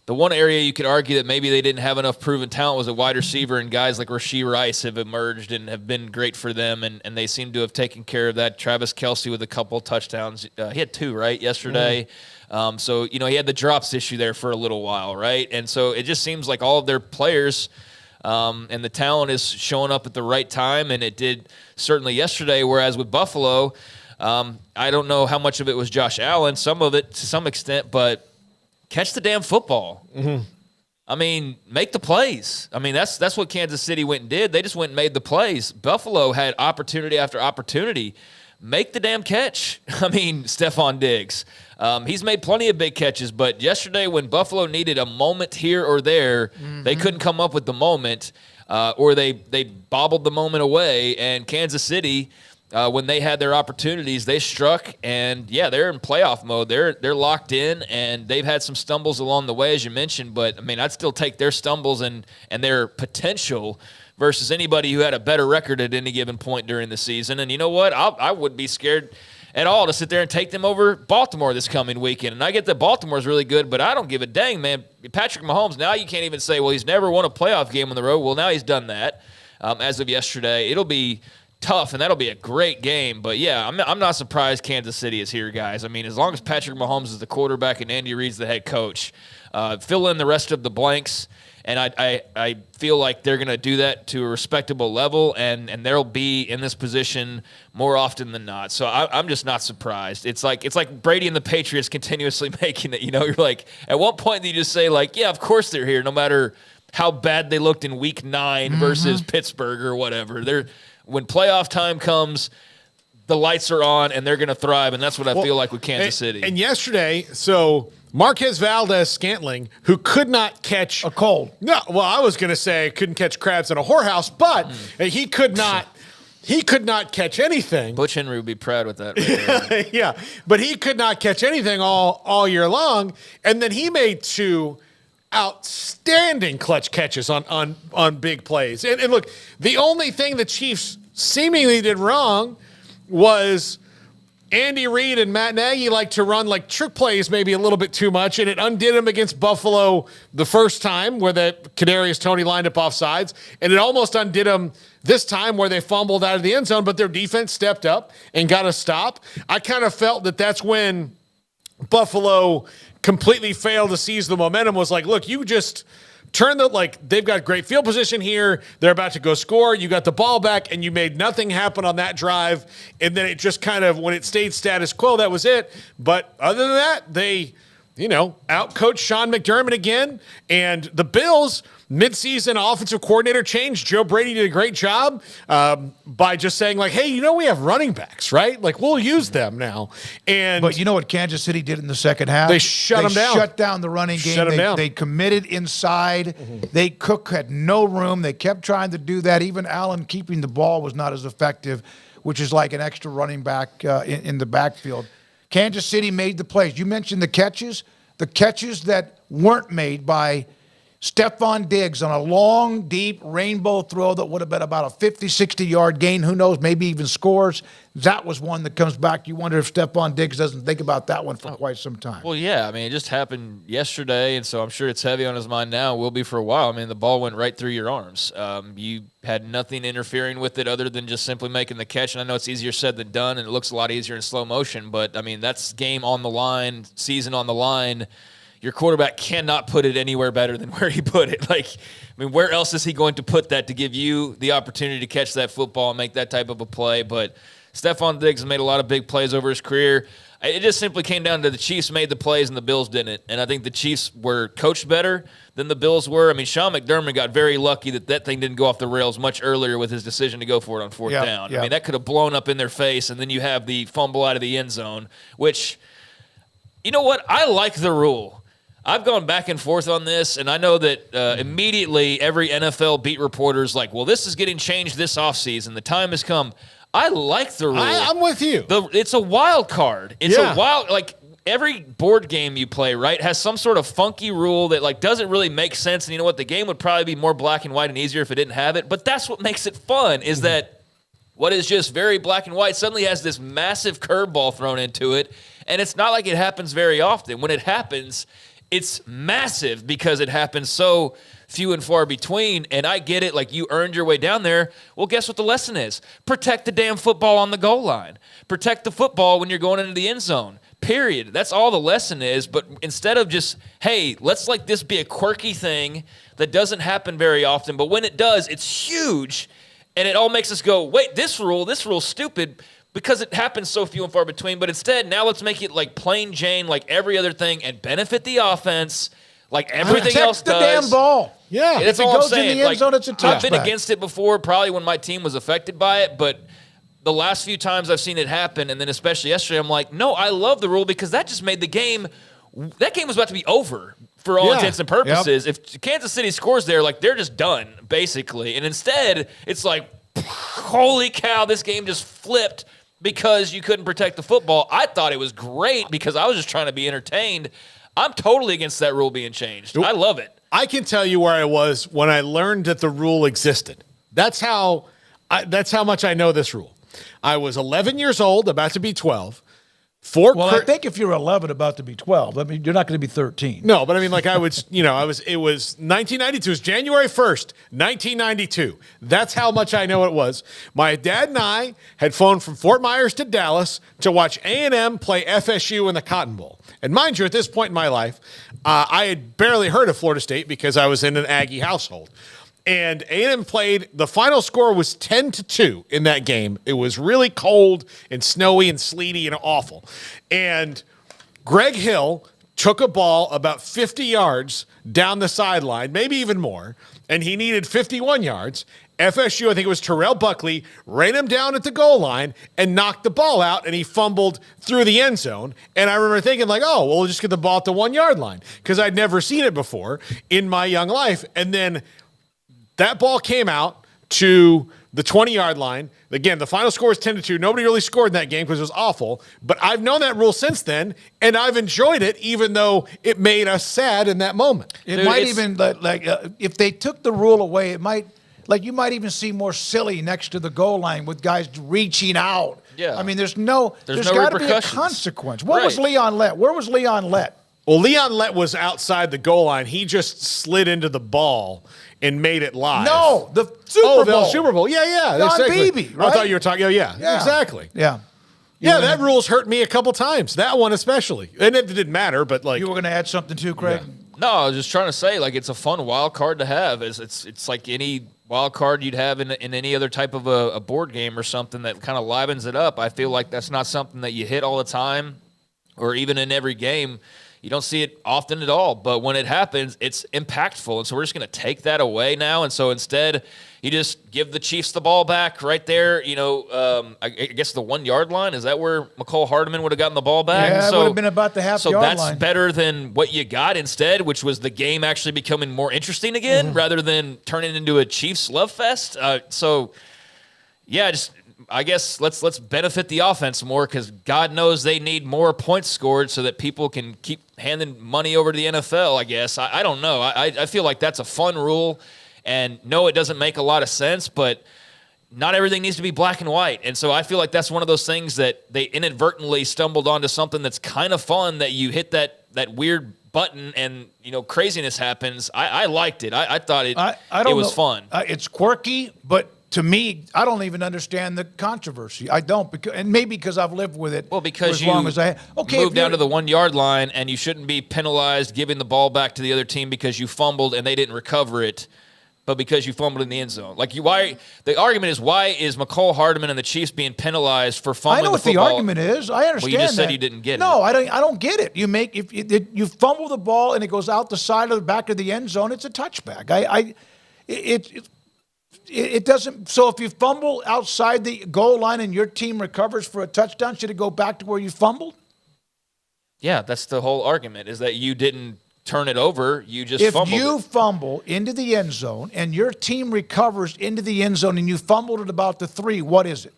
the one area you could argue that maybe they didn't have enough proven talent was a wide receiver, and guys like Rashee Rice have emerged and have been great for them, and they seem to have taken care of that. Travis Kelce with a couple touchdowns. He had 2, right, yesterday. So, he had the drops issue there for a little while, right? And so it just seems like all of their players and the talent is showing up at the right time, and it did certainly yesterday, whereas with Buffalo, I don't know how much of it was Josh Allen, some of it to some extent, but catch the damn football.
Mm-hmm.
I mean, make the plays. I mean, that's what Kansas City went and did. They just went and made the plays. Buffalo had opportunity after opportunity. Make the damn catch. I mean, Stephon Diggs. He's made plenty of big catches, but yesterday when Buffalo needed a moment here or there, they couldn't come up with the moment, or they bobbled the moment away. And Kansas City, when they had their opportunities, they struck, and they're in playoff mode. They're locked in, and they've had some stumbles along the way, as you mentioned. But I mean, I'd still take their stumbles and their potential versus anybody who had a better record at any given point during the season. And you know what? I wouldn't be scared at all to sit there and take them over Baltimore this coming weekend. And I get that Baltimore's really good, but I don't give a dang, man. Patrick Mahomes, now you can't even say, well, he's never won a playoff game on the road. Well, now he's done that as of yesterday. It'll be tough, and that'll be a great game. But, I'm not surprised Kansas City is here, guys. I mean, as long as Patrick Mahomes is the quarterback and Andy Reid's the head coach, fill in the rest of the blanks. And I feel like they're going to do that to a respectable level, and they'll be in this position more often than not. So I'm just not surprised. It's like Brady and the Patriots continuously making it. You're like, at one point you just say, like, yeah, of course they're here, no matter how bad they looked in Week 9 versus Pittsburgh or whatever. When playoff time comes, the lights are on, and they're going to thrive, and that's what I feel like with Kansas City.
And yesterday, so Marquez Valdez-Scantling, who could not catch
a cold.
No, well, I was going to say couldn't catch crabs in a whorehouse, but he could not. He could not catch anything.
Butch Henry would be proud with that. Right there.
Yeah, but he could not catch anything all year long, and then he made 2 outstanding clutch catches on big plays. And look, the only thing the Chiefs seemingly did wrong was Andy Reid and Matt Nagy like to run like trick plays maybe a little bit too much, and it undid them against Buffalo the first time where the Kadarius Toney lined up off sides, and it almost undid them this time where they fumbled out of the end zone, but their defense stepped up and got a stop. I kind of felt that that's when Buffalo completely failed to seize the momentum. Was like, look, you just turn they've got great field position here. They're about to go score. You got the ball back, and you made nothing happen on that drive. And then it just kind of, when it stayed status quo, that was it. But other than that, they, out-coached Sean McDermott again. And the Bills, midseason offensive coordinator change. Joe Brady did a great job by just saying, like, hey, we have running backs, right? Like, we'll use them now. But
you know what Kansas City did in the second half?
They shut them down.
They shut down the running game. They committed inside. Cook had no room. They kept trying to do that. Even Allen keeping the ball was not as effective, which is like an extra running back in the backfield. Kansas City made the plays. You mentioned the catches that weren't made by Stephon Diggs on a long, deep rainbow throw that would have been about a 50, 60-yard gain. Who knows, maybe even scores. That was one that comes back. You wonder if Stephon Diggs doesn't think about that one for quite some time.
Well, yeah. I mean, it just happened yesterday, and so I'm sure it's heavy on his mind now. Will be for a while. I mean, the ball went right through your arms. You had nothing interfering with it other than just simply making the catch. And I know it's easier said than done, and it looks a lot easier in slow motion. But, I mean, that's game on the line, season on the line. Your quarterback cannot put it anywhere better than where he put it. Where else is he going to put that to give you the opportunity to catch that football and make that type of a play? But Stephon Diggs has made a lot of big plays over his career. It just simply came down to the Chiefs made the plays and the Bills didn't. And I think the Chiefs were coached better than the Bills were. I mean, Sean McDermott got very lucky that thing didn't go off the rails much earlier with his decision to go for it on fourth down. I mean, that could have blown up in their face, and then you have the fumble out of the end zone, which, you know what? I like the rule. I've gone back and forth on this, and I know that immediately every NFL beat reporter is like, well, this is getting changed this offseason. The time has come. I like the rule.
I'm with you.
It's a wild card. It's a wild, every board game you play, right, has some sort of funky rule that, doesn't really make sense. And you know what? The game would probably be more black and white and easier if it didn't have it. But that's what makes it fun, is that what is just very black and white suddenly has this massive curveball thrown into it. And it's not like it happens very often. When it happens, it's massive because it happens so few and far between. And I get it, you earned your way down there. Well, guess what the lesson is? Protect the damn football on the goal line. Protect the football when you're going into the end zone. Period. That's all the lesson is. But instead of just, hey, let's this be a quirky thing that doesn't happen very often, but when it does, it's huge. And it all makes us go, wait, this rule's stupid, because it happens so few and far between. But instead, now let's make it plain Jane, like every other thing, and benefit the offense like everything else does.
Protect the damn ball.
Yeah.
If it goes in the end zone, it's a touchback.
I've been against it before, probably when my team was affected by it, but the last few times I've seen it happen, and then especially yesterday, I'm like, no, I love the rule, because that just made the game – that game was about to be over for all intents and purposes. Yep. If Kansas City scores there, they're just done, basically. And instead, it's holy cow, this game just flipped because you couldn't protect the football. I thought it was great because I was just trying to be entertained. I'm totally against that rule being changed. I love it.
I can tell you where I was when I learned that the rule existed. That's how much I know this rule. I was 11 years old, about to be 12.
I think if you're 11, about to be 12, I mean, you're not going to be 13.
No, but I mean, like it was 1992. It was January 1st, 1992. That's how much I know it was. My dad and I had flown from Fort Myers to Dallas to watch A&M play FSU in the Cotton Bowl. And mind you, at this point in my life, I had barely heard of Florida State because I was in an Aggie household. And A&M played, the final score was 10-2 in that game. It was really cold and snowy and sleety and awful. And Greg Hill took a ball about 50 yards down the sideline, maybe even more, and he needed 51 yards. FSU, I think it was Terrell Buckley, ran him down at the goal line and knocked the ball out, and he fumbled through the end zone. And I remember thinking, like, oh, well, we'll just get the ball at the 1 yard line because I'd never seen it before in my young life. And then that ball came out to the 20-yard line. Again, the final score is 10-2. Nobody really scored in that game because it was awful. But I've known that rule since then, and I've enjoyed it, even though it made us sad in that moment.
It might even, if they took the rule away, it might, you might even see more silly next to the goal line with guys reaching out.
Yeah.
I mean, there's got to be a consequence. What was Leon Lett? Where was Leon Lett?
Well, Leon Lett was outside the goal line. He just slid into the ball and made it live.
No, the Super Bowl.
The Super Bowl. Yeah.
Don
exactly.
Beebe, right?
I thought you were talking. Yeah, exactly.
Yeah.
That rule's hurt me a couple times. That one especially. And it didn't matter, but
You were going to add something too, Craig?
Yeah. No, I was just trying to say, it's a fun wild card to have. It's like any wild card you'd have in any other type of a board game or something that kind of livens it up. I feel like that's not something that you hit all the time or even in every game. You don't see it often at all, but when it happens, it's impactful. And so we're just going to take that away now. And so instead, you just give the Chiefs the ball back right there. I guess the 1 yard line. Is that where McCole Hardman would have gotten the ball back?
Yeah, it would have been about the half yard line.
So that's better than what you got instead, which was the game actually becoming more interesting again rather than turning into a Chiefs love fest. I guess let's benefit the offense more because God knows they need more points scored so that people can keep handing money over to the NFL, I guess. I don't know. I feel like that's a fun rule. And no, it doesn't make a lot of sense, but not everything needs to be black and white. And so I feel like that's one of those things that they inadvertently stumbled onto something that's kind of fun that you hit that weird button and, craziness happens. I liked it. I thought it was fun.
It's quirky, but to me, I don't even understand the controversy. I don't, and maybe because I've lived with it
because
for as long as I have. Okay,
moved down to the 1 yard line, and you shouldn't be penalized giving the ball back to the other team because you fumbled and they didn't recover it, but because you fumbled in the end zone. The argument is, why is McCole Hardman and the Chiefs being penalized for fumbling
I know
the football?
What the argument is. I understand.
Well, you just
that.
said you didn't get it.
No, I don't get it. If you fumble the ball and it goes out the side of the back of the end zone, it's a touchback. It doesn't. So if you fumble outside the goal line and your team recovers for a touchdown, should it go back to where you fumbled?
Yeah, that's the whole argument, is that you didn't turn it over. You just
if
fumbled
you
it.
Fumble into the end zone and your team recovers into the end zone and you fumbled at about the 3, what is it?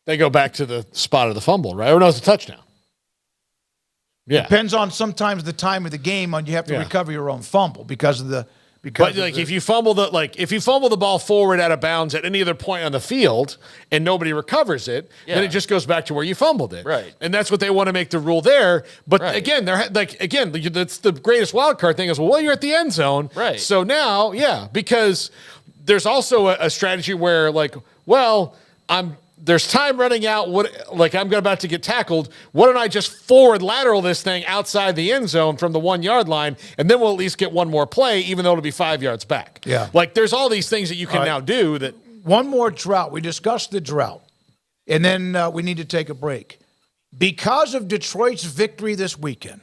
They go back to the spot of the fumble, right? Or no, it's a touchdown. Yeah.
Depends on sometimes the time of the game on you have to recover your own fumble because of the.
If you fumble the ball forward out of bounds at any other point on the field and nobody recovers it, then it just goes back to where you fumbled it.
Right.
And that's what they want to make the rule there. But again, that's the greatest wild card thing is, well, you're at the end zone.
Right.
So now, because there's also a strategy where there's time running out. I'm about to get tackled. Why don't I just forward lateral this thing outside the end zone from the 1 yard line, and then we'll at least get one more play, even though it'll be 5 yards back.
Yeah.
There's all these things that you can now do. That
one more drought. We discussed the drought, and then we need to take a break because of Detroit's victory this weekend.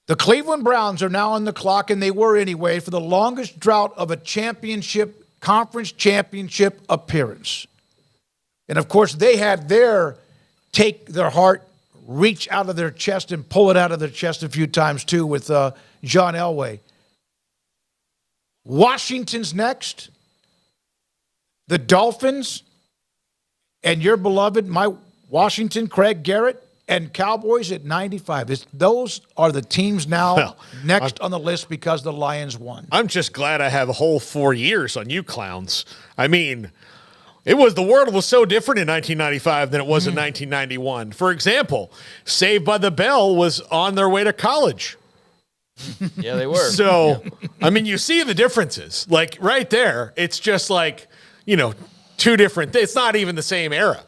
The Cleveland Browns are now on the clock, and they were anyway, for the longest drought of a conference championship appearance. And of course, they had take their heart, reach out of their chest and pull it out of their chest a few times too with John Elway. Washington's next. The Dolphins and your beloved, my Washington, Craig Garrett, and Cowboys at 95. Those are the teams now next on the list because the Lions won.
I'm just glad I have a whole 4 years on you clowns. I mean, The world was so different in 1995 than it was in 1991. For example, Saved by the Bell was on their way to college.
Yeah, they were.
So, I mean, you see the differences. Like, right there, it's just like, two different things. It's not even the same era.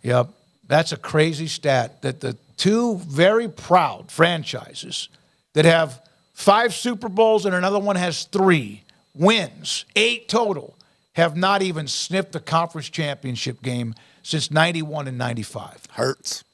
Yep. That's a crazy stat that the two very proud franchises that have 5 Super Bowls and another one has 3 wins, 8 total, have not even sniffed the conference championship game since 91 and 95.
Hurts.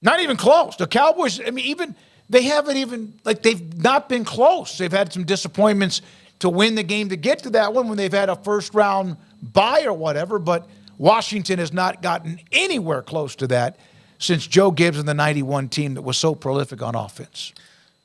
Not even close. The Cowboys, I mean, they haven't even, they've not been close. They've had some disappointments to win the game to get to that one when they've had a first-round bye or whatever, but Washington has not gotten anywhere close to that since Joe Gibbs and the 91 team that was so prolific on offense.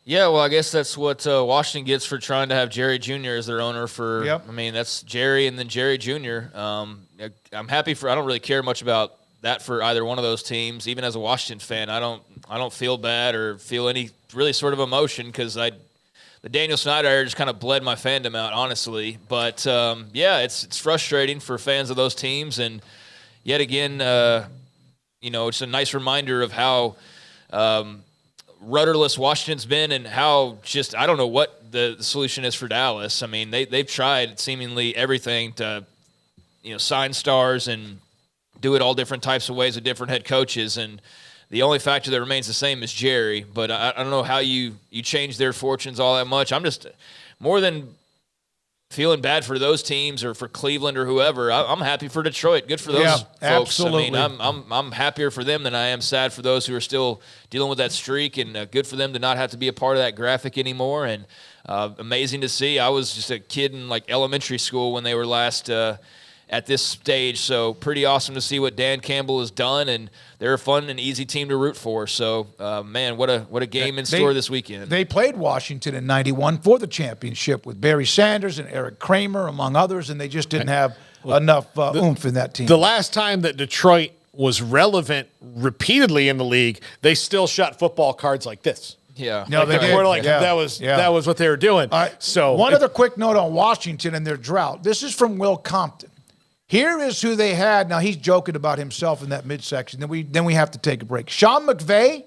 Yeah, well, I guess that's what Washington gets for trying to have Jerry Jr. as their owner for, I mean, that's Jerry and then Jerry Jr. I'm happy I don't really care much about that for either one of those teams. Even as a Washington fan, I don't feel bad or feel any really sort of emotion because the Daniel Snyder era just kind of bled my fandom out, honestly. But, it's frustrating for fans of those teams. And yet again, it's a nice reminder of how rudderless Washington's been and how just I don't know what the solution is for Dallas. I mean, they've tried seemingly everything to, sign stars and do it all different types of ways with different head coaches. And the only factor that remains the same is Jerry. But I don't know how you change their fortunes all that much. I'm just more than feeling bad for those teams or for Cleveland or whoever. I'm happy for Detroit. Good for those folks.
Absolutely.
I mean, I'm happier for them than I am sad for those who are still dealing with that streak, and good for them to not have to be a part of that graphic anymore. And amazing to see. I was just a kid in elementary school when they were last at this stage, so pretty awesome to see what Dan Campbell has done, and they're a fun and easy team to root for. So, man, what a game in store this weekend.
They played Washington in 91 for the championship with Barry Sanders and Eric Kramer, among others, and they just didn't have enough oomph in that team.
The last time that Detroit was relevant repeatedly in the league, they still shot football cards like this.
Yeah,
no, they did.
That was what they were doing.
All right.
So
one other quick note on Washington and their drought. This is from Will Compton. Here is who they had. Now, he's joking about himself in that midsection. Then we have to take a break. Sean McVay,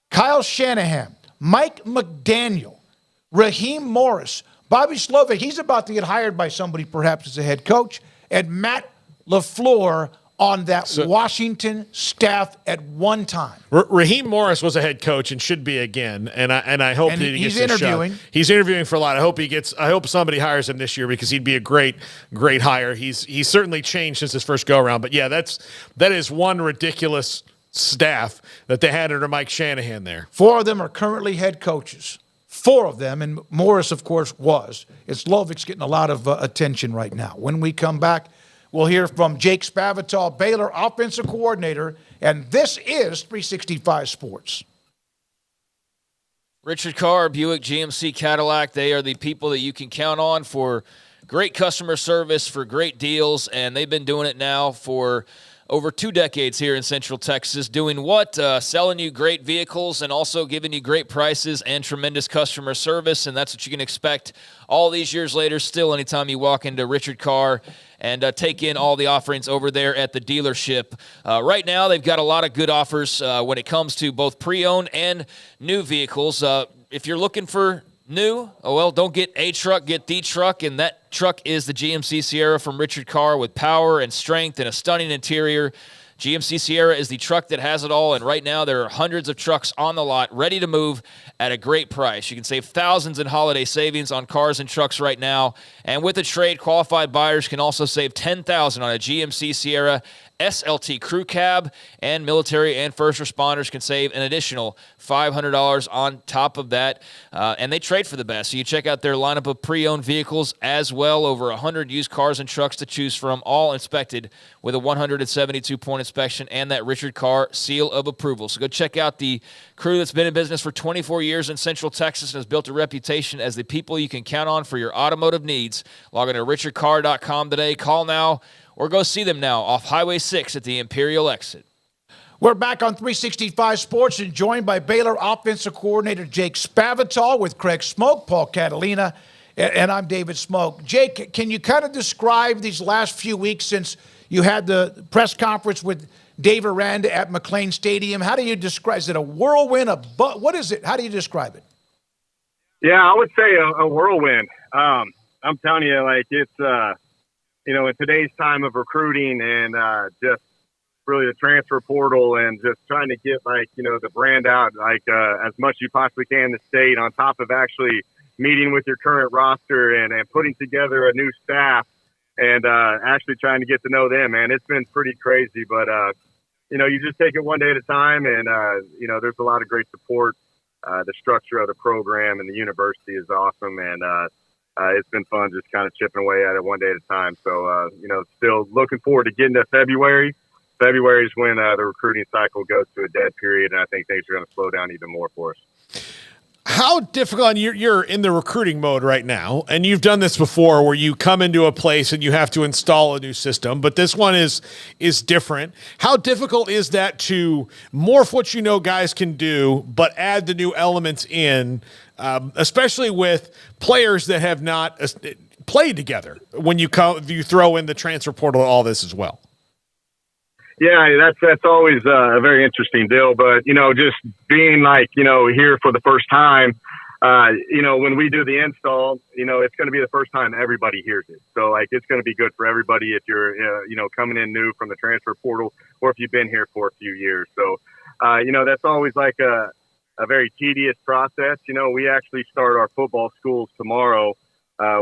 Kyle Shanahan, Mike McDaniel, Raheem Morris, Bobby Slovic. He's about to get hired by somebody perhaps as a head coach, and Matt LaFleur on that Washington staff at one time.
Raheem Morris was a head coach and should be again, and I hope that he gets
interviewing.
Shot. He's interviewing for a lot. I hope somebody hires him this year because he'd be a great hire. He's certainly changed since his first go around. But yeah, that is one ridiculous staff that they had under Mike Shanahan there.
4 of them are currently head coaches. 4 of them, and Morris, of course, was. Slovic's getting a lot of attention right now. When we come back, we'll hear from Jake Spavital, Baylor offensive coordinator, and this is 365 Sports.
Richard Carr, Buick GMC Cadillac, they are the people that you can count on for great customer service, for great deals, and they've been doing it now for over 2 decades here in Central Texas. Doing what? Selling you great vehicles and also giving you great prices and tremendous customer service, and that's what you can expect all these years later still anytime you walk into Richard Carr and take in all the offerings over there at the dealership. Right now, they've got a lot of good offers when it comes to both pre-owned and new vehicles. If you're looking for new, don't get a truck, get the truck, and that truck is the GMC Sierra from Richard Carr with power and strength and a stunning interior. GMC Sierra is the truck that has it all, and right now there are hundreds of trucks on the lot ready to move at a great price. You can save thousands in holiday savings on cars and trucks right now, and with a trade, qualified buyers can also save $10,000 on a GMC Sierra SLT crew cab, and military and first responders can save an additional $500 on top of that, and they trade for the best. So you check out their lineup of pre-owned vehicles as well. Over 100 used cars and trucks to choose from, all inspected with a 172-point inspection and that Richard Carr seal of approval. So go check out the crew that's been in business for 24 years in Central Texas and has built a reputation as the people you can count on for your automotive needs. Log on to richardcarr.com today. Call now or go see them now off Highway 6 at the Imperial exit.
We're back on 365 Sports and joined by Baylor offensive coordinator Jake Spavital with Craig Smoak, Paul Catalina, And I'm David Smoak. Jake, can you kind of describe these last few weeks since you had the press conference with Dave Aranda at McLean Stadium? How do you describe? Is it a whirlwind? What is it? How do you describe it?
Yeah, I would say a whirlwind. I'm telling you, like, it's in today's time of recruiting and just really the transfer portal and just trying to get the brand out as much as you possibly can in the state, on top of actually meeting with your current roster and putting together a new staff and actually trying to get to know them, man. It's been pretty crazy, but you just take it one day at a time, and there's a lot of great support. The structure of the program and the university is awesome, and it's been fun just kind of chipping away at it one day at a time. So still looking forward to getting to February. February is when the recruiting cycle goes to a dead period, and I think things are going to slow down even more for us.
How difficult, you're in the recruiting mode right now, and you've done this before where you come into a place and you have to install a new system, but this one is different. How difficult is that to morph what guys can do, but add the new elements in, especially with players that have not played together when you throw in the transfer portal and all this as well?
Yeah, that's always a very interesting deal. But, just being here for the first time, when we do the install, it's going to be the first time everybody hears it. So, it's going to be good for everybody if you're, coming in new from the transfer portal or if you've been here for a few years. So, that's always a very tedious process. We actually start our football schools tomorrow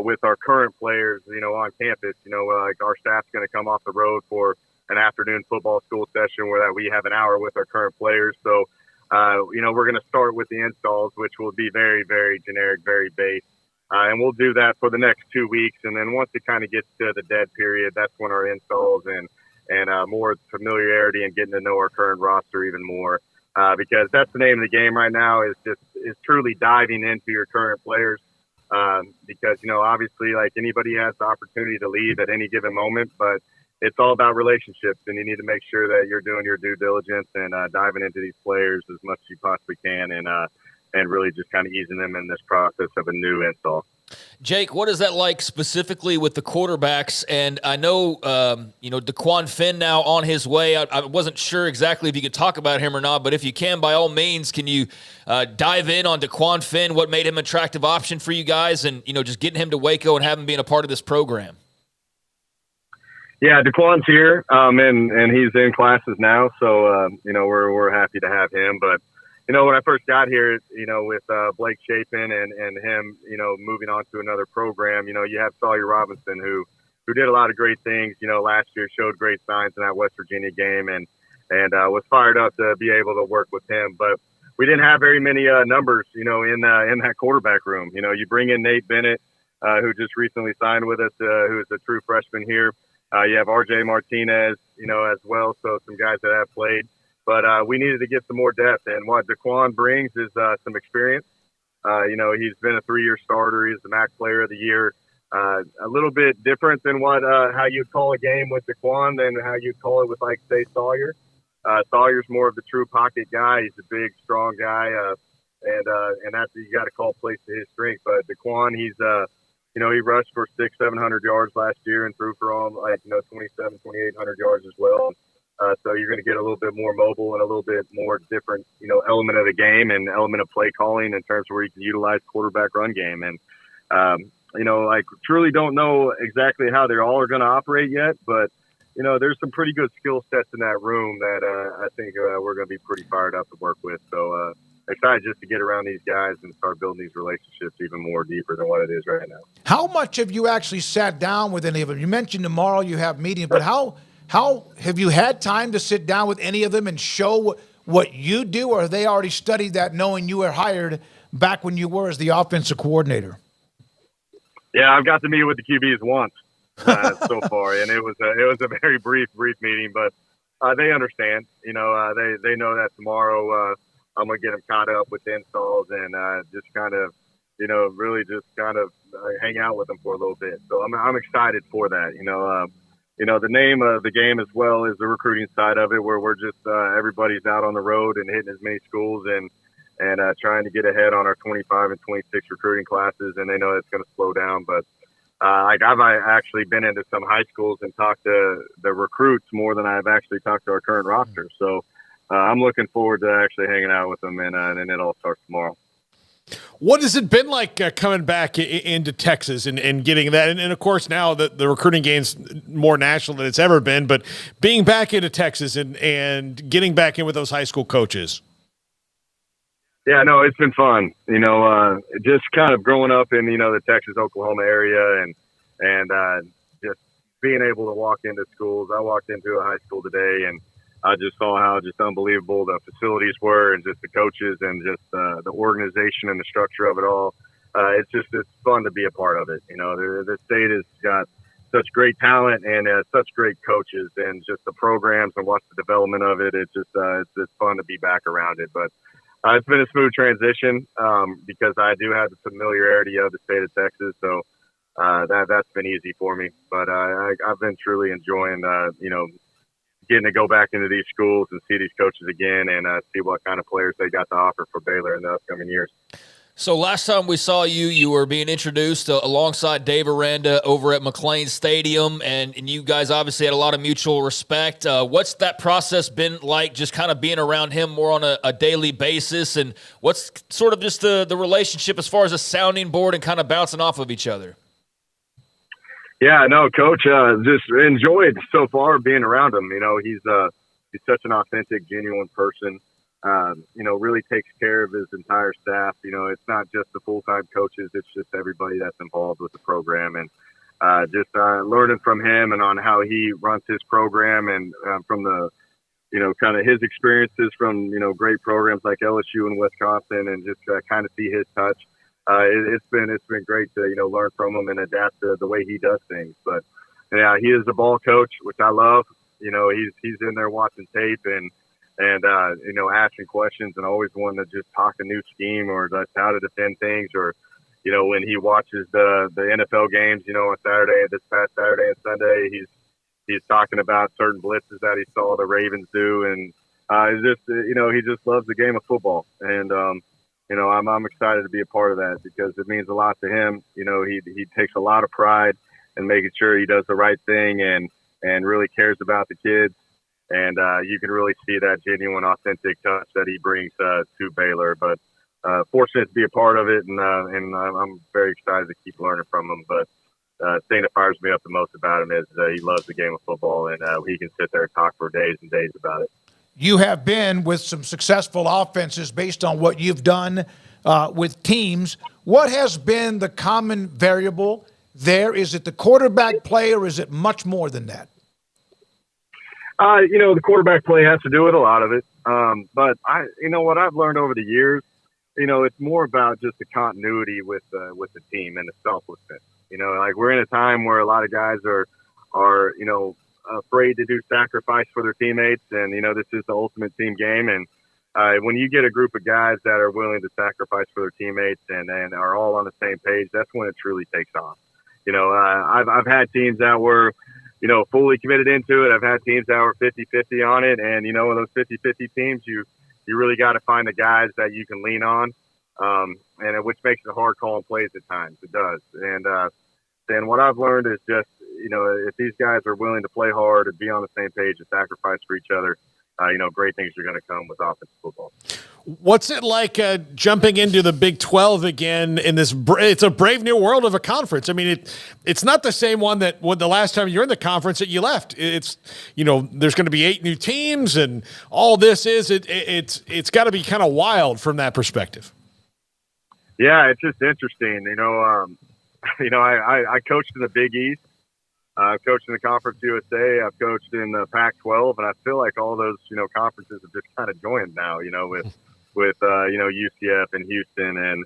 with our current players, on campus. Our staff's going to come off the road for an afternoon football school session where we have an hour with our current players. So, we're going to start with the installs, which will be very, very generic, very base. And we'll do that for the next 2 weeks. And then once it kind of gets to the dead period, that's when our installs and more familiarity and getting to know our current roster even more. Because that's the name of the game right now is truly diving into your current players. Because, obviously anybody has the opportunity to leave at any given moment, but it's all about relationships, and you need to make sure that you're doing your due diligence and diving into these players as much as you possibly can, and really just kind of easing them in this process of a new install.
Jake, what is that like specifically with the quarterbacks? And I know, DeQuan Finn now on his way. I wasn't sure exactly if you could talk about him or not, but if you can, by all means, can you dive in on DeQuan Finn, what made him an attractive option for you guys, and, just getting him to Waco and having him being a part of this program?
Yeah, DeQuan's here, and he's in classes now, so we're happy to have him. But when I first got here, with Blake Chapin and him, moving on to another program, you have Sawyer Robinson who did a lot of great things. Last year showed great signs in that West Virginia game, and was fired up to be able to work with him. But we didn't have very many numbers, in that quarterback room. You bring in Nate Bennett, who just recently signed with us, who is a true freshman here. You have R.J. Martinez, as well, so some guys that have played. But we needed to get some more depth, and what DeQuan brings is some experience. He's been a 3-year starter. He's the MAC Player of the Year. A little bit different than how you'd call a game with DeQuan than how you'd call it with, say, Sawyer. Sawyer's more of the true pocket guy. He's a big, strong guy, and that's you got to call plays to his strength. But DeQuan, he's he rushed for 600-700 yards last year and threw for all 2,700-2,800 yards as well. So you're going to get a little bit more mobile and a little bit more different, element of the game and element of play calling in terms of where you can utilize quarterback run game. And, truly don't know exactly how they all are going to operate yet, but, there's some pretty good skill sets in that room that I think we're going to be pretty fired up to work with. So excited just to get around these guys and start building these relationships even more deeper than what it is right now.
How much have you actually sat down with any of them? You mentioned tomorrow you have meetings, but how have you had time to sit down with any of them and show what you do, or have they already studied that knowing you were hired back when you were as the offensive coordinator?
Yeah, I've got to meet with the QBs once so far, and it was a very brief meeting, but they understand. They know that tomorrow I'm going to get them caught up with the installs and just kind of, really just kind of hang out with them for a little bit. So I'm excited for that. The name of the game as well is the recruiting side of it, where we're just everybody's out on the road and hitting as many schools and and trying to get ahead on our 25 and 26 recruiting classes, and they know it's going to slow down. But I've actually been into some high schools and talked to the recruits more than I've actually talked to our current roster. So I'm looking forward to actually hanging out with them, and it all starts tomorrow.
What has it been like coming back into Texas and getting that? And of course, now the recruiting game's more national than it's ever been, but being back into Texas and getting back in with those high school coaches.
Yeah, no, it's been fun. Just kind of growing up in, the Texas, Oklahoma area and just being able to walk into schools. I walked into a high school today and I just saw how just unbelievable the facilities were and just the coaches and just the organization and the structure of it all. It's fun to be a part of it. The state has got such great talent and such great coaches, and just the programs and watch the development of it. It's fun to be back around it. But it's been a smooth transition because I do have the familiarity of the state of Texas, so that's been easy for me. But I've been truly enjoying, getting to go back into these schools and see these coaches again and see what kind of players they got to offer for Baylor in the upcoming years.
So last time we saw you, you were being introduced alongside Dave Aranda over at McLean Stadium, and you guys obviously had a lot of mutual respect. What's that process been like, just kind of being around him more on a daily basis, and what's sort of just the relationship as far as a sounding board and kind of bouncing off of each other?
Yeah, no, Coach, just enjoyed so far being around him. He's such an authentic, genuine person. Really takes care of his entire staff. It's not just the full-time coaches, it's just everybody that's involved with the program. And just learning from him and on how he runs his program and from the, kind of his experiences from, great programs like LSU and Wisconsin, and just kind of see his touch. It's been great to, learn from him and adapt to the way he does things. But yeah, he is a ball coach, which I love. He's in there watching tape and asking questions and always wanting to just talk a new scheme or just how to defend things, or, when he watches the NFL games, on this past Saturday and Sunday, he's talking about certain blitzes that he saw the Ravens do. And he just loves the game of football. And, I'm excited to be a part of that because it means a lot to him. He takes a lot of pride in making sure he does the right thing and really cares about the kids. And you can really see that genuine, authentic touch that he brings to Baylor. But fortunate to be a part of it, and I'm very excited to keep learning from him. But the thing that fires me up the most about him is he loves the game of football, and he can sit there and talk for days and days about it.
You have been with some successful offenses based on what you've done with teams. What has been the common variable there? Is it the quarterback play, or is it much more than that?
The quarterback play has to do with a lot of it. But what I've learned over the years, it's more about just the continuity with the team and the selflessness. We're in a time where a lot of guys are afraid to do sacrifice for their teammates. And, this is the ultimate team game. And when you get a group of guys that are willing to sacrifice for their teammates and are all on the same page, that's when it truly takes off. I've had teams that were, fully committed into it. I've had teams that were 50-50 on it. And, in those 50-50 teams, you really got to find the guys that you can lean on, and which makes it hard calling plays at times. It does. And what I've learned is just, if these guys are willing to play hard and be on the same page and sacrifice for each other, great things are going to come with offensive football.
What's it like jumping into the Big 12 again in this? It's a brave new world of a conference. I mean, it's not the same one that the last time you're in the conference that you left. It's there's going to be 8 new teams and all this it's got to be kind of wild from that perspective.
Yeah, it's just interesting. I coached in the Big East. I've coached in the Conference USA. I've coached in the Pac-12, and I feel like all those conferences have just kind of joined now. With UCF and Houston and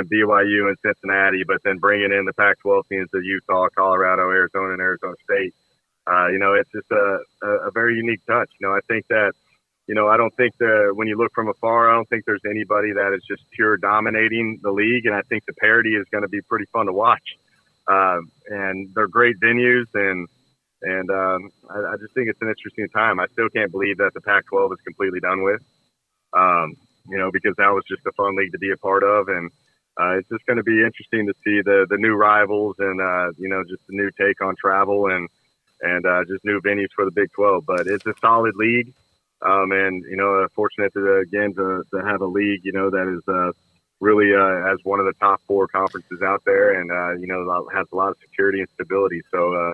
BYU and Cincinnati, but then bringing in the Pac-12 teams of Utah, Colorado, Arizona, and Arizona State. It's just a very unique touch. I think that I don't think when you look from afar, I don't think there's anybody that is just pure dominating the league, and I think the parity is going to be pretty fun to watch. And they're great venues, and I just think it's an interesting time. I still can't believe that the Pac-12 is completely done with. because that was just a fun league to be a part of. And it's just going to be interesting to see the new rivals and, just the new take on travel and just new venues for the Big 12. But it's a solid league. And, fortunate to have a league, that is really as one of the top 4 conferences out there and, has a lot of security and stability. So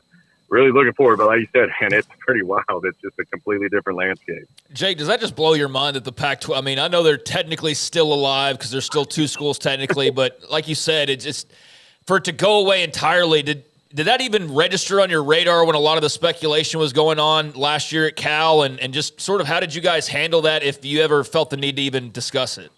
really looking forward. But like you said, man, it's pretty wild. It's just a completely different landscape.
Jake, does that just blow your mind that the Pac-12 – I mean, I know they're technically still alive because there's still 2 schools technically, but like you said, it's just – for it to go away entirely, did that even register on your radar when a lot of the speculation was going on last year at Cal? And just sort of how did you guys handle that if you ever felt the need to even discuss it?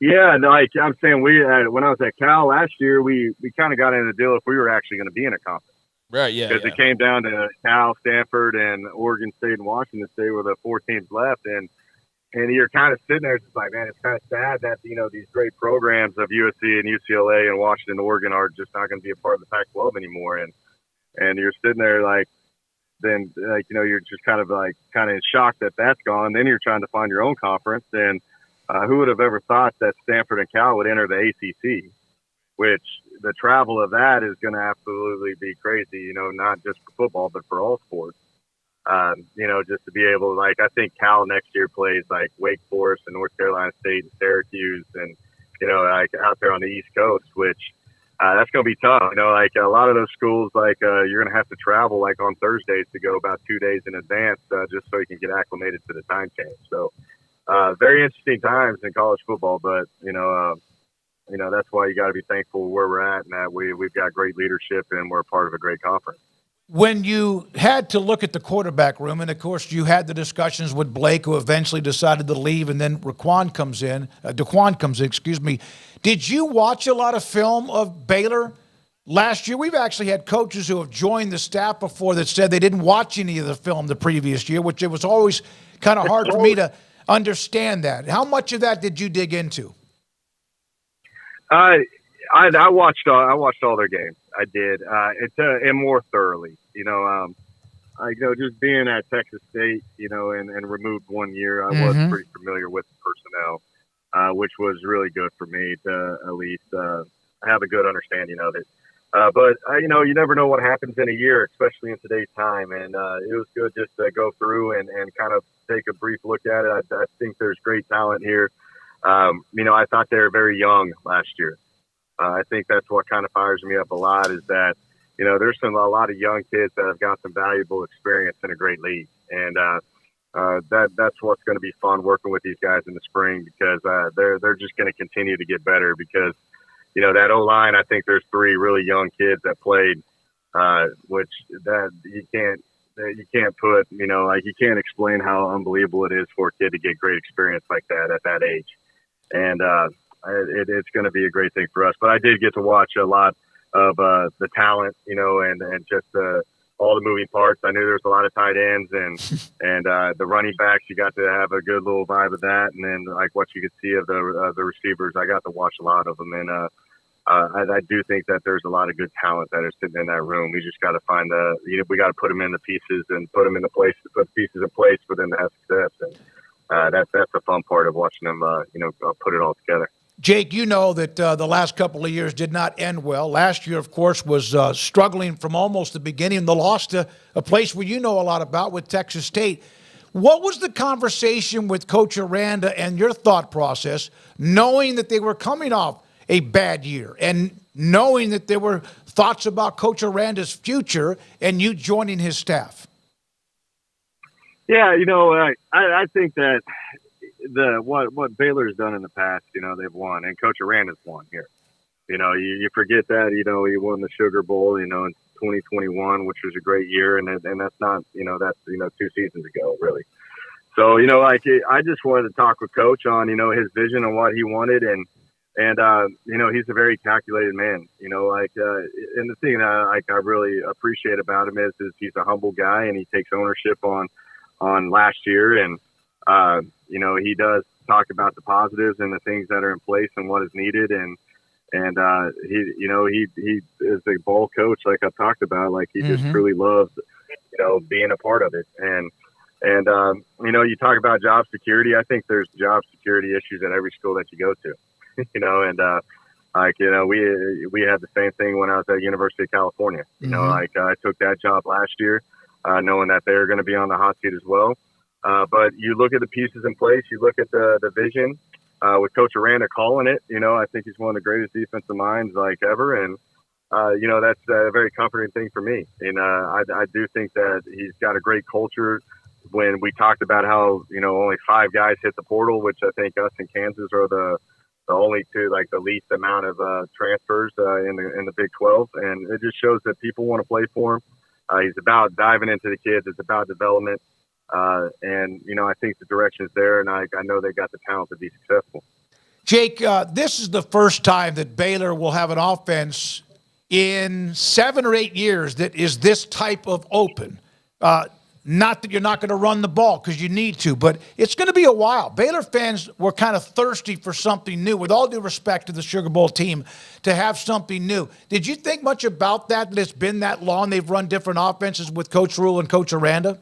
Yeah, no, I'm saying when I was at Cal last year, we kind of got into the deal if we were actually going to be in a conference.
Right, yeah.
Because it came down to Cal, Stanford, and Oregon State and Washington State were the 4 teams left. And you're kind of sitting there just like, man, it's kind of sad that, these great programs of USC and UCLA and Washington, Oregon are just not going to be a part of the Pac-12 anymore. And you're sitting there you're just kind of in shock that that's gone. Then you're trying to find your own conference. And who would have ever thought that Stanford and Cal would enter the ACC, which the travel of that is going to absolutely be crazy, not just for football, but for all sports. Just to be able I think Cal next year plays Wake Forest and North Carolina State and Syracuse and, out there on the East Coast, which that's going to be tough. A lot of those schools, you're going to have to travel on Thursdays to go about 2 days in advance just so you can get acclimated to the time change. So very interesting times in college football, but, that's why you got to be thankful where we're at and that we've got great leadership and we're part of a great conference.
When you had to look at the quarterback room, and of course you had the discussions with Blake, who eventually decided to leave, and then Daquan comes in, Did you watch a lot of film of Baylor last year? We've actually had coaches who have joined the staff before that said they didn't watch any of the film the previous year, which it was always kind of hard for me to understand that. How much of that did you dig into?
I watched all their games. I did. And more thoroughly, just being at Texas State, and removed 1 year, I was pretty familiar with the personnel, which was really good for me to at least have a good understanding of it. But you never know what happens in a year, especially in today's time. And it was good just to go through and kind of take a brief look at it. I think there's great talent here. I thought they were very young last year. I think that's what kind of fires me up a lot is that, there's a lot of young kids that have got some valuable experience in a great league. And that's what's going to be fun working with these guys in the spring because they're just going to continue to get better because, that O-line, I think there's 3 really young kids that played, which that you can't put, you can't explain how unbelievable it is for a kid to get great experience like that at that age. And it's going to be a great thing for us. But I did get to watch a lot of the talent, and just all the moving parts. I knew there was a lot of tight ends and the running backs. You got to have a good little vibe of that. And then what you could see of the receivers, I got to watch a lot of them. And I do think that there's a lot of good talent that is sitting in that room. We just got to find we got to put them in the pieces and put them in the place, put pieces in place for them to have success. And that's the fun part of watching them, put it all together.
Jake, you know that the last couple of years did not end well. Last year, of course, was struggling from almost the beginning. The loss to a place where you know a lot about with Texas State. What was the conversation with Coach Aranda and your thought process, knowing that they were coming off a bad year and knowing that there were thoughts about Coach Aranda's future and you joining his staff?
Yeah, I think that what Baylor's done in the past, they've won, and Coach Aranda's won here. You forget that, he won the Sugar Bowl, in 2021, which was a great year, and that's not, that's 2 seasons ago, really. So, I just wanted to talk with Coach on, his vision and what he wanted, and he's a very calculated man, and the thing that I really appreciate about him is he's a humble guy, and he takes ownership on last year, and he does talk about the positives and the things that are in place and what is needed. And he is a ball coach, like I've talked about, he just truly loves, being a part of it. And And, you talk about job security. I think there's job security issues at every school that you go to, we had the same thing when I was at University of California. I took that job last year, knowing that they were going to be on the hot seat as well. But you look at the pieces in place, you look at the vision, with Coach Aranda calling it, I think he's one of the greatest defensive minds ever. And, that's a very comforting thing for me. And, I do think that he's got a great culture. When we talked about how, only 5 guys hit the portal, which I think us and Kansas are the only two, the least amount of transfers in the Big 12. And it just shows that people want to play for him. He's about diving into the kids. It's about development. And I think the direction is there, and I know they got the talent to be successful.
Jake, this is the first time that Baylor will have an offense in 7 or 8 years that is this type of open. Not that you're not going to run the ball because you need to, but it's going to be a while. Baylor fans were kind of thirsty for something new, with all due respect to the Sugar Bowl team, to have something new. Did you think much about that it's been that long? They've run different offenses with Coach Rule and Coach Aranda?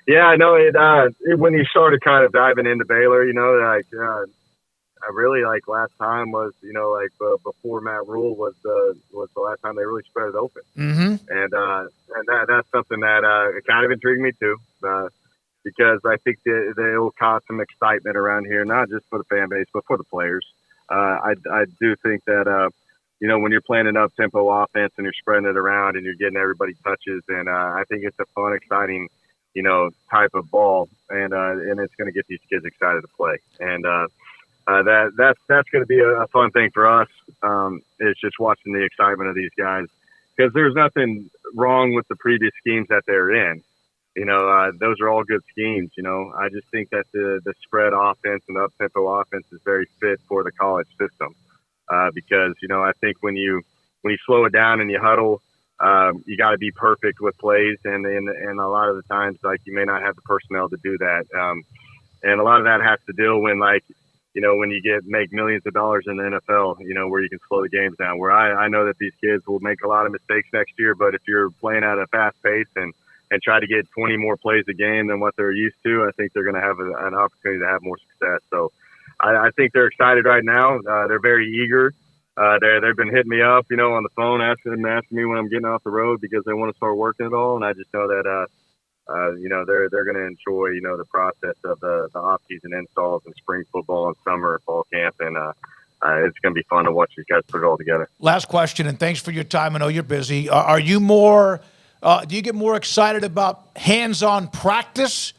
Yeah, I know it. When you started kind of diving into Baylor, I really last time was before Matt Rule was the last time they really spread it open, and that's something that kind of intrigued me too, because I think that it will cause some excitement around here, not just for the fan base but for the players. I do think that when you're playing an up tempo offense and you're spreading it around and you're getting everybody touches, and I think it's a fun, exciting type of ball, and it's going to get these kids excited to play, and that's going to be a fun thing for us. It's just watching the excitement of these guys, because there's nothing wrong with the previous schemes that they're in. Those are all good schemes. I just think that the spread offense and the up tempo offense is very fit for the college system, because I think when you slow it down and you huddle, you got to be perfect with plays, and a lot of the times you may not have the personnel to do that, and a lot of that has to deal when when you make millions of dollars in the NFL, where you can slow the games down. Where I know that these kids will make a lot of mistakes next year, but if you're playing at a fast pace and try to get 20 more plays a game than what they're used to, I think they're going to have an opportunity to have more success. So I think they're excited right now. They're very eager. They've been hitting me up, on the phone, asking me when I'm getting off the road, because they want to start working it all. And I just know that, they're going to enjoy, the process of the off-season installs and spring football and summer and fall camp. And it's going to be fun to watch these guys put it all together.
Last question, and thanks for your time. I know you're busy. Are you more do you get more excited about hands-on practice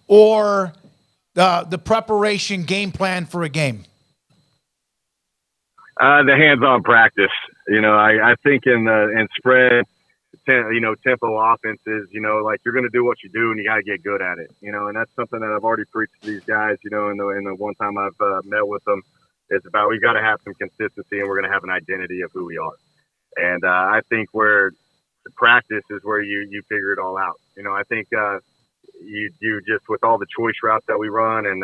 or the preparation game plan for a game?
The hands-on practice. I think in spread, tempo offenses, you're going to do what you do and you got to get good at it, and that's something that I've already preached to these guys, in the one time I've met with them. It's about, we've got to have some consistency, and we're going to have an identity of who we are. And I think where the practice is where you figure it all out. I think you just, with all the choice routes that we run and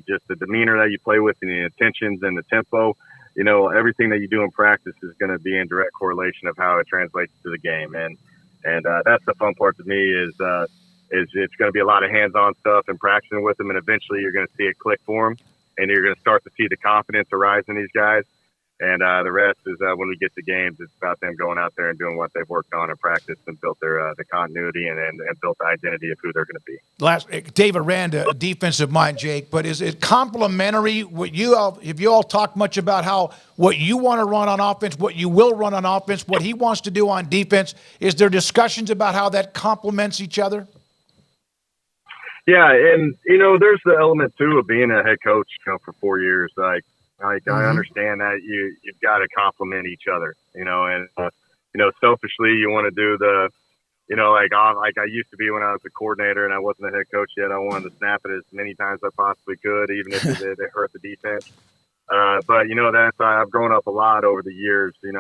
just the demeanor that you play with and the intentions and the tempo, everything that you do in practice is going to be in direct correlation of how it translates to the game. And that's the fun part to me is it's going to be a lot of hands-on stuff and practicing with them. And eventually you're going to see it click for them, and you're going to start to see the confidence arise in these guys. And the rest is when we get to games, it's about them going out there and doing what they've worked on in practice and built their the continuity and built the identity of who they're going to be.
David Aranda, a defensive mind, Jake, but is it complementary? Have you all talked much about what you want to run on offense, what you will run on offense, what he wants to do on defense? Is there discussions about how that complements each other?
Yeah, and there's the element too of being a head coach for 4 years. I understand that you've got to complement each other, and selfishly you want to do the, like I used to be when I was a coordinator and I wasn't a head coach yet. I wanted to snap it as many times as I possibly could, even if it hurt the defense. But I've grown up a lot over the years, and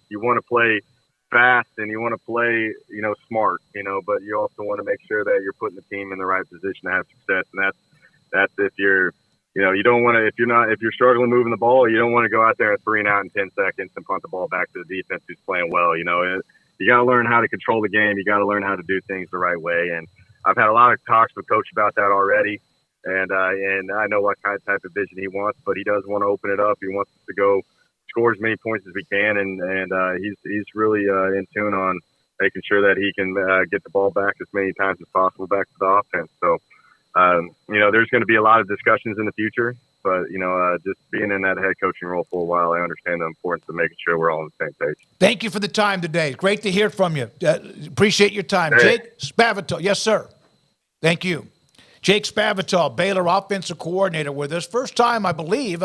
you want to play fast and you want to play, smart, but you also want to make sure that you're putting the team in the right position to have success. And that's if you're, you don't want to, if you're struggling moving the ball, you don't want to go out there and 3 and out in 10 seconds and punt the ball back to the defense who's playing well. You got to learn how to control the game. You got to learn how to do things the right way. And I've had a lot of talks with Coach about that already, and I know what type of vision he wants, but he does want to open it up. He wants us to go score as many points as we can, and he's really in tune on making sure that he can get the ball back as many times as possible back to the offense. So, there's going to be a lot of discussions in the future, but, just being in that head coaching role for a while, I understand the importance of making sure we're all on the same page.
Thank you for the time today. Great to hear from you. Appreciate your time.
Hey.
Jake Spavital. Yes, sir. Thank you. Jake Spavital, Baylor offensive coordinator with us. First time, I believe,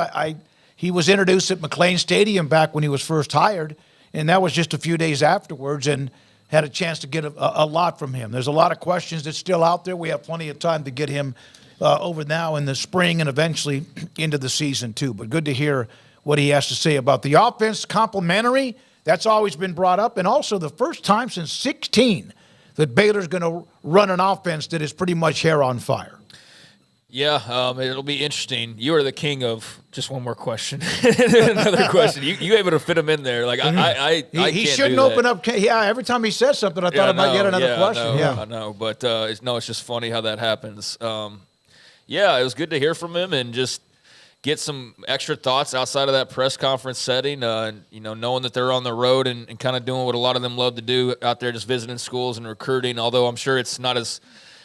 he was introduced at McLean Stadium back when he was first hired, and that was just a few days afterwards, and had a chance to get a lot from him. There's a lot of questions that's still out there. We have plenty of time to get him over now in the spring and eventually into the season too. But good to hear what he has to say about the offense. Complimentary, that's always been brought up. And also the first time since 16 that Baylor's going to run an offense that is pretty much hair on fire.
Yeah, it'll be interesting. You are the king of just one more question. Another question. You able to fit him in there? Like I
he shouldn't open up. Yeah, every time he says something, I thought about yet another question.
I know, but it's just funny how that happens. Yeah, it was good to hear from him and just get some extra thoughts outside of that press conference setting. Knowing that they're on the road and kind of doing what a lot of them love to do out there, just visiting schools and recruiting. Although I'm sure it's not as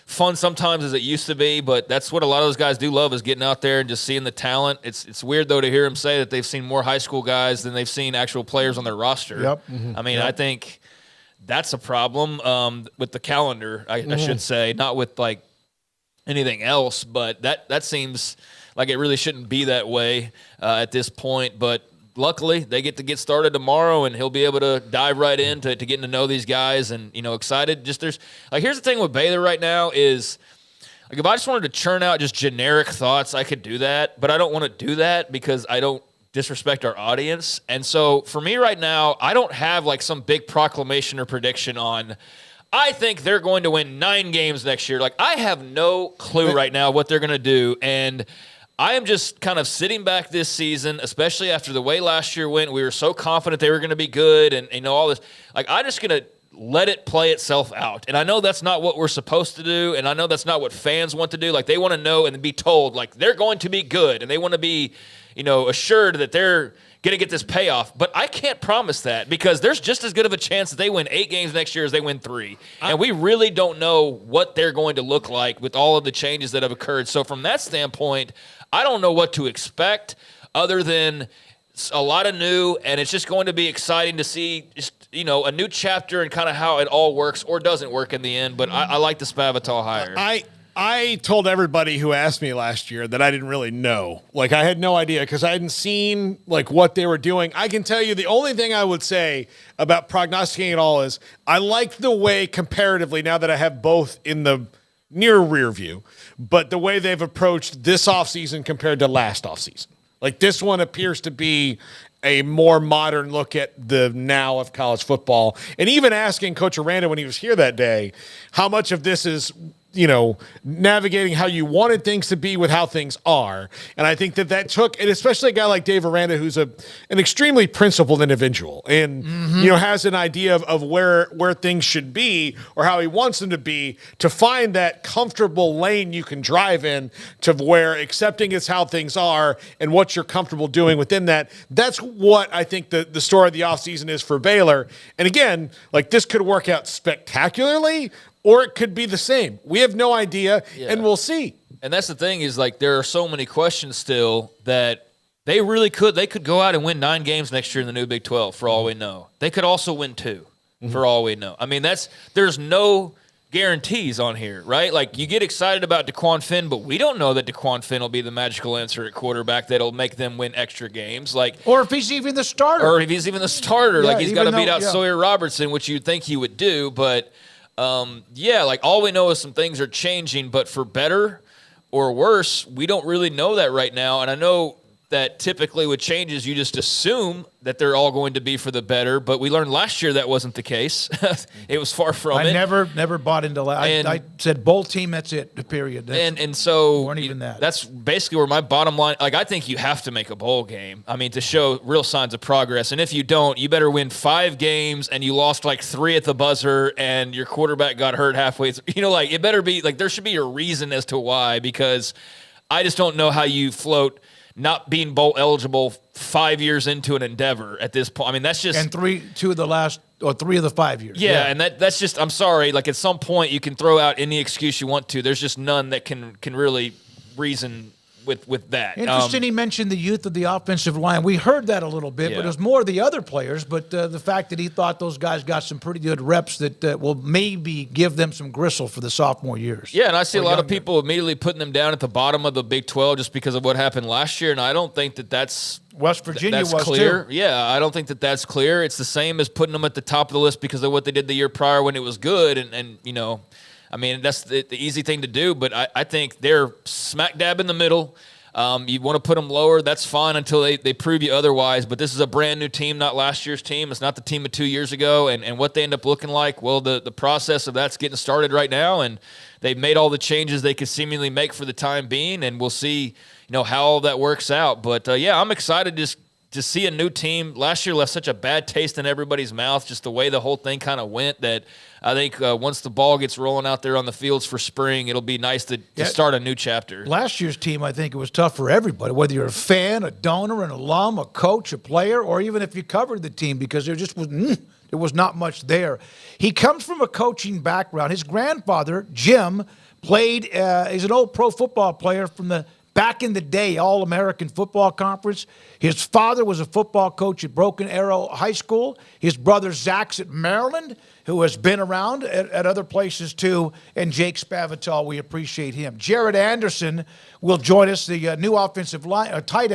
fun sometimes as it used to be, but that's what a lot of those guys do love, is getting out there and just seeing the talent. It's weird, though, to hear them say that they've seen more high school guys than they've seen actual players on their roster.
Yep.
I mean, I think that's a problem with the calendar, I should say, not with, like, anything else, but that seems like it really shouldn't be that way at this point. But luckily, they get started tomorrow, and he'll be able to dive right into getting to know these guys and, excited. Just here's the thing with Baylor right now is, like, if I just wanted to churn out just generic thoughts, I could do that, but I don't want to do that because I don't disrespect our audience. And so for me right now, I don't have like some big proclamation or prediction on, I think they're going to win 9 games next year. Like, I have no clue right now what they're going to do. And I am just kind of sitting back this season, especially after the way last year went. We were so confident they were going to be good and all this. Like, I'm just going to let it play itself out. And I know that's not what we're supposed to do, and I know that's not what fans want to do. Like, they want to know and be told, like, they're going to be good, and they want to be, assured that they're going to get this payoff. But I can't promise that, because there's just as good of a chance that they win 8 games next year as they win 3. And we really don't know what they're going to look like with all of the changes that have occurred. So from that standpoint, I don't know what to expect other than a lot of new, and it's just going to be exciting to see just, a new chapter and kind of how it all works or doesn't work in the end. But I like the Spavital hire.
I told everybody who asked me last year that I didn't really know. Like, I had no idea because I hadn't seen, like, what they were doing. I can tell you the only thing I would say about prognosticating it all is I like the way comparatively, now that I have both in the near rear view, but the way they've approached this offseason compared to last offseason. Like, this one appears to be a more modern look at the now of college football. And even asking Coach Aranda when he was here that day, how much of this is, navigating how you wanted things to be with how things are. And I think that took, and especially a guy like Dave Aranda, who's an extremely principled individual and, has an idea of where things should be or how he wants them to be, to find that comfortable lane you can drive in to where accepting is how things are and what you're comfortable doing within that. That's what I think the story of the offseason is for Baylor. And again, like, this could work out spectacularly, or it could be the same. We have no idea, and we'll see.
And that's the thing is, like, there are so many questions still that they really could. They could go out and win 9 games next year in the new Big 12, for all we know. They could also win 2, for all we know. I mean, there's no guarantees on here, right? Like, you get excited about DeQuan Finn, but we don't know that DeQuan Finn will be the magical answer at quarterback that'll make them win extra games.
Or if he's even the starter.
Like, he's got to beat out Sawyer Robertson, which you'd think he would do, but like, all we know is some things are changing, but for better or worse, we don't really know that right now. And I know that typically with changes, you just assume that they're all going to be for the better. But we learned last year that wasn't the case. It was far from it.
I never bought into that. I said bowl team, that's it, period.
And so
weren't even that.
That's basically where my bottom line, like I think you have to make a bowl game. I mean, to show real signs of progress. And if you don't, you better win 5 games and you lost like 3 at the buzzer and your quarterback got hurt halfway through. You know, like it better be like there should be a reason as to why, because I just don't know how you float not being bowl eligible 5 years into an endeavor at this point. I mean, that's just...
And 3 of the 5 years.
Yeah, and that's just... I'm sorry. Like, at some point, you can throw out any excuse you want to. There's just none that can really reason with that.
Interesting he mentioned the youth of the offensive line. We heard that a little bit, but it was more the other players. But the fact that he thought those guys got some pretty good reps that will maybe give them some gristle for the sophomore years.
Yeah, and I see a lot of people immediately putting them down at the bottom of the Big 12 just because of what happened last year, and I don't think that's...
West Virginia
that's
was
clear.
too.
Yeah, I don't think that's clear. It's the same as putting them at the top of the list because of what they did the year prior when it was good, and you know, I mean, that's the easy thing to do, but I think they're smack dab in the middle. You want to put them lower, that's fine until they prove you otherwise. But this is a brand new team, not last year's team. It's not the team of 2 years ago. And what they end up looking like, well, the process of that's getting started right now. And they've made all the changes they could seemingly make for the time being. And we'll see, how all that works out. But, yeah, I'm excited just to see a new team. Last year left such a bad taste in everybody's mouth, just the way the whole thing kind of went, that I think once the ball gets rolling out there on the fields for spring, it'll be nice to start a new chapter.
Last year's team, I think it was tough for everybody, whether you're a fan, a donor, an alum, a coach, a player, or even if you covered the team, because there was not much there. He comes from a coaching background. His grandfather, Jim, played, he's an old pro football player from the back in the day, All-American Football Conference. His father was a football coach at Broken Arrow High School. His brother Zach's at Maryland, who has been around at other places too. And Jake Spavital, we appreciate him. Jared Anderson will join us, the new offensive line, tight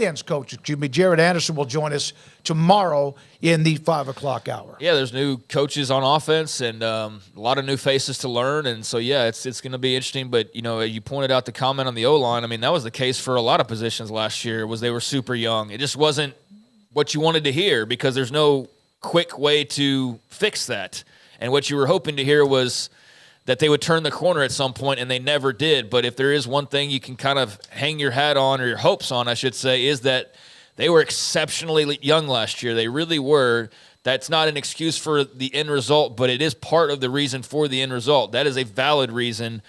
ends coach, Jared Anderson will join us tomorrow in the 5 o'clock hour.
Yeah, there's new coaches on offense and a lot of new faces to learn. And so, yeah, it's going to be interesting. But, you pointed out the comment on the O-line. I mean, that was the case for a lot of positions last year, was they were super young. It just wasn't what you wanted to hear because there's no quick way to fix that. And what you were hoping to hear was that they would turn the corner at some point, and they never did. But if there is one thing you can kind of hang your hat on, or your hopes on, I should say, is that they were exceptionally young last year. They really were. That's not an excuse for the end result, but it is part of the reason for the end result. That is a valid reason.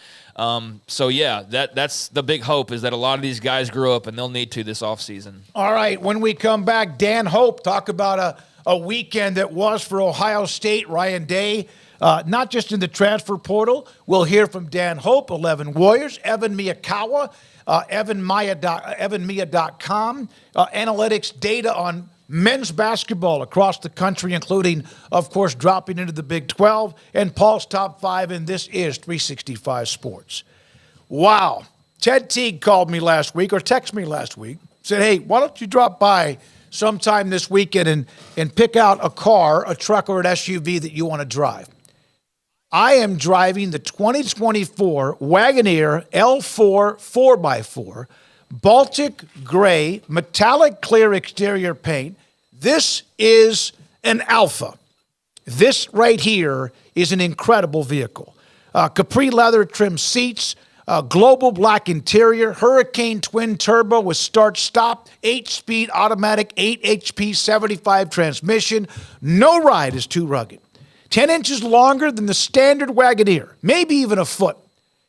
So, yeah, that's the big hope, is that a lot of these guys grow up, and they'll need to this offseason.
All right, when we come back, Dan Hope, talk about a weekend that was for Ohio State. Ryan Day, not just in the transfer portal. We'll hear from Dan Hope, 11 Warriors, Evan Miyakawa, evanmia.com, analytics data on men's basketball across the country, including, of course, dropping into the Big 12, and Paul's Top 5, and this is 365 Sports. Wow. Ted Teague called me last week, or texted me last week, said, hey, why don't you drop by sometime this weekend and pick out a car, a truck, or an SUV that you want to drive. I am driving the 2024 Wagoneer L4 4x4, Baltic gray, metallic clear exterior paint. This is an Alpha. This right here is an incredible vehicle. Capri leather trim seats, global black interior, Hurricane twin turbo with start-stop, 8-speed automatic, 8 HP, 75 transmission. No ride is too rugged. 10 inches longer than the standard Wagoneer, maybe even a foot.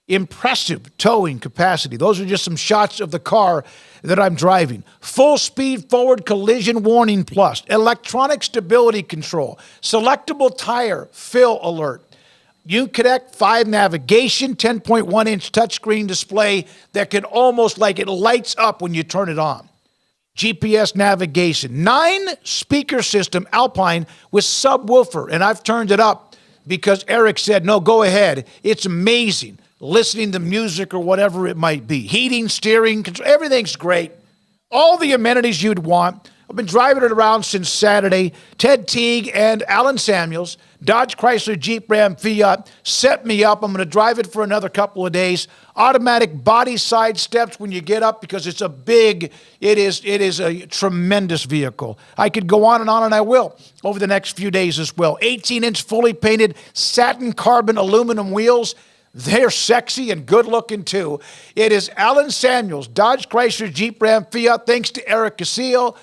Impressive towing capacity. Those are just some shots of the car that I'm driving. Full speed forward collision warning plus, electronic stability control, selectable tire fill alert. Uconnect 5 navigation, 10.1-inch touchscreen display that can almost like it lights up when you turn it on. GPS navigation, 9-speaker system Alpine with subwoofer, and I've turned it up because Eric said, no, go ahead. It's amazing listening to music or whatever it might be. Heating, steering, control, everything's great. All the amenities you'd want. I've been driving it around since Saturday. Ted Teague and Alan Samuels, Dodge Chrysler Jeep Ram Fiat, set me up. I'm going to drive it for another couple of days. Automatic body side steps when you get up because it is a tremendous vehicle. I could go on, and I will over the next few days as well. 18-inch fully painted satin carbon aluminum wheels. They're sexy and good looking too. It is Alan Samuels, Dodge Chrysler Jeep Ram Fiat. Thanks to Eric Carrillo,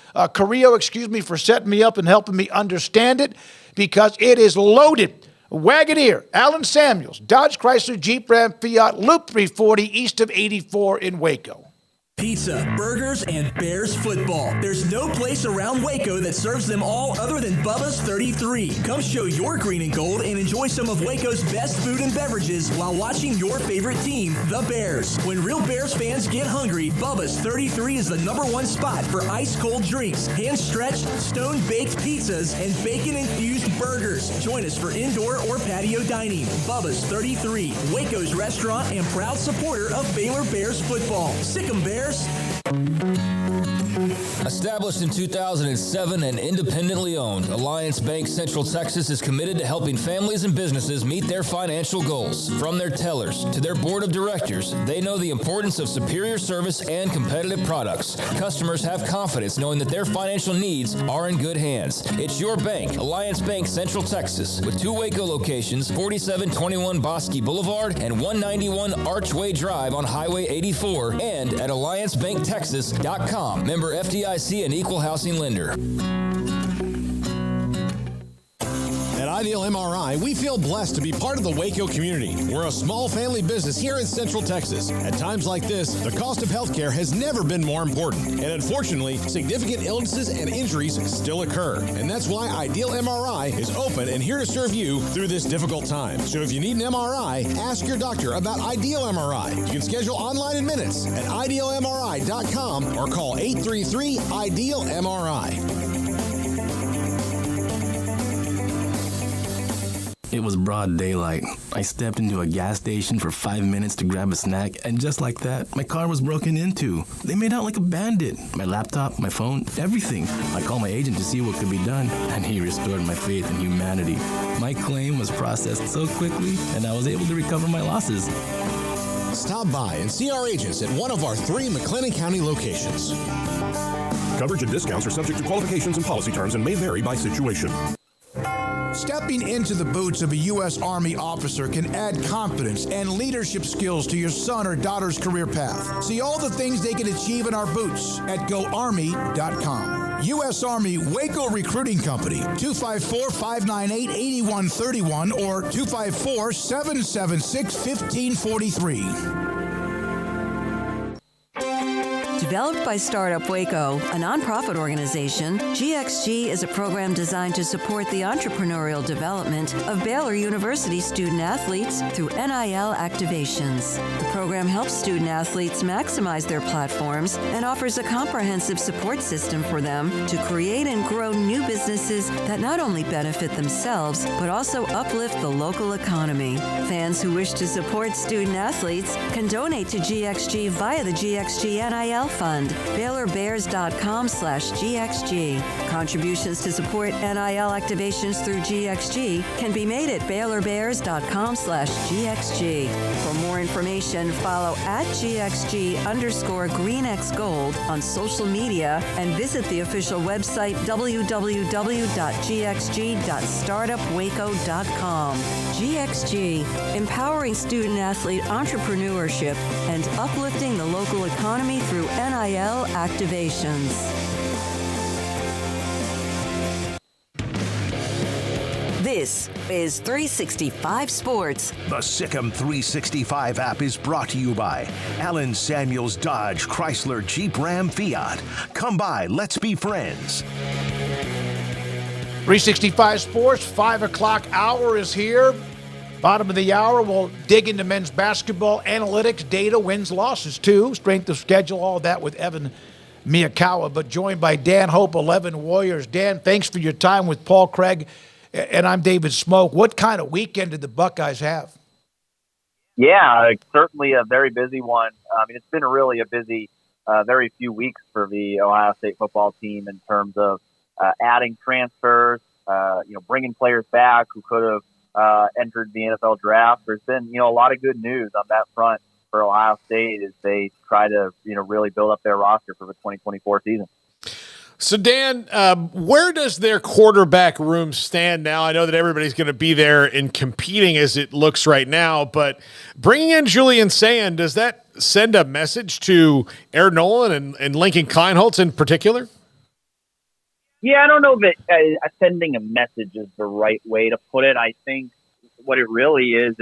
for setting me up and helping me understand it because it is loaded. Wagoneer, Alan Samuels, Dodge Chrysler Jeep Ram Fiat, Loop 340 east of 84 in Waco.
Pizza, burgers, and Bears football. There's no place around Waco that serves them all other than Bubba's 33. Come show your green and gold and enjoy some of Waco's best food and beverages while watching your favorite team, the Bears. When real Bears fans get hungry, Bubba's 33 is the #1 spot for ice-cold drinks, hand-stretched, stone-baked pizzas, and bacon-infused burgers. Join us for indoor or patio dining. Bubba's 33, Waco's restaurant and proud supporter of Baylor Bears football. Sick 'em, Bears.
Established in 2007 and independently owned, Alliance Bank Central Texas is committed to helping families and businesses meet their financial goals. From their tellers to their board of directors, they know the importance of superior service and competitive products. Customers have confidence knowing that their financial needs are in good hands. It's your bank, Alliance Bank Central Texas, with 2 Waco locations, 4721 Bosque Boulevard and 191 Archway Drive on Highway 84, and at AllianceBankTexas.com. Member FDIC and Equal Housing Lender.
At Ideal MRI, we feel blessed to be part of the Waco community. We're a small family business here in Central Texas. At times like this, the cost of healthcare has never been more important. And unfortunately, significant illnesses and injuries still occur. And that's why Ideal MRI is open and here to serve you through this difficult time. So if you need an MRI, ask your doctor about Ideal MRI. You can schedule online in minutes at idealmri.com or call 833-IDEAL-MRI.
It was broad daylight. I stepped into a gas station for 5 minutes to grab a snack, and just like that, my car was broken into. They made out like a bandit. My laptop, my phone, everything. I called my agent to see what could be done, and he restored my faith in humanity. My claim was processed so quickly, and I was able to recover my losses.
Stop by and see our agents at one of our 3 McLennan County locations.
Coverage and discounts are subject to qualifications and policy terms and may vary by situation.
Stepping into the boots of a U.S. Army officer can add confidence and leadership skills to your son or daughter's career path. See all the things they can achieve in our boots at GoArmy.com. U.S. Army Waco Recruiting Company, 254-598-8131 or 254-776-1543.
Developed by Startup Waco, a nonprofit organization, GXG is a program designed to support the entrepreneurial development of Baylor University student athletes through NIL activations. The program helps student athletes maximize their platforms and offers a comprehensive support system for them to create and grow new businesses that not only benefit themselves, but also uplift the local economy. Fans who wish to support student athletes can donate to GXG via the GXG NIL Fund, BaylorBears.com/GXG. Contributions to support NIL activations through GXG can be made at BaylorBears.com/GXG. For more information, follow at GXG_GreenXGold on social media and visit the official website www.gxg.startupwaco.com. GXG, empowering student athlete entrepreneurship and uplifting the local economy through NIL activations. This is 365 Sports.
The Sikkim 365 app is brought to you by Alan Samuels Dodge Chrysler Jeep Ram Fiat. Come by, let's be friends.
365 Sports, 5 o'clock hour is here. Bottom of the hour, we'll dig into men's basketball, analytics, data, wins, losses, too. Strength of schedule, all that with Evan Miyakawa, but joined by Dan Hope, 11 Warriors. Dan, thanks for your time with Paul Craig, and I'm David Smoak. What kind of weekend did the Buckeyes have?
Yeah, certainly a very busy one. I mean, it's been really a busy
very few weeks for the Ohio State football team in terms of adding transfers, bringing players back who could have entered the NFL draft. There's been, a lot of good news on that front for Ohio State as they try to, really build up their roster for the 2024 season.
So, Dan, where does their quarterback room stand now? I know that everybody's going to be there and competing as it looks right now, but bringing in Julian Sayin, does that send a message to Aaron Nolan and Lincoln Kleinholtz in particular?
Yeah, I don't know that sending a message is the right way to put it. I think what it really is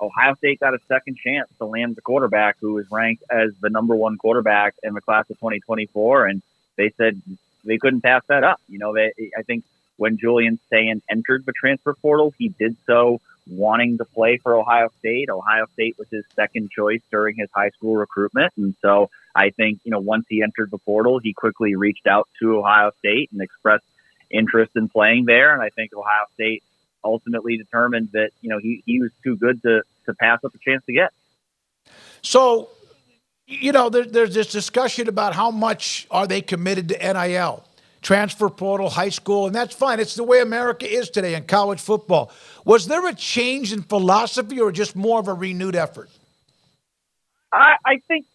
Ohio State got a second chance to land the quarterback who was ranked as the number one quarterback in the class of 2024, and they said they couldn't pass that up. I think when Julian Sayin entered the transfer portal, he did so wanting to play for Ohio State. Ohio State was his second choice during his high school recruitment. And so I think, once he entered the portal, he quickly reached out to Ohio State and expressed interest in playing there. And I think Ohio State ultimately determined that, he was too good to pass up a chance to get.
So, there's this discussion about how much are they committed to NIL, transfer portal, high school, and that's fine. It's the way America is today in college football. Was there a change in philosophy or just more of a renewed effort?
I think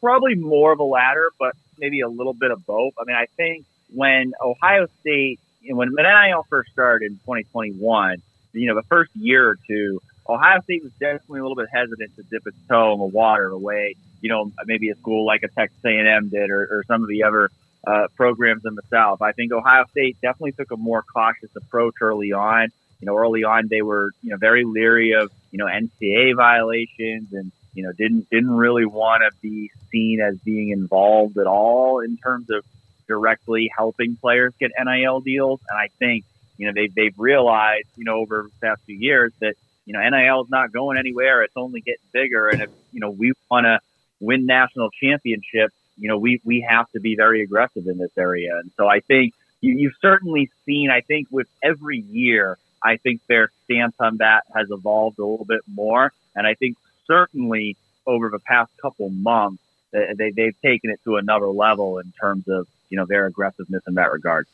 probably more of a latter, but maybe a little bit of both. I mean, I think when Ohio State, when NIL first started in 2021, the first year or two, Ohio State was definitely a little bit hesitant to dip its toe in the water the way, maybe a school like a Texas A&M did or some of the other programs in the South. I think Ohio State definitely took a more cautious approach early on. Early on they were, very leery of, NCAA violations and, didn't really want to be seen as being involved at all in terms of directly helping players get NIL deals. And I think, they've realized, over the past few years that, NIL is not going anywhere. It's only getting bigger. And if, we want to win national championships, we have to be very aggressive in this area. And so I think you've certainly seen, I think with every year, I think their stance on that has evolved a little bit more. And I think certainly over the past couple months, they've taken it to another level in terms of, their aggressiveness in that regard.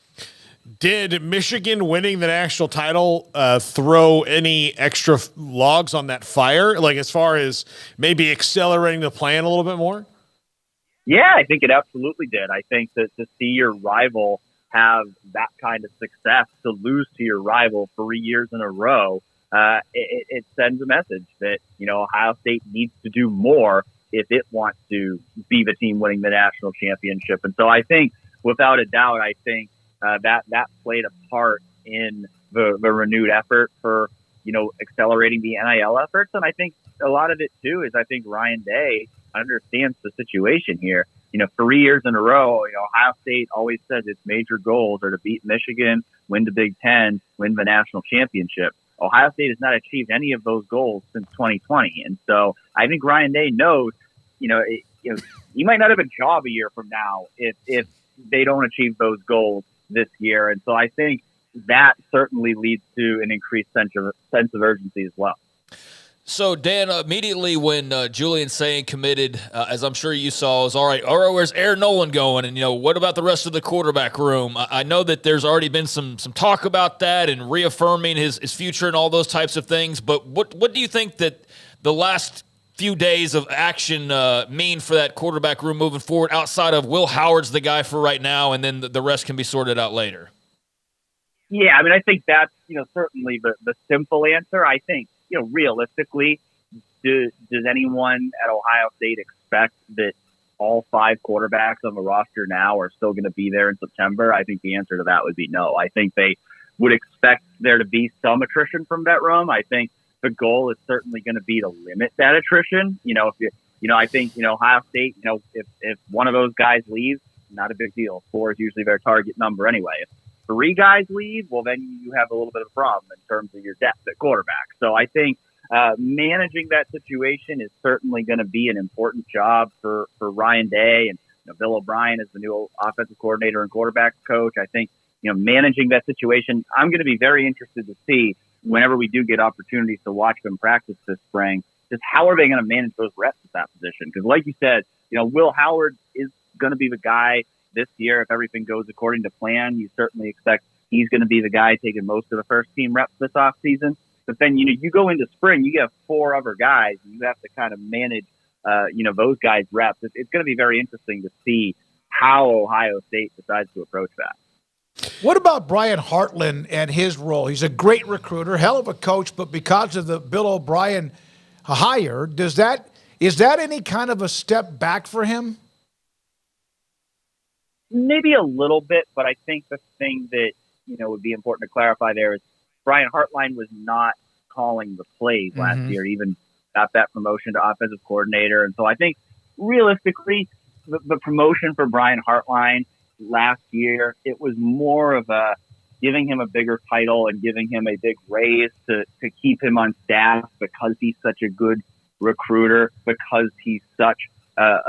Did Michigan winning the national title throw any extra logs on that fire, like as far as maybe accelerating the plan a little bit more?
Yeah, I think it absolutely did. I think that to see your rival have that kind of success, to lose to your rival 3 years in a row, it sends a message that, Ohio State needs to do more if it wants to be the team winning the national championship. And so I think, without a doubt, that played a part in the renewed effort for, accelerating the NIL efforts. And I think a lot of it too is I think Ryan Day understands the situation here. 3 years in a row, Ohio State always says its major goals are to beat Michigan, win the Big Ten, win the national championship. Ohio State has not achieved any of those goals since 2020. And so I think Ryan Day knows, he might not have a job a year from now if they don't achieve those goals this year. And so I think that certainly leads to an increased sense of urgency as well.
So, Dan, immediately when Julian Sayin committed, as I'm sure you saw, was all right, where's Aaron Nolan going? And, what about the rest of the quarterback room? I know that there's already been some talk about that and reaffirming his future and all those types of things. But what do you think that the last few days of action mean for that quarterback room moving forward, outside of Will Howard's the guy for right now, and then the rest can be sorted out later?
Yeah, I mean, I think that's, certainly the simple answer. I think, realistically, does anyone at Ohio State expect that all five quarterbacks on the roster now are still going to be there in September? I think the answer to that would be no. I think they would expect there to be some attrition from that room. I think the goal is certainly going to be to limit that attrition. I think, Ohio State, if one of those guys leaves, not a big deal. 4 is usually their target number anyway. If 3 guys leave, well, then you have a little bit of a problem in terms of your depth at quarterback. So I think managing that situation is certainly going to be an important job for Ryan Day and Bill O'Brien as the new offensive coordinator and quarterback coach. I think, managing that situation, I'm going to be very interested to see whenever we do get opportunities to watch them practice this spring, just how are they going to manage those reps at that position? Because like you said, Will Howard is going to be the guy this year if everything goes according to plan. You certainly expect he's going to be the guy taking most of the first team reps this offseason. But then, you go into spring, you get 4 other guys, and you have to kind of manage, those guys' reps. It's going to be very interesting to see how Ohio State decides to approach that.
What about Brian Hartline and his role? He's a great recruiter, hell of a coach, but because of the Bill O'Brien hire, is that any kind of a step back for him?
Maybe a little bit, but I think the thing that, would be important to clarify there is Brian Hartline was not calling the plays last year, even got that promotion to offensive coordinator. And so I think realistically, the promotion for Brian Hartline last year, it was more of a giving him a bigger title and giving him a big raise to keep him on staff because he's such a good recruiter, because he's such a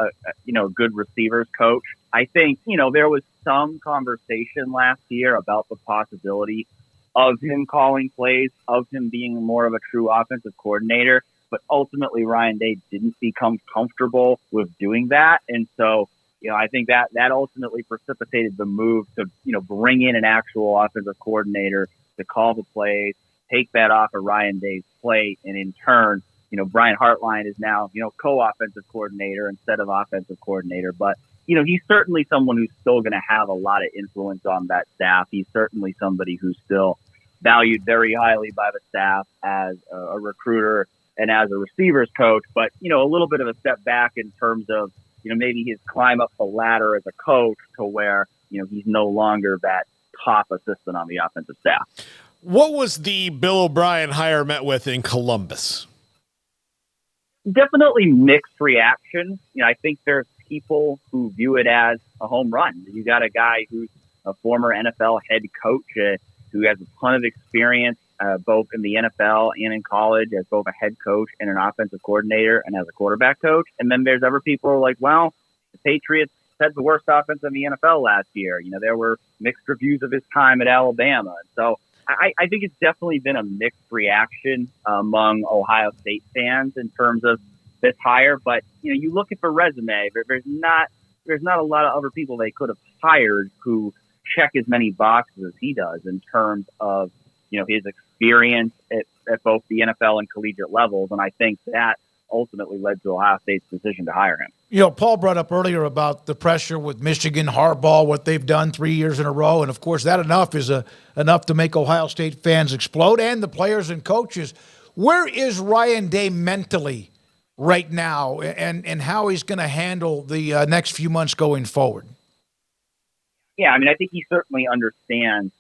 good receivers coach. I think, there was some conversation last year about the possibility of him calling plays, of him being more of a true offensive coordinator. But ultimately, Ryan Day didn't become comfortable with doing that. And so, I think that ultimately precipitated the move to, bring in an actual offensive coordinator to call the plays, take that off of Ryan Day's plate. And in turn, Brian Hartline is now, co-offensive coordinator instead of offensive coordinator. But, he's certainly someone who's still going to have a lot of influence on that staff. He's certainly somebody who's still valued very highly by the staff as a recruiter and as a receivers coach. But, a little bit of a step back in terms of, maybe his climb up the ladder as a coach to where, he's no longer that top assistant on the offensive staff.
What was the Bill O'Brien hire met with in Columbus?
Definitely mixed reactions. I think there's people who view it as a home run. You got a guy who's a former NFL head coach who has a ton of experience both in the NFL and in college as both a head coach and an offensive coordinator and as a quarterback coach. And then there's other people who are like, well, the Patriots had the worst offense in the NFL last year. There were mixed reviews of his time at Alabama. And so I think it's definitely been a mixed reaction among Ohio State fans in terms of this hire. But, you look at the resume, there's not a lot of other people they could have hired who check as many boxes as he does in terms of, his experience at both the NFL and collegiate levels. And I think that ultimately led to Ohio State's decision to hire him.
Paul brought up earlier about the pressure with Michigan, Harbaugh, what they've done 3 years in a row. And, of course, that enough is enough to make Ohio State fans explode and the players and coaches. Where is Ryan Day mentally right now and how he's going to handle the next few months going forward?
Yeah, I think he certainly understands,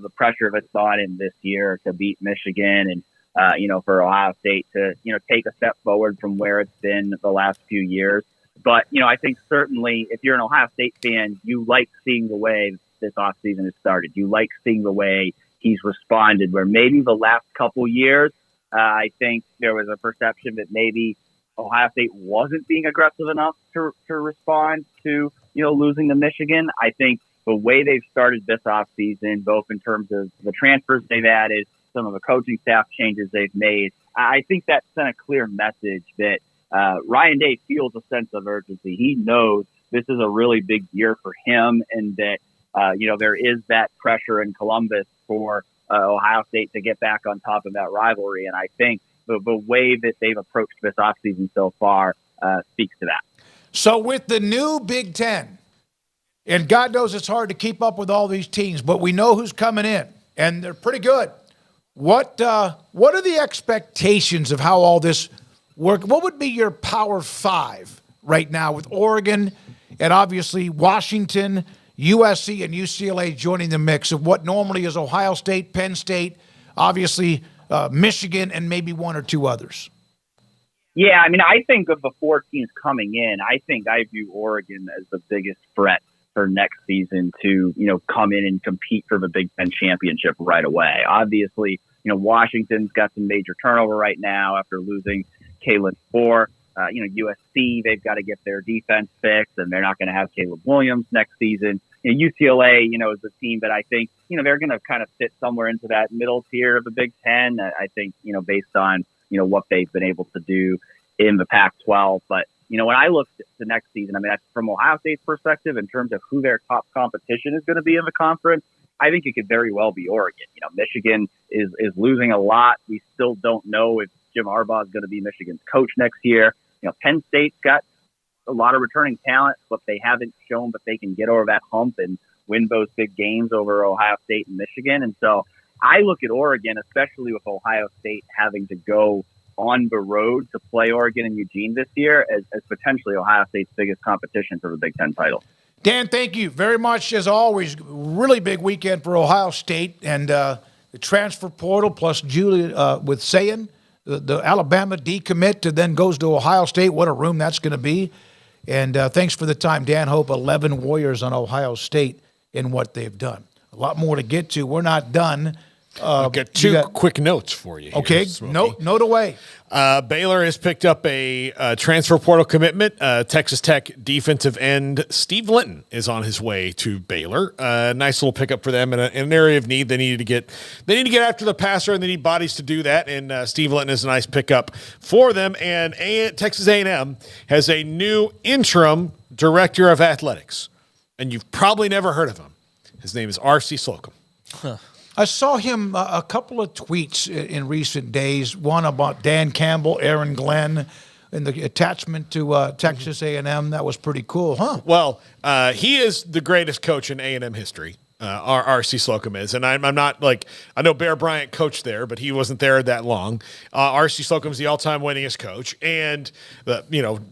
the pressure that's on him this year to beat Michigan and, for Ohio State to, take a step forward from where it's been the last few years. But, I think certainly if you're an Ohio State fan, you like seeing the way this offseason has started. You like seeing the way he's responded, where maybe the last couple years, I think there was a perception that maybe Ohio State wasn't being aggressive enough to respond to, losing to Michigan. I think the way they've started this offseason, both in terms of the transfers they've added, some of the coaching staff changes they've made, I think that sent a clear message that Ryan Day feels a sense of urgency. He knows this is a really big year for him and that, there is that pressure in Columbus for Ohio State to get back on top of that rivalry. And I think the way that they've approached this offseason so far speaks to that.
So with the new Big Ten, and God knows it's hard to keep up with all these teams, but we know who's coming in, and they're pretty good. What are the expectations of how all this works? What would be your Power Five right now with Oregon and obviously Washington, USC, and UCLA joining the mix of what normally is Ohio State, Penn State, obviously Michigan, and maybe one or two others?
Yeah, I think of the 4 teams coming in, I think I view Oregon as the biggest threat for next season to, come in and compete for the Big Ten championship right away. Obviously, Washington's got some major turnover right now after losing Kalen Four. USC, they've got to get their defense fixed, and they're not going to have Caleb Williams next season. UCLA, is a team that I think, they're going to kind of fit somewhere into that middle tier of the Big Ten. I think, based on, what they've been able to do in the Pac-12. But, when I look to next season, I mean, from Ohio State's perspective, in terms of who their top competition is going to be in the conference, I think it could very well be Oregon. Michigan is losing a lot. We still don't know if Jim Harbaugh is going to be Michigan's coach next year. Penn State's got a lot of returning talent, but they haven't shown that they can get over that hump and win those big games over Ohio State and Michigan. And so I look at Oregon, especially with Ohio State having to go on the road to play Oregon and Eugene this year, as potentially Ohio State's biggest competition for the Big Ten title.
Dan, thank you very much, as always. Really big weekend for Ohio State, and the transfer portal plus Julie with Sayin, the Alabama decommit to then goes to Ohio State. What a room that's going to be. And thanks for the time, Dan. Hope 11 Warriors on Ohio State in what they've done. A lot more to get to. We're not done.
I've got two quick notes for you.
Okay, note away.
Baylor has picked up a transfer portal commitment. Texas Tech defensive end Steve Linton is on his way to Baylor. Nice little pickup for them in an area of need. They need to get after the passer, and they need bodies to do that. And Steve Linton is a nice pickup for them. And Texas A&M has a new interim director of athletics, and you've probably never heard of him. His name is R.C. Slocum.
Huh. I saw him a couple of tweets in recent days, one about Dan Campbell, Aaron Glenn, and the attachment to Texas A&M. That was pretty cool, huh?
Well, he is the greatest coach in A&M history. R.C. Slocum is. And I'm not I know Bear Bryant coached there, but he wasn't there that long. R.C. Slocum's the all-time winningest coach. And,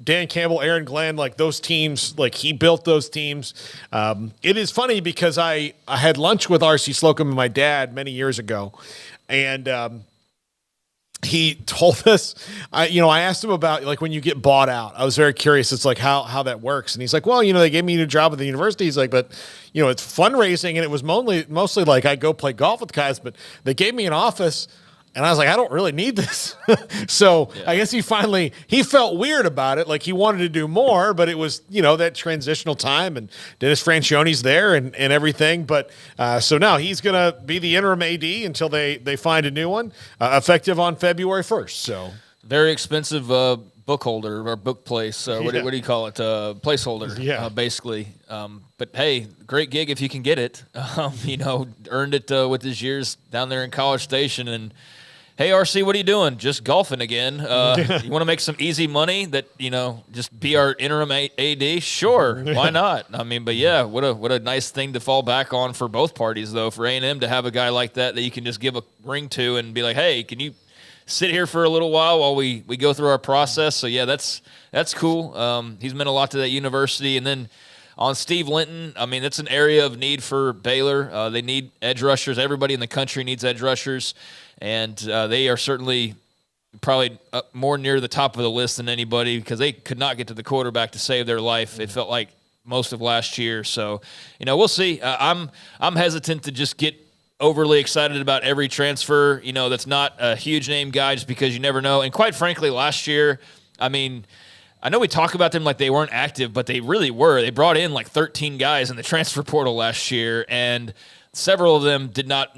Dan Campbell, Aaron Glenn, those teams, he built those teams. It is funny because I had lunch with R.C. Slocum and my dad many years ago. And he told us, I asked him about when you get bought out. I was very curious. It's how that works. And he's like, well, they gave me a job at the university. He's like, but it's fundraising, and it was mostly I go play golf with guys, but they gave me an office, and I was like, I don't really need this. So yeah. I guess he felt weird about it. He wanted to do more, but it was, that transitional time, and Dennis Franchione's there and everything. But so now he's going to be the interim AD until they find a new one, effective on February 1st. So
very expensive book holder or book place. What do you call it? Placeholder, basically. But hey, great gig if you can get it. Earned it with his years down there in College Station. And hey, RC, what are you doing? Just golfing again. You want to make some easy money that, just be our interim AD? Sure. Why not? But yeah, what a nice thing to fall back on for both parties, though, for A&M to have a guy like that you can just give a ring to and be like, hey, can you sit here for a little while we go through our process? So yeah, that's cool. He's meant a lot to that university. And then on Steve Linton, it's an area of need for Baylor. They need edge rushers. Everybody in the country needs edge rushers. And they are certainly probably more near the top of the list than anybody because they could not get to the quarterback to save their life. It felt like most of last year. So, we'll see. I'm hesitant to just get overly excited about every transfer, that's not a huge name guy just because you never know. And quite frankly, last year, I know we talk about them like they weren't active, but they really were. They brought in 13 guys in the transfer portal last year, and several of them did not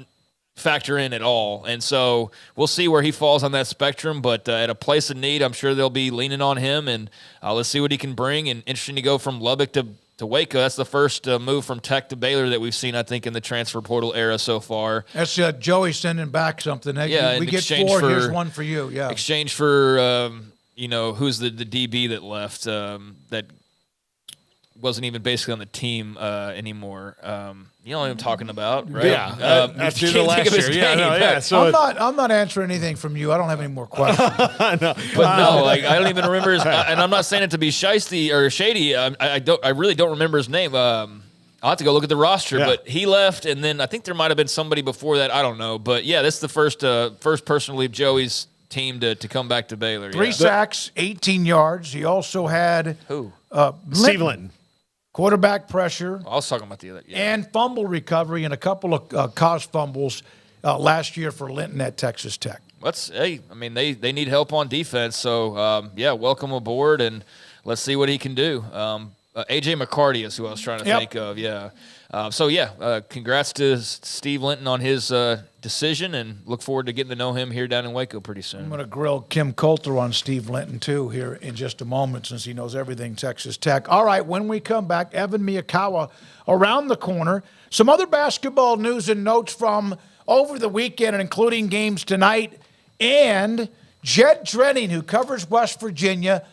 factor in at all. And so we'll see where he falls on that spectrum, but at a place of need, I'm sure they'll be leaning on him, and let's see what he can bring. And interesting to go from Lubbock to Waco. That's the first move from Tech to Baylor that we've seen, I think, in the transfer portal era so far.
That's Joey sending back something. We get 4, here's one for you. Yeah.
Exchange for, who's the DB that left that wasn't even basically on the team anymore. You know what I'm talking about, right?
Yeah. After the last year. Yeah.
So I'm not answering anything from you. I don't have any more questions.
No. But no, I don't even remember his. And I'm not saying it to be shysty or shady. I really don't remember his name. I'll have to go look at the roster. Yeah. But he left, and then I think there might have been somebody before that. I don't know. But yeah, this is the first person to leave Joey's team to come back to Baylor.
3 sacks, 18 yards. He also had
who?
Steve Linton.
Quarterback pressure.
I was talking about the other. Yeah.
And fumble recovery and a couple of caused fumbles last year for Linton at Texas Tech.
They need help on defense. So, welcome aboard, and let's see what he can do. A.J. McCarty is who I was trying to think of, yeah. Congrats to Steve Linton on his decision, and look forward to getting to know him here down in Waco pretty soon.
I'm going to grill Kim Coulter on Steve Linton, too, here in just a moment, since he knows everything Texas Tech. All right, when we come back, Evan Miyakawa around the corner. Some other basketball news and notes from over the weekend, including games tonight, and Jed Drenning, who covers West Virginia,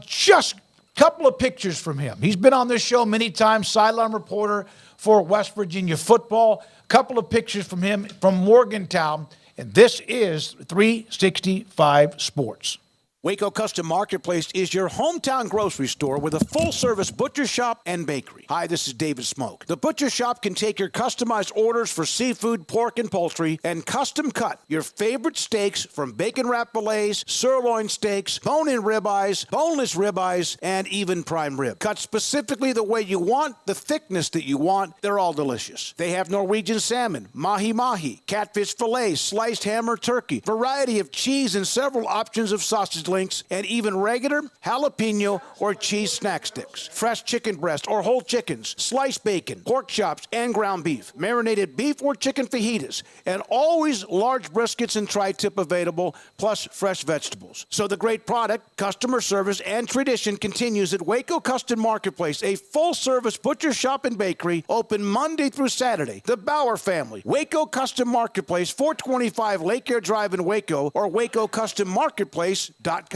just couple of pictures from him. He's been on this show many times, sideline reporter for West Virginia football. A couple of pictures from him from Morgantown, and this is 365 Sports.
Waco Custom Marketplace is your hometown grocery store with a full-service butcher shop and bakery. Hi, this is David Smoak. The butcher shop can take your customized orders for seafood, pork, and poultry and custom cut your favorite steaks from bacon-wrapped fillets, sirloin steaks, bone-in ribeyes, boneless ribeyes, and even prime rib. Cut specifically the way you want, the thickness that you want. They're all delicious. They have Norwegian salmon, mahi-mahi, catfish fillets, sliced ham or turkey, variety of cheese, and several options of sausage links, and even regular jalapeno or cheese snack sticks, fresh chicken breast or whole chickens, sliced bacon, pork chops, and ground beef, marinated beef or chicken fajitas, and always large briskets and tri-tip available, plus fresh vegetables. So the great product, customer service, and tradition continues at Waco Custom Marketplace, a full-service butcher shop and bakery, open Monday through Saturday. The Bauer family, Waco Custom Marketplace, 425 Lake Air Drive in Waco, or WacoCustomMarketplace.com.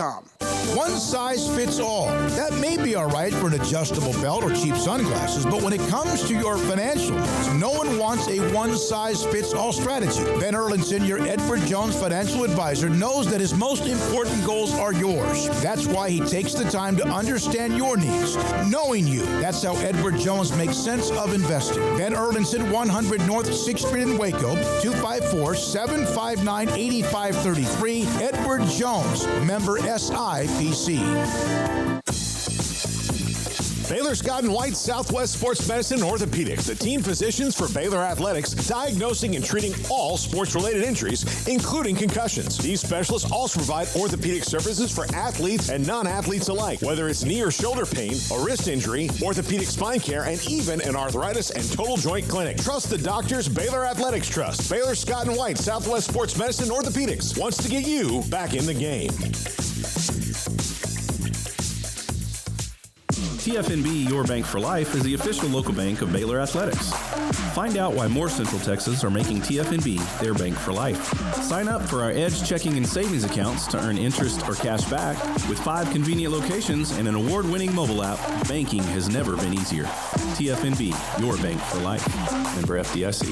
One size fits all. That may be all right for an adjustable belt or cheap sunglasses, but when it comes to your financials, no one wants a one-size-fits-all strategy. Ben Erlinson, your Edward Jones financial advisor, knows that his most important goals are yours. That's why he takes the time to understand your needs, knowing you. That's how Edward Jones makes sense of investing. Ben Erlinson, 100 North 6th Street in Waco, 254-759-8533. Edward Jones, member SIPC.
Baylor Scott & White Southwest Sports Medicine and Orthopedics, the team physicians for Baylor Athletics, diagnosing and treating all sports-related injuries, including concussions. These specialists also provide orthopedic services for athletes and non-athletes alike, whether it's knee or shoulder pain, a wrist injury, orthopedic spine care, and even an arthritis and total joint clinic. Trust the doctors Baylor Athletics trust. Baylor Scott & White Southwest Sports Medicine and Orthopedics wants to get you back in the game.
TFNB Your Bank for Life is the official local bank of Baylor Athletics. Find out why more Central Texas are making TFNB their bank for life. Sign up for our Edge checking and savings accounts to earn interest or cash back. With 5 convenient locations and an award-winning mobile app, banking has never been easier. TFNB Your Bank for Life. Member FDIC.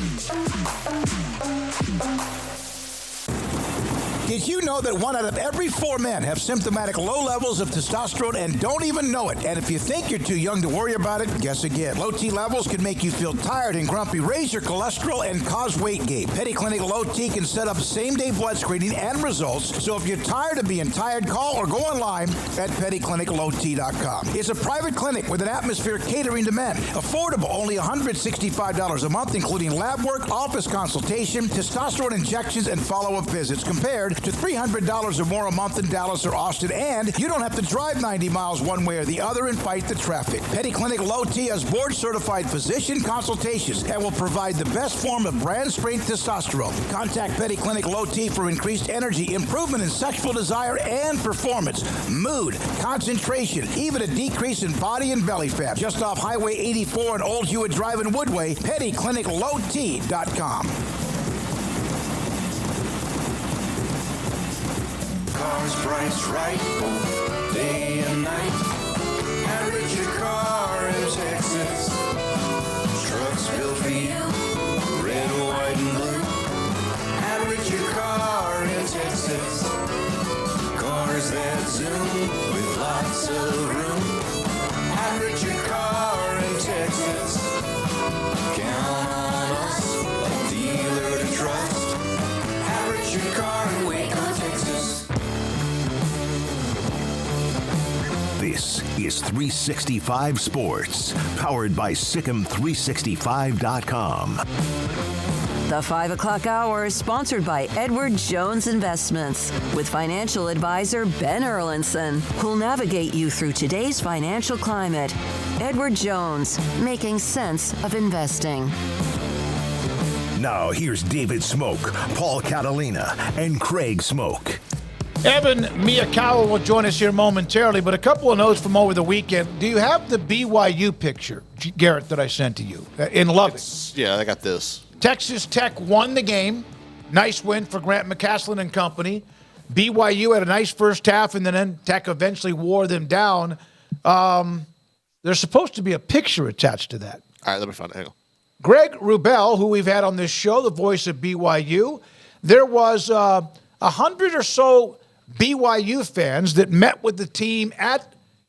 Did you know that 1 out of every 4 men have symptomatic low levels of testosterone and don't even know it? And if you think you're too young to worry about it, guess again. Low T levels can make you feel tired and grumpy, raise your cholesterol, and cause weight gain. Petty Clinic Low T can set up same-day blood screening and results. So if you're tired of being tired, call or go online at pettycliniclowt.com. It's a private clinic with an atmosphere catering to men. Affordable, only $165 a month, including lab work, office consultation, testosterone injections, and follow-up visits, compared to $300 or more a month in Dallas or Austin, and you don't have to drive 90 miles one way or the other and fight the traffic. Petty Clinic Low T has board-certified physician consultations and will provide the best form of brand-strength testosterone. Contact Petty Clinic Low T for increased energy, improvement in sexual desire and performance, mood, concentration, even a decrease in body and belly fat. Just off Highway 84 and Old Hewitt Drive in Woodway, pettycliniclowt.com.
Cars priced right, day and night. Average your car in Texas. Trucks built for you, red, white, and blue. Average your car in Texas. Cars that zoom with lots of room. Average your car in Texas. Count on us, a dealer to trust. Average your car in Waco, Texas.
This is 365 Sports, powered by SicEm365.com.
The 5 o'clock hour is sponsored by Edward Jones Investments with financial advisor Ben Erlinson, who'll navigate you through today's financial climate. Edward Jones, making sense of investing.
Now here's David Smoak, Paul Catalina, and Craig Smoak.
Evan Miyakawa will join us here momentarily, but a couple of notes from over the weekend. Do you have the BYU picture, Garrett, that I sent to you in Lubbock?
Yeah, I got this.
Texas Tech won the game. Nice win for Grant McCaslin and company. BYU had a nice first half, and then Tech eventually wore them down. There's supposed to be a picture attached to that.
All right, let me find it. Hang on.
Greg Wrubell, who we've had on this show, the voice of BYU, there was 100 or so BYU fans that met with the team at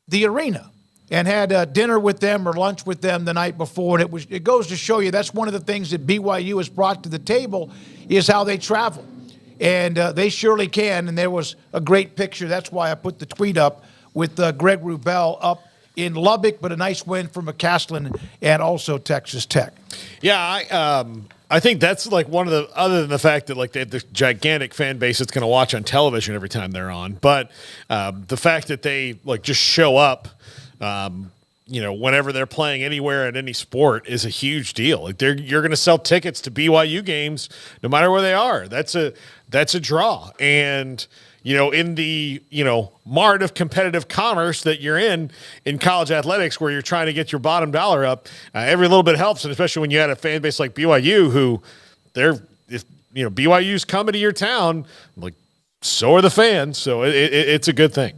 the arena and had dinner with them or lunch with them the night before. And it goes to show you that's one of the things that BYU has brought to the table is how they travel. And they surely can. And there was a great picture. That's why I put the tweet up with Greg Wrubell up in Lubbock, but a nice win for McCaslin and also Texas Tech.
Yeah, I think that's like one of the, other than the fact that like they have this gigantic fan base that's going to watch on television every time they're on, but the fact that they like just show up, whenever they're playing anywhere at any sport is a huge deal. Like you're going to sell tickets to BYU games no matter where they are. That's a draw. And in the, mart of competitive commerce that you're in college athletics where you're trying to get your bottom dollar up, every little bit helps, and especially when you had a fan base like BYU who BYU's coming to your town, like so are the fans, so it's a good thing.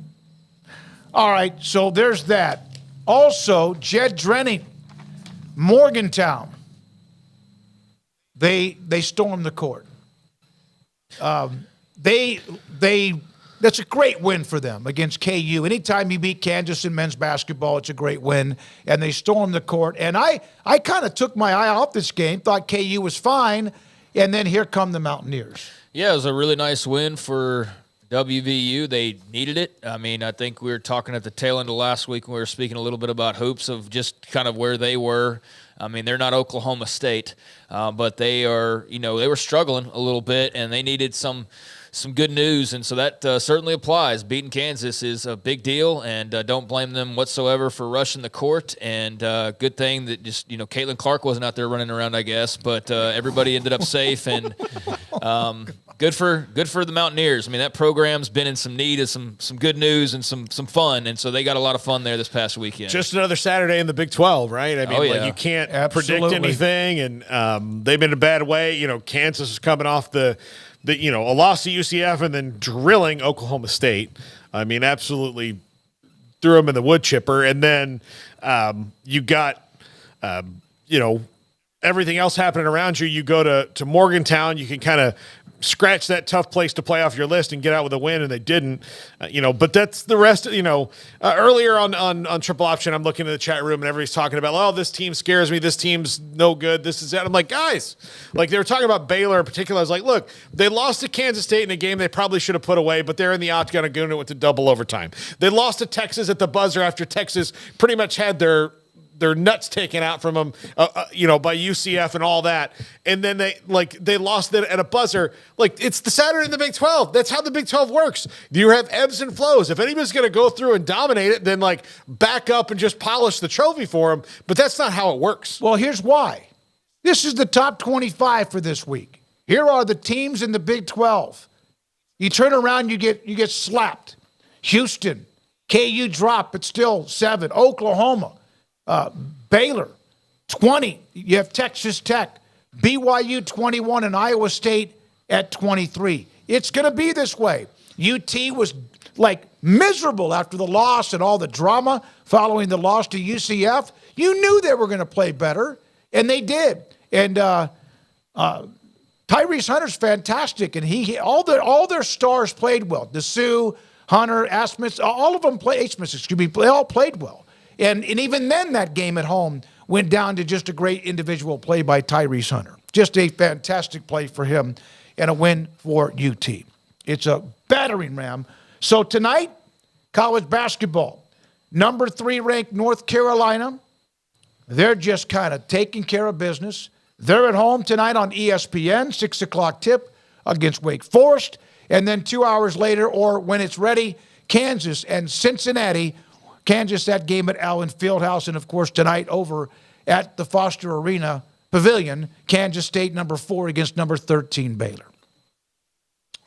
All right, so there's that. Also, Jed Drenning, Morgantown, they stormed the court. That's a great win for them against KU. Anytime you beat Kansas in men's basketball, it's a great win. And they stormed the court. And I kind of took my eye off this game, thought KU was fine, and then here come the Mountaineers.
Yeah, it was a really nice win for WVU. They needed it. I mean, I think we were talking at the tail end of last week when we were speaking a little bit about hoops of just kind of where they were. I mean, they're not Oklahoma State, but they are, they were struggling a little bit, and they needed some good news, and so that certainly applies. Beating Kansas is a big deal, and don't blame them whatsoever for rushing the court, and good thing that just, Caitlin Clark wasn't out there running around, I guess, but everybody ended up safe, and good for the Mountaineers. I mean, that program's been in some need of some good news and some fun, and so they got a lot of fun there this past weekend.
Just another Saturday in the Big 12, right? I mean, you can't predict anything, and they've been in a bad way. Kansas is coming off a loss to UCF and then drilling Oklahoma State. I mean, absolutely threw them in the wood chipper. And then you got, everything else happening around you. You go to Morgantown, you can kind of scratch that tough place to play off your list and get out with a win, and they didn't. But that's the rest. Earlier on Triple Option, I'm looking at the chat room and everybody's talking about, oh, this team scares me. This team's no good. This is that. I'm like, guys, like they were talking about Baylor in particular. I was like, look, they lost to Kansas State in a game they probably should have put away, but they're in the octagon and it went to double overtime. They lost to Texas at the buzzer after Texas pretty much had their nuts taken out from them, by UCF and all that. And then they lost it at a buzzer. Like, it's the Saturday in the Big 12. That's how the Big 12 works. You have ebbs and flows. If anybody's going to go through and dominate it, then back up and just polish the trophy for them. But that's not how it works.
Well, here's why. This is the top 25 for this week. Here are the teams in the Big 12. You turn around, you get slapped. Houston, KU drop, but still 7. Oklahoma, Baylor, 20. You have Texas Tech, BYU 21, and Iowa State at 23. It's going to be this way. UT was miserable after the loss and all the drama following the loss to UCF. You knew they were going to play better, and they did. And Tyrese Hunter's fantastic, and all their stars played well. Dessou, Hunter, Asmus, all of them they all played well. And even then, that game at home went down to just a great individual play by Tyrese Hunter. Just a fantastic play for him and a win for UT. It's a battering ram. So tonight, college basketball. Number 3 ranked North Carolina. They're just kind of taking care of business. They're at home tonight on ESPN, 6 o'clock tip against Wake Forest. And then 2 hours later, or when it's ready, Kansas and Cincinnati. Kansas, that game at Allen Fieldhouse. And, of course, tonight over at the Foster Arena Pavilion, Kansas State number 4 against number 13 Baylor.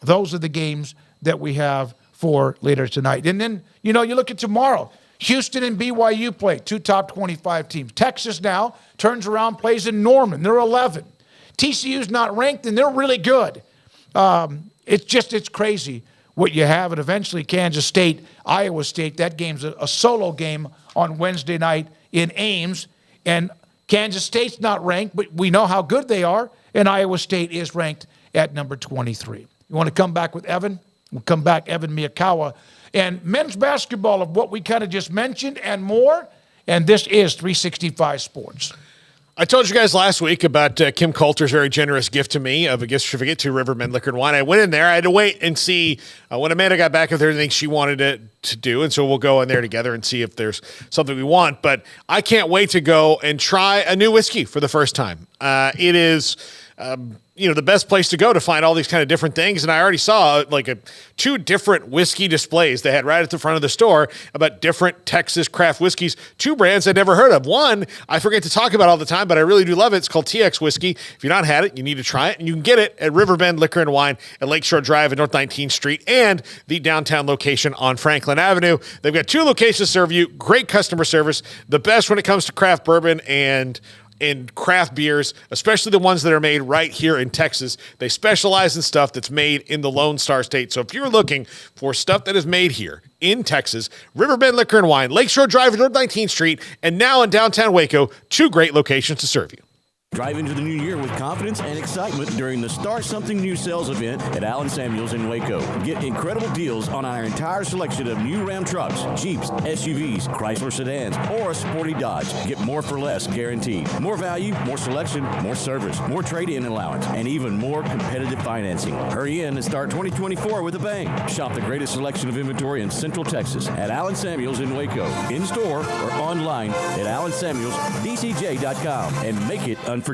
Those are the games that we have for later tonight. And then, you look at tomorrow. Houston and BYU play, 2 top 25 teams. Texas now turns around, plays in Norman. They're 11. TCU's not ranked, and they're really good. It's crazy what you have. And eventually Kansas State, Iowa State, that game's a solo game on Wednesday night in Ames. And Kansas State's not ranked, but we know how good they are. And Iowa State is ranked at number 23. You want to come back with Evan? We'll come back, Evan Miyakawa. And men's basketball of what we kind of just mentioned and more. And this is 365 Sports.
I told you guys last week about Kim Coulter's very generous gift to me of a gift certificate to Riverbend Liquor and Wine. I went in there. I had to wait and see when Amanda got back if there was anything she wanted to do. And so we'll go in there together and see if there's something we want. But I can't wait to go and try a new whiskey for the first time. It is... the best place to go to find all these kind of different things. And I already saw two different whiskey displays they had right at the front of the store about different Texas craft whiskeys, 2 brands I'd never heard of. One, I forget to talk about all the time, but I really do love it. It's called TX Whiskey. If you've not had it, you need to try it. And you can get it at Riverbend Liquor and Wine at Lakeshore Drive at North 19th Street and the downtown location on Franklin Avenue. They've got 2 locations to serve you. Great customer service. The best when it comes to craft bourbon and craft beers, especially the ones that are made right here in Texas. They specialize in stuff that's made in the Lone Star State. So if you're looking for stuff that is made here in Texas, Riverbend Liquor and Wine, Lakeshore Drive at North 19th Street, and now in downtown Waco, 2 great locations to serve you.
Drive into the new year with confidence and excitement during the Start Something New sales event at Allen Samuels in Waco. Get incredible deals on our entire selection of new Ram trucks, Jeeps, SUVs, Chrysler sedans, or a sporty Dodge. Get more for less guaranteed. More value, more selection, more service, more trade-in allowance, and even more competitive financing. Hurry in and start 2024 with a bang. Shop the greatest selection of inventory in Central Texas at Allen Samuels in Waco. In-store or online at AllenSamuelsDCJ.com and make it unforgettable.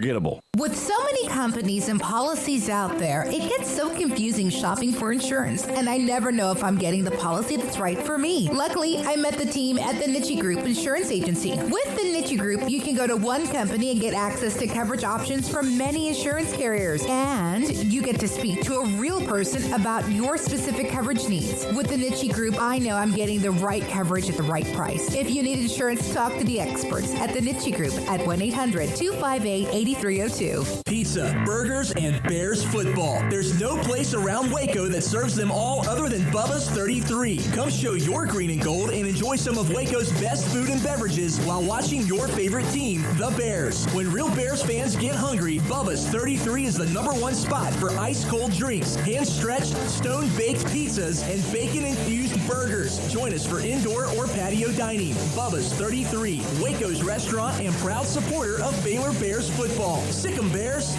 With so many companies and policies out there, it gets so confusing shopping for insurance, and I never know if I'm getting the policy that's right for me. Luckily, I met the team at the Nitchie Group Insurance Agency. With the Nitchie Group, you can go to one company and get access to coverage options from many insurance carriers, and you get to speak to a real person about your specific coverage needs. With the Nitchie Group, I know I'm getting the right coverage at the right price. If you need insurance, talk to the experts at the Nitchie Group at 1-800-258-8302.
Pizza, burgers, and Bears football. There's no place around Waco that serves them all other than Bubba's 33. Come show your green and gold and enjoy some of Waco's best food and beverages while watching your favorite team, the Bears. When real Bears fans get hungry, Bubba's 33 is the #1 spot for ice-cold drinks, hand-stretched, stone-baked pizzas, and bacon-infused burgers. Join us for indoor or patio dining. Bubba's 33, Waco's restaurant and proud supporter of Baylor Bears football. Sick 'em, Bears.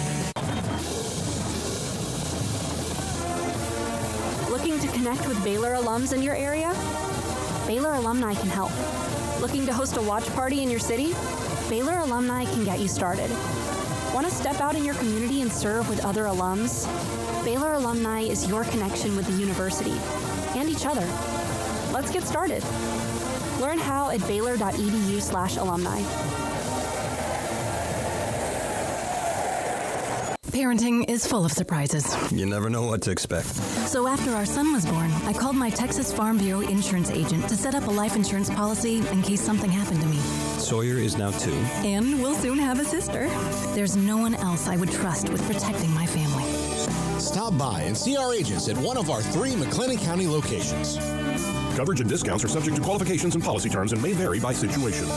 Looking to connect with Baylor alums in your area? Baylor Alumni can help. Looking to host a watch party in your city? Baylor Alumni can get you started. Want to step out in your community and serve with other alums? Baylor Alumni is your connection with the university and each other. Let's get started. Learn how at baylor.edu/alumni.
Parenting is full of surprises.
You never know what to expect.
So after our son was born, I called my Texas Farm Bureau insurance agent to set up a life insurance policy in case something happened to me.
Sawyer is now 2.
And we'll soon have a sister. There's no one else I would trust with protecting my family.
Stop by and see our agents at one of our 3 McLennan County locations.
Coverage and discounts are subject to qualifications and policy terms and may vary by situation.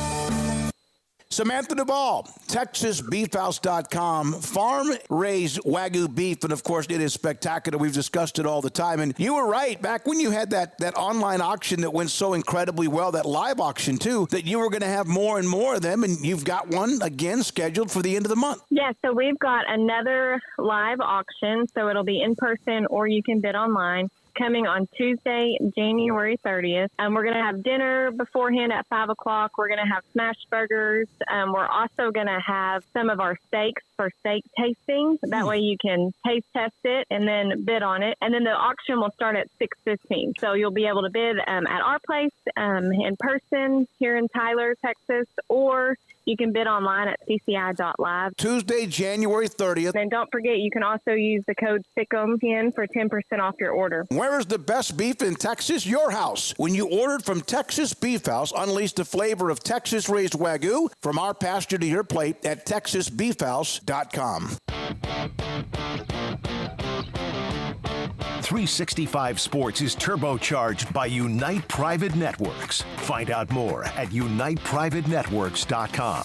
Samantha Duvall, TexasBeefHouse.com, farm-raised Wagyu beef, and of course it is spectacular. We've discussed it all the time, and you were right. Back when you had that online auction that went so incredibly well, that live auction too, that you were going to have more and more of them, and you've got one again scheduled for the end of the month.
Yeah, so we've got another live auction, so it'll be in person or you can bid online.
coming on Tuesday, January 30th. We're going to have dinner beforehand at 5 o'clock. We're going to have smash burgers. We're also going to have some of our steaks for steak tastings. That way you can taste test it and then bid on it. And then the auction will start at 6:15. So you'll be able to bid at our place in person here in Tyler, Texas, or you can bid online at cci.live.
Tuesday, January 30th.
And don't forget, you can also use the code SICK'EM10 for 10% off your order.
Where is the best beef in Texas? Your house. When you ordered from Texas Beef House, unleash the flavor of Texas-raised Wagyu from our pasture to your plate at texasbeefhouse.com.
365 Sports is turbocharged by Unite Private Networks. Find out more at uniteprivatenetworks.com.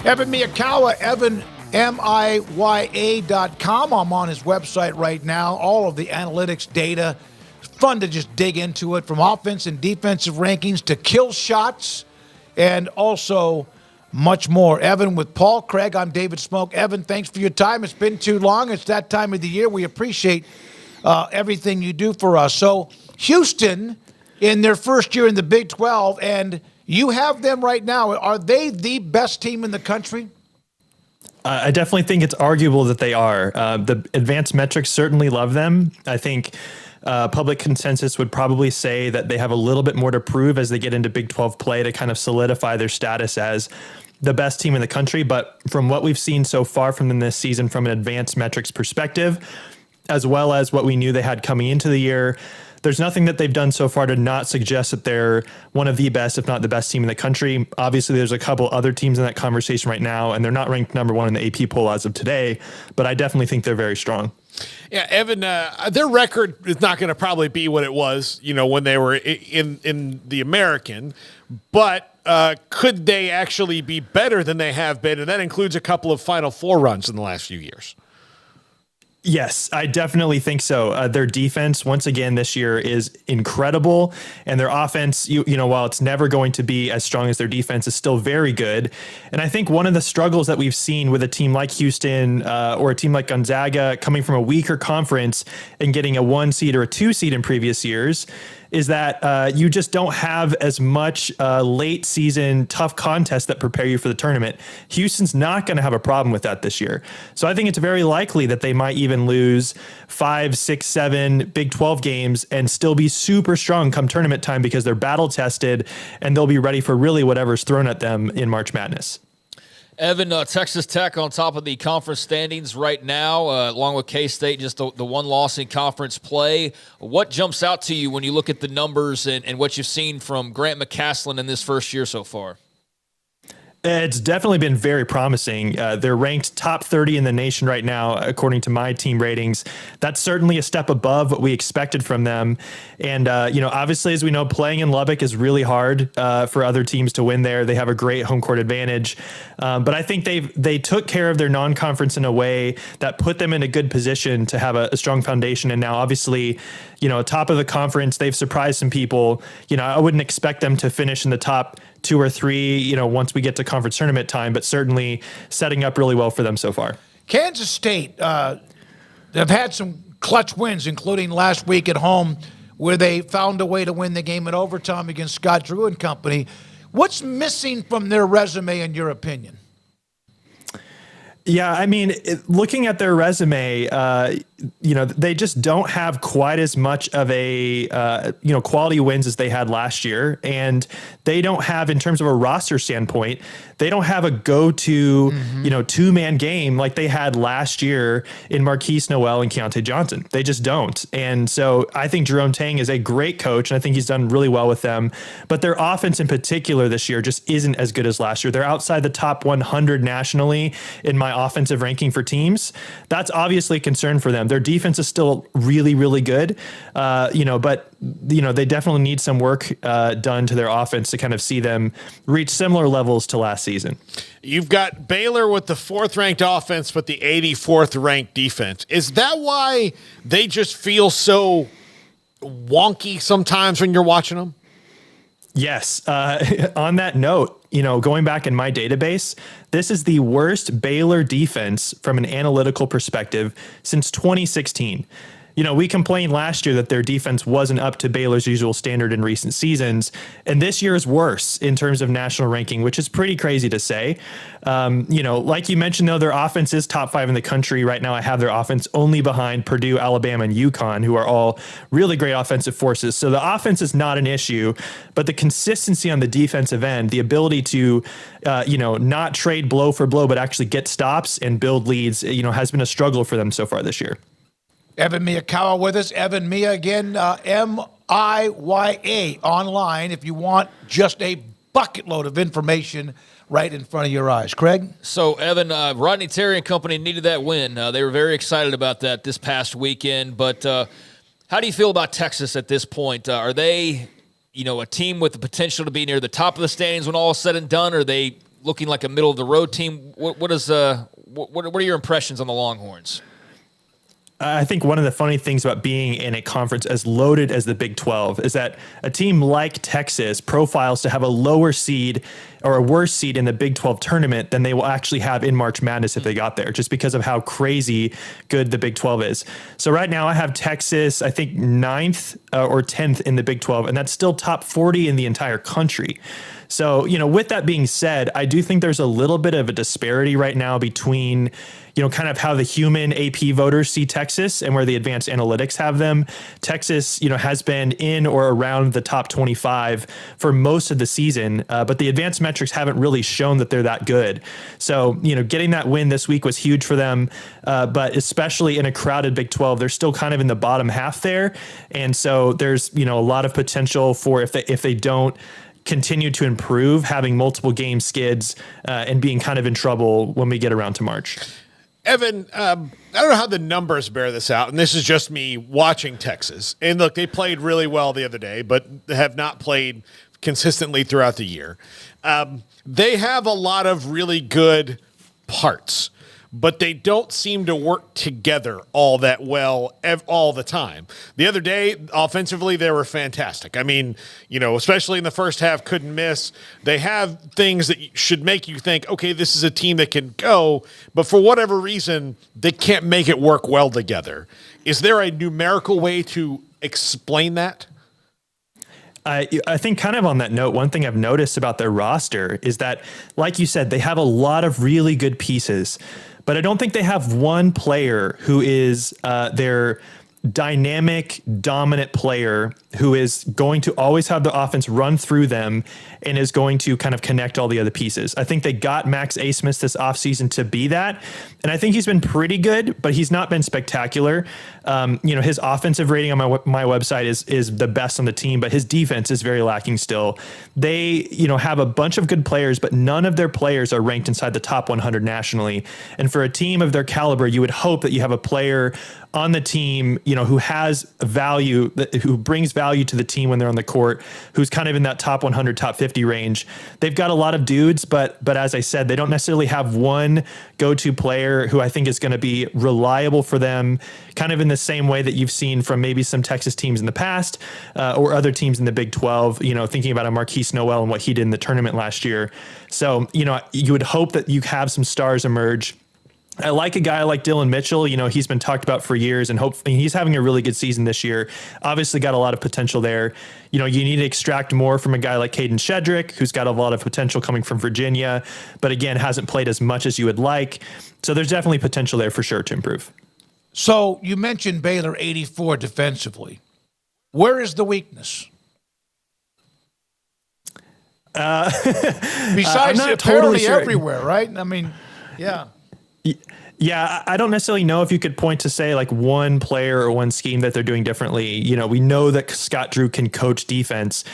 Evan Miyakawa, EvanMIYA.com. I'm on his website right now. All of the analytics data. It's fun to just dig into it, from offense and defensive rankings to kill shots and also much more. Evan with Paul Craig. I'm David Smoak. Evan, thanks for your time. It's been too long. It's that time of the year. We appreciate everything you do for us. So Houston in their first year in the Big 12, and you have them right now. Are they the best team in the country?
I definitely think it's arguable that they are. The advanced metrics certainly love them. I think public consensus would probably say that they have a little bit more to prove as they get into Big 12 play to kind of solidify their status as the best team in the country. But from what we've seen so far from them this season, from an advanced metrics perspective, as well as what we knew they had coming into the year, there's nothing that they've done so far to not suggest that they're one of the best, if not the best team in the country. Obviously, there's a couple other teams in that conversation right now, and they're not ranked number one in the AP poll as of today, but I definitely think they're very strong.
Yeah, Evan, their record is not going to probably be what it was, when they were in the American, but could they actually be better than they have been? And that includes a couple of Final Four runs in the last few years.
Yes, I definitely think so. Their defense, once again, this year is incredible. And their offense, while it's never going to be as strong as their defense, is still very good. And I think one of the struggles that we've seen with a team like Houston or a team like Gonzaga coming from a weaker conference and getting a 1 seed or a 2 seed in previous years is that you just don't have as much late season tough contests that prepare you for the tournament. Houston's not going to have a problem with that this year. So I think it's very likely that they might even lose 5, 6, 7 Big 12 games and still be super strong come tournament time because they're battle tested and they'll be ready for really whatever's thrown at them in March Madness.
Evan, Texas Tech on top of the conference standings right now, along with K-State, just the one loss in conference play. What jumps out to you when you look at the numbers and what you've seen from Grant McCasland in this first year so far?
It's definitely been very promising. They're ranked top 30 in the nation right now, according to my team ratings. That's certainly a step above what we expected from them. And, obviously, as we know, playing in Lubbock is really hard for other teams to win there. They have a great home court advantage. But I think they took care of their non-conference in a way that put them in a good position to have a strong foundation. And now, obviously, top of the conference, they've surprised some people. I wouldn't expect them to finish in the top 2 or 3, once we get to conference tournament time, but certainly setting up really well for them so far.
Kansas State, they've had some clutch wins, including last week at home where they found a way to win the game in overtime against Scott Drew and company. What's missing from their resume, in your opinion?
Yeah, I mean, looking at their resume, they just don't have quite as much of a, quality wins as they had last year. And they don't have, in terms of a roster standpoint, they don't have a go-to, two-man game like they had last year in Marquise Noel and Keontae Johnson. They just don't. And so I think Jerome Tang is a great coach, and I think he's done really well with them. But their offense in particular this year just isn't as good as last year. They're outside the top 100 nationally in my offensive ranking for teams. That's obviously a concern for them. Their defense is still really, really good, but they definitely need some work done to their offense to kind of see them reach similar levels to last season.
You've got Baylor with the 4th ranked offense, but the 84th ranked defense. Is that why they just feel so wonky sometimes when you're watching them?
Yes. On that note, going back in my database, this is the worst Baylor defense from an analytical perspective since 2016. we complained last year that their defense wasn't up to Baylor's usual standard in recent seasons, and this year is worse in terms of national ranking, which is pretty crazy to say. Like you mentioned, though, their offense is top 5 in the country. Right now, I have their offense only behind Purdue, Alabama, and UConn, who are all really great offensive forces. So the offense is not an issue, but the consistency on the defensive end, the ability to, not trade blow for blow, but actually get stops and build leads, has been a struggle for them so far this year.
Evan Miyakawa with us. Evan Mia again, MIYA online if you want just a bucket load of information right in front of your eyes. Craig?
So, Evan, Rodney Terry and company needed that win. They were very excited about that this past weekend. But how do you feel about Texas at this point? Are they, a team with the potential to be near the top of the standings when all is said and done? Or are they looking like a middle-of-the-road team? What are your impressions on the Longhorns?
I think one of the funny things about being in a conference as loaded as the Big 12 is that a team like Texas profiles to have a lower seed or a worse seed in the Big 12 tournament than they will actually have in March Madness if they got there, just because of how crazy good the Big 12 is. So right now I have Texas, I think 9th or 10th in the Big 12, and that's still top 40 in the entire country. So, with that being said, I do think there's a little bit of a disparity right now between, kind of how the human AP voters see Texas and where the advanced analytics have them. Texas, has been in or around the top 25 for most of the season, but the advanced metrics haven't really shown that they're that good. So, getting that win this week was huge for them, but especially in a crowded Big 12, they're still kind of in the bottom half there. And so there's, a lot of potential for if they don't continue to improve, having multiple game skids and being kind of in trouble when we get around to March.
Evan, I don't know how the numbers bear this out, and this is just me watching Texas. And look, they played really well the other day, but have not played consistently throughout the year. They have a lot of really good parts, but they don't seem to work together all that well all the time. The other day, offensively, they were fantastic. I mean, especially in the first half, couldn't miss. They have things that should make you think, okay, this is a team that can go, but for whatever reason, they can't make it work well together. Is there a numerical way to explain that?
I think kind of on that note, one thing I've noticed about their roster is that, like you said, they have a lot of really good pieces, but I don't think they have one player who is their dynamic, dominant player who is going to always have the offense run through them and is going to kind of connect all the other pieces. I think they got Max Asmus this offseason to be that, and I think he's been pretty good, but he's not been spectacular. His offensive rating on my website is the best on the team, but his defense is very lacking still. They, have a bunch of good players, but none of their players are ranked inside the top 100 nationally. And for a team of their caliber, you would hope that you have a player on the team, who has value, who brings value to the team when they're on the court, who's kind of in that top 100, top 50 range. They've got a lot of dudes, but as I said, they don't necessarily have one go-to player who I think is going to be reliable for them, kind of in the same way that you've seen from maybe some Texas teams in the past or other teams in the Big 12, thinking about a Marquise Noel and what he did in the tournament last year. So, you would hope that you have some stars emerge. I like a guy like Dylan Mitchell. He's been talked about for years, and hopefully he's having a really good season this year. Obviously got a lot of potential there. You need to extract more from a guy like Caden Shedrick, who's got a lot of potential coming from Virginia, but again, hasn't played as much as you would like. So there's definitely potential there for sure to improve.
So you mentioned Baylor 84 defensively. Where is the weakness? Besides apparently totally sure. Everywhere, right? I mean, yeah.
Yeah, I don't necessarily know if you could point to, say, like one player or one scheme that they're doing differently. We know that Scott Drew can coach defense.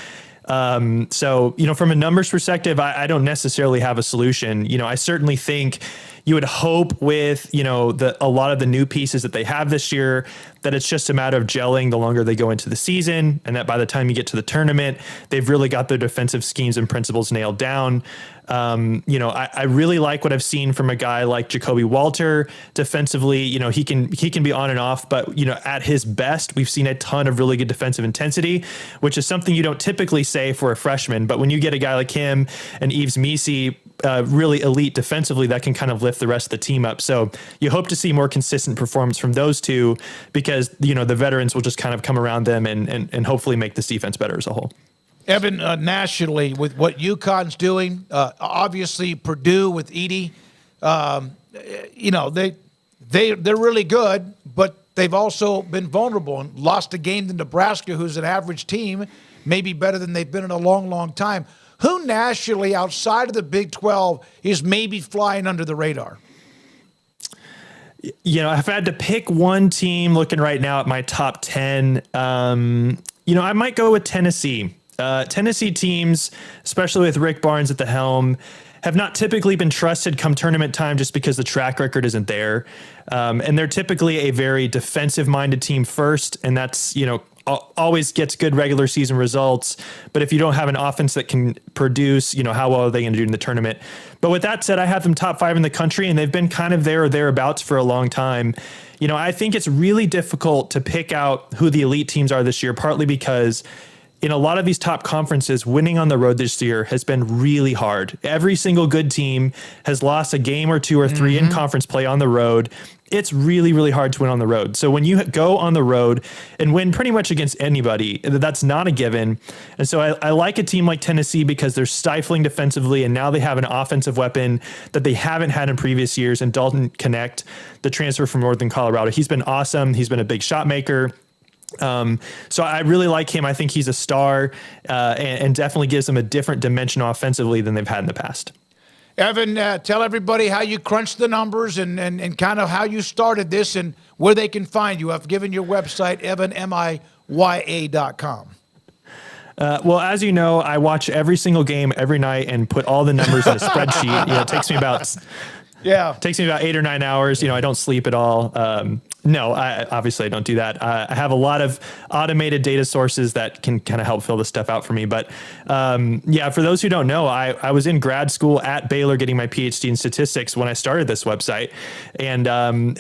So, from a numbers perspective, I don't necessarily have a solution. I certainly think you would hope with, a lot of the new pieces that they have this year, that it's just a matter of gelling the longer they go into the season, and that by the time you get to the tournament, they've really got their defensive schemes and principles nailed down. I really like what I've seen from a guy like Jacoby Walter defensively. He can be on and off, but at his best, we've seen a ton of really good defensive intensity, which is something you don't typically say for a freshman. But when you get a guy like him and Yves Misi really elite defensively that can kind of lift the rest of the team up. So you hope to see more consistent performance from those two because, the veterans will just kind of come around them and hopefully make this defense better as a whole.
Evan, nationally, with what UConn's doing, obviously Purdue with Edey, they're really good, but they've also been vulnerable and lost a game to Nebraska, who's an average team, maybe better than they've been in a long, long time. Who nationally, outside of the Big 12, is maybe flying under the radar?
If I had to pick one team looking right now at my top 10, I might go with Tennessee. Tennessee teams, especially with Rick Barnes at the helm, have not typically been trusted come tournament time just because the track record isn't there. And they're typically a very defensive-minded team first, and that's, always gets good regular season results. But if you don't have an offense that can produce, how well are they going to do in the tournament? But with that said, I have them top 5 in the country, and they've been kind of there or thereabouts for a long time. I think it's really difficult to pick out who the elite teams are this year, partly because in a lot of these top conferences, winning on the road this year has been really hard. Every single good team has lost a game or 2 or 3 in conference play on the road. It's really, really hard to win on the road. So when you go on the road and win pretty much against anybody, that's not a given. And so I like a team like Tennessee because they're stifling defensively, and now they have an offensive weapon that they haven't had in previous years. And Dalton Connect, the transfer from Northern Colorado, he's been awesome. He's been a big shot maker. So I really like him. I think he's a star and definitely gives them a different dimension offensively than they've had in the past.
Evan, tell everybody how you crunched the numbers and kind of how you started this and where they can find you. I've given your website, evanmiya.com.
Well, as you know, I watch every single game every night and put all the numbers in a spreadsheet. It takes me about 8 or 9 hours. I don't sleep at all. No, obviously I don't do that. I have a lot of automated data sources that can kind of help fill this stuff out for me. But for those who don't know, I was in grad school at Baylor getting my PhD in statistics when I started this website. And I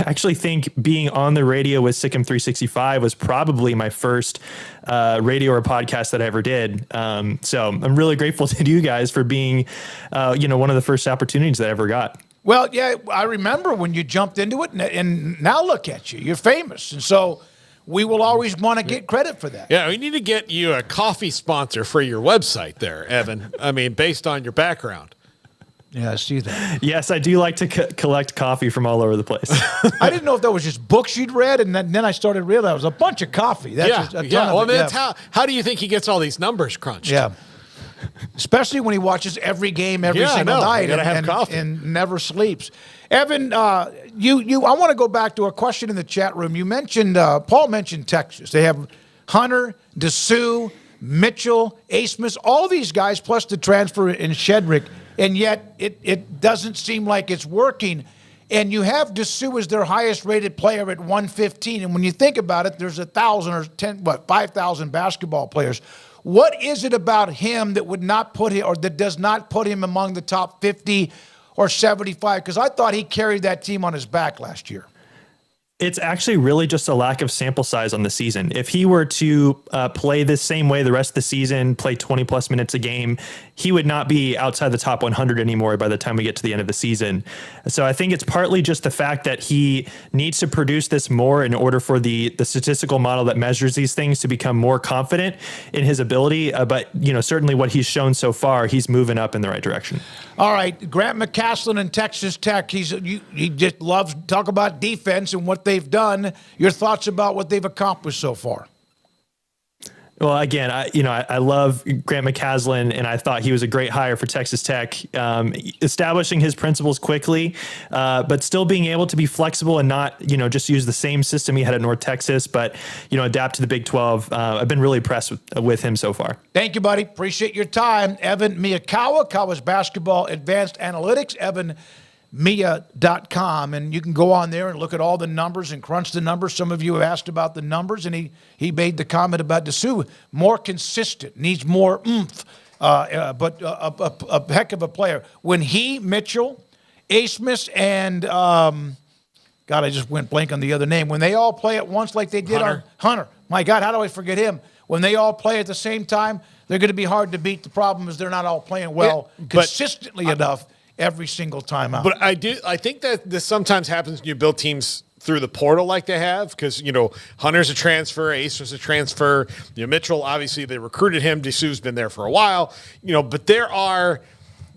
actually think being on the radio with Sikkim 365 was probably my first radio or podcast that I ever did. So I'm really grateful to you guys for being, one of the first opportunities that I ever got.
Well, yeah, I remember when you jumped into it, and now look at you. You're famous. And so we will always want to get credit for that.
Yeah, we need to get you a coffee sponsor for your website there, Evan. I mean, based on your background.
Yeah, I see that.
Yes, I do like to collect coffee from all over the place.
I didn't know if that was just books you'd read, and then I started realizing it was a bunch of coffee. That's a ton of it.
That's how do you think he gets all these numbers crunched?
Yeah. Especially when he watches every game every single night and never sleeps. Evan, I want to go back to a question in the chat room. You mentioned, Paul mentioned Texas. They have Hunter, DeSue, Mitchell, Asmus, all these guys, plus the transfer in Shedrick, and yet it doesn't seem like it's working. And you have DeSue as their highest-rated player at 115. And when you think about it, there's 5,000 basketball players. What is it about him that would not put him, or that does not put him among the top 50 or 75? Because I thought he carried that team on his back last year.
It's actually really just a lack of sample size on the season. If he were to play the same way the rest of the season, play 20-plus minutes a game, he would not be outside the top 100 anymore by the time we get to the end of the season. So I think it's partly just the fact that he needs to produce this more in order for the statistical model that measures these things to become more confident in his ability. But certainly what he's shown so far, he's moving up in the right direction.
All right, Grant McCaslin in Texas Tech. He just loves to talk about defense and what they've done. Your thoughts about what they've accomplished so far?
Well, again, I love Grant McCaslin, and I thought he was a great hire for Texas Tech, establishing his principles quickly, but still being able to be flexible and not, just use the same system he had at North Texas, but, adapt to the Big 12. I've been really impressed with him so far.
Thank you, buddy. Appreciate your time. Evan Miyakawa, Kawa's Basketball Advanced Analytics, evanmiya.com, and you can go on there and look at all the numbers and crunch the numbers. Some of you have asked about the numbers, and he made the comment about DeSue, more consistent, needs more oomph, but a heck of a player. When he, Mitchell, Asmus, and God, I just went blank on the other name. When they all play at once like they did on Hunter, my God, how do I forget him? when they all play at the same time, they're going to be hard to beat. The problem is they're not all playing well consistently enough every single time out.
But I think that this sometimes happens when you build teams through the portal like they have, because, Hunter's a transfer, Ace was a transfer, Mitchell, obviously they recruited him, Dessou's been there for a while, but there are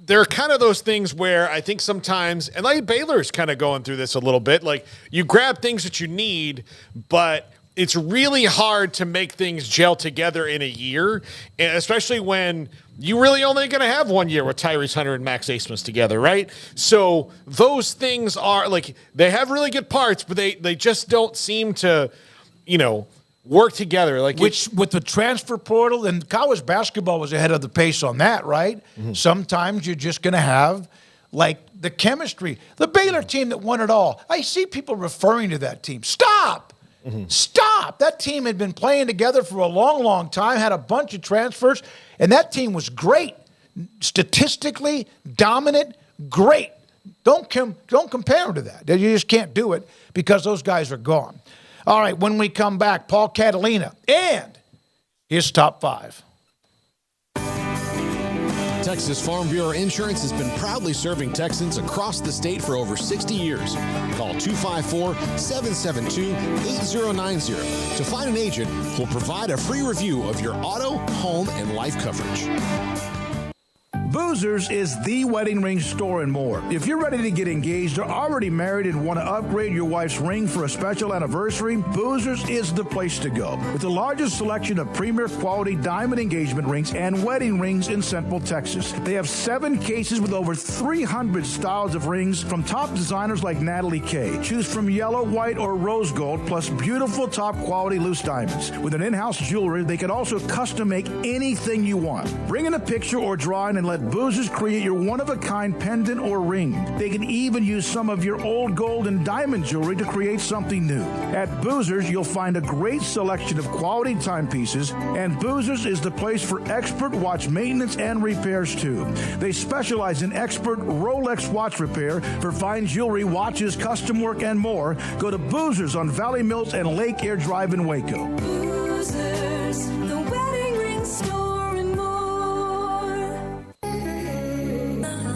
kind of those things where I think sometimes, and like Baylor's kind of going through this a little bit, like you grab things that you need, but it's really hard to make things gel together in a year, and especially when you really only going to have 1 year with Tyrese Hunter and Max Asmus together, right? So those things are like, they have really good parts, but they just don't seem to, work together. Like
with the transfer portal, and college basketball was ahead of the pace on that, right? Mm-hmm. Sometimes you're just going to have like the chemistry. The Baylor team that won it all. I see people referring to that team. Stop. Mm-hmm. Stop. That team had been playing together for a long, long time, had a bunch of transfers, and that team was great. Statistically dominant, great. Don't compare them to that. You just can't do it because those guys are gone. All right, when we come back, Paul Catalina and his top 5.
Texas Farm Bureau Insurance has been proudly serving Texans across the state for over 60 years. Call 254-772-8090 to find an agent who will provide a free review of your auto, home, and life coverage.
Boozers is the wedding ring store and more. If you're ready to get engaged or already married and want to upgrade your wife's ring for a special anniversary, Boozers is the place to go. With the largest selection of premier quality diamond engagement rings and wedding rings in Central Texas. They have 7 cases with over 300 styles of rings from top designers like Natalie Kay. Choose from yellow, white, or rose gold, plus beautiful top quality loose diamonds. With an in-house jewelry, they can also custom make anything you want. Bring in a picture or drawing and let Boozers create your one-of-a-kind pendant or ring. They can even use some of your old gold and diamond jewelry to create something new. At Boozers, you'll find a great selection of quality timepieces, and Boozers is the place for expert watch maintenance and repairs, too. They specialize in expert Rolex watch repair for fine jewelry, watches, custom work, and more. Go to Boozers on Valley Mills and Lake Air Drive in Waco.
Boozers, the wedding ring store and more.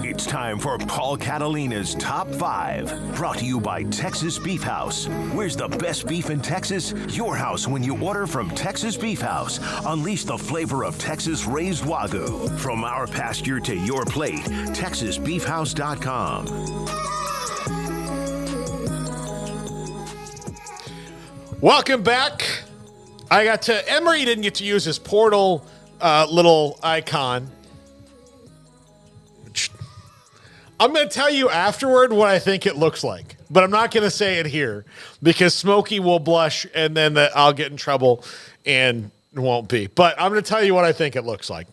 It's time for Paul Catalina's Top 5, brought to you by Texas Beef House. Where's the best beef in Texas? Your house when you order from Texas Beef House. Unleash the flavor of Texas-raised Wagyu. From our pasture to your plate, TexasBeefHouse.com.
Welcome back. Emery didn't get to use his portal little icon. I'm going to tell you afterward what I think it looks like, but I'm not going to say it here because Smokey will blush and then I'll get in trouble and it won't be. But I'm going to tell you what I think it looks like.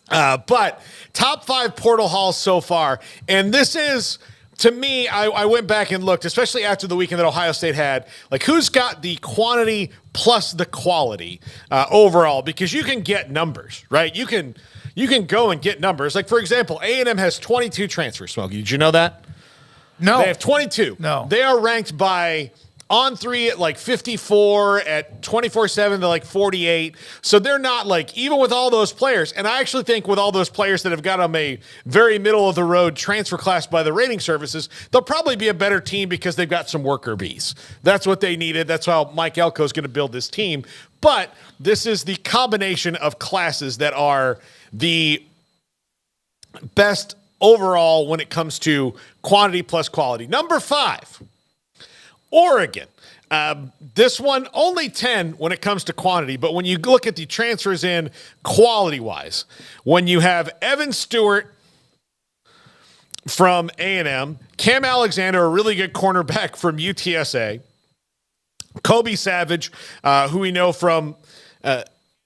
But top 5 portal hauls so far, and this is, to me, I went back and looked, especially after the weekend that Ohio State had, like who's got the quantity plus the quality overall, because you can get numbers, right? You can go and get numbers. Like, for example, A&M has 22 transfers, Smokey. Did you know that?
No.
They have 22.
No.
They are ranked by On3 at like 54, at 24/7 they're like 48. So they're not like, even with all those players, and I actually think with all those players that have got them a very middle-of-the-road transfer class by the rating services, they'll probably be a better team because they've got some worker bees. That's what they needed. That's how Mike Elko is going to build this team. But this is the combination of classes that are the best overall when it comes to quantity plus quality. Number 5, Oregon. This one, only 10 when it comes to quantity, but when you look at the transfers in quality-wise, when you have Evan Stewart from A&M, Cam Alexander, a really good cornerback from UTSA, Kobe Savage, who we know from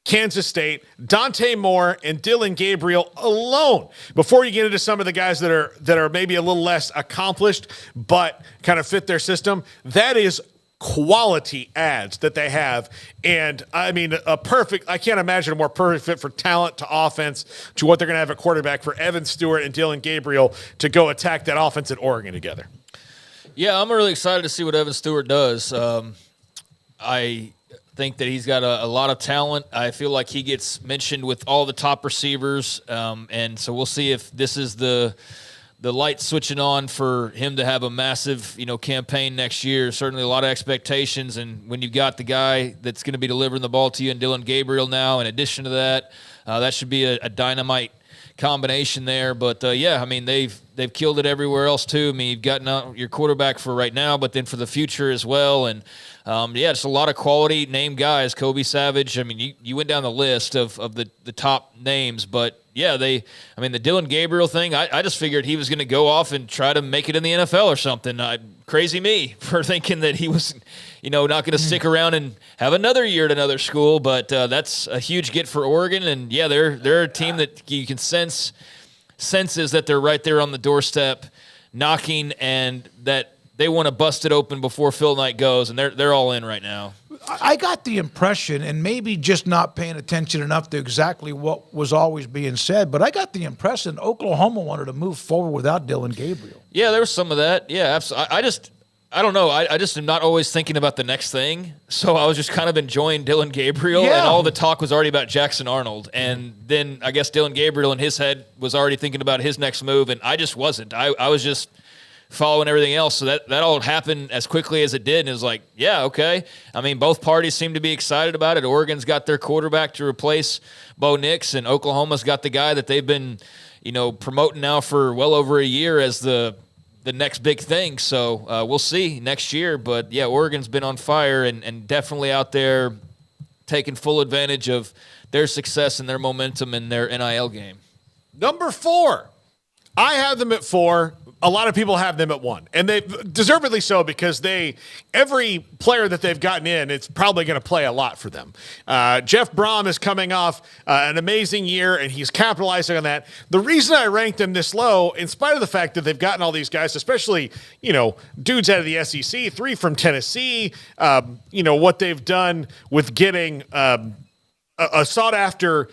Kansas State, Dante Moore, and Dylan Gabriel alone. Before you get into some of the guys that are maybe a little less accomplished but kind of fit their system, that is quality ads that they have. And I mean, I can't imagine a more perfect fit for talent to offense to what they're going to have at quarterback for Evan Stewart and Dylan Gabriel to go attack that offense at Oregon together.
Yeah, I'm really excited to see what Evan Stewart does. think that he's got a lot of talent. I feel like he gets mentioned with all the top receivers, and so we'll see if this is the light switching on for him to have a massive, campaign next year. Certainly a lot of expectations, and when you've got the guy that's going to be delivering the ball to you and Dylan Gabriel now, in addition to that, that should be a dynamite combination there. But they've killed it everywhere else too. I mean, you've gotten your quarterback for right now, but then for the future as well. And just a lot of quality name guys. Kobe Savage. I mean, you went down the list of the top names, but the Dylan Gabriel thing, I just figured he was going to go off and try to make it in the NFL or something. Crazy me for thinking that he was, not going to stick around and have another year at another school. But that's a huge get for Oregon, and they're a team that you can senses that they're right there on the doorstep, knocking, and that they want to bust it open before Phil Knight goes, and they're all in right now.
I got the impression, and maybe just not paying attention enough to exactly what was always being said, but I got the impression Oklahoma wanted to move forward without Dylan Gabriel.
Yeah, there was some of that. Yeah, absolutely. I don't know. I just am not always thinking about the next thing, so I was just kind of enjoying Dylan Gabriel, and all the talk was already about Jackson Arnold, and then I guess Dylan Gabriel in his head was already thinking about his next move, and I just wasn't. I was just following everything else, so that all happened as quickly as it did, and it was like, yeah, okay. I mean, both parties seem to be excited about it. Oregon's got their quarterback to replace Bo Nix, and Oklahoma's got the guy that they've been, promoting now for well over a year as the next big thing. So we'll see next year, but yeah, Oregon's been on fire and definitely out there taking full advantage of their success and their momentum in their NIL game.
Number 4. I have them at 4. A lot of people have them at 1, and they deservedly so, because every player that they've gotten in, it's probably going to play a lot for them. Jeff Brom is coming off an amazing year, and he's capitalizing on that. The reason I ranked them this low, in spite of the fact that they've gotten all these guys, especially, dudes out of the SEC, 3 from Tennessee, what they've done with getting a sought-after,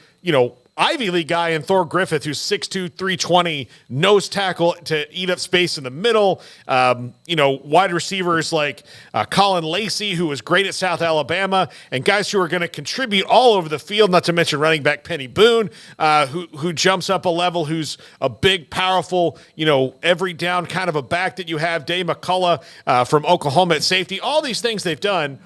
Ivy League guy in Thor Griffith, who's 6'2", 320, nose tackle to eat up space in the middle. Wide receivers like Colin Lacey, who was great at South Alabama, and guys who are going to contribute all over the field, not to mention running back Penny Boone, who jumps up a level, who's a big, powerful, every down kind of a back that you have. Dave McCullough from Oklahoma at safety. All these things they've done.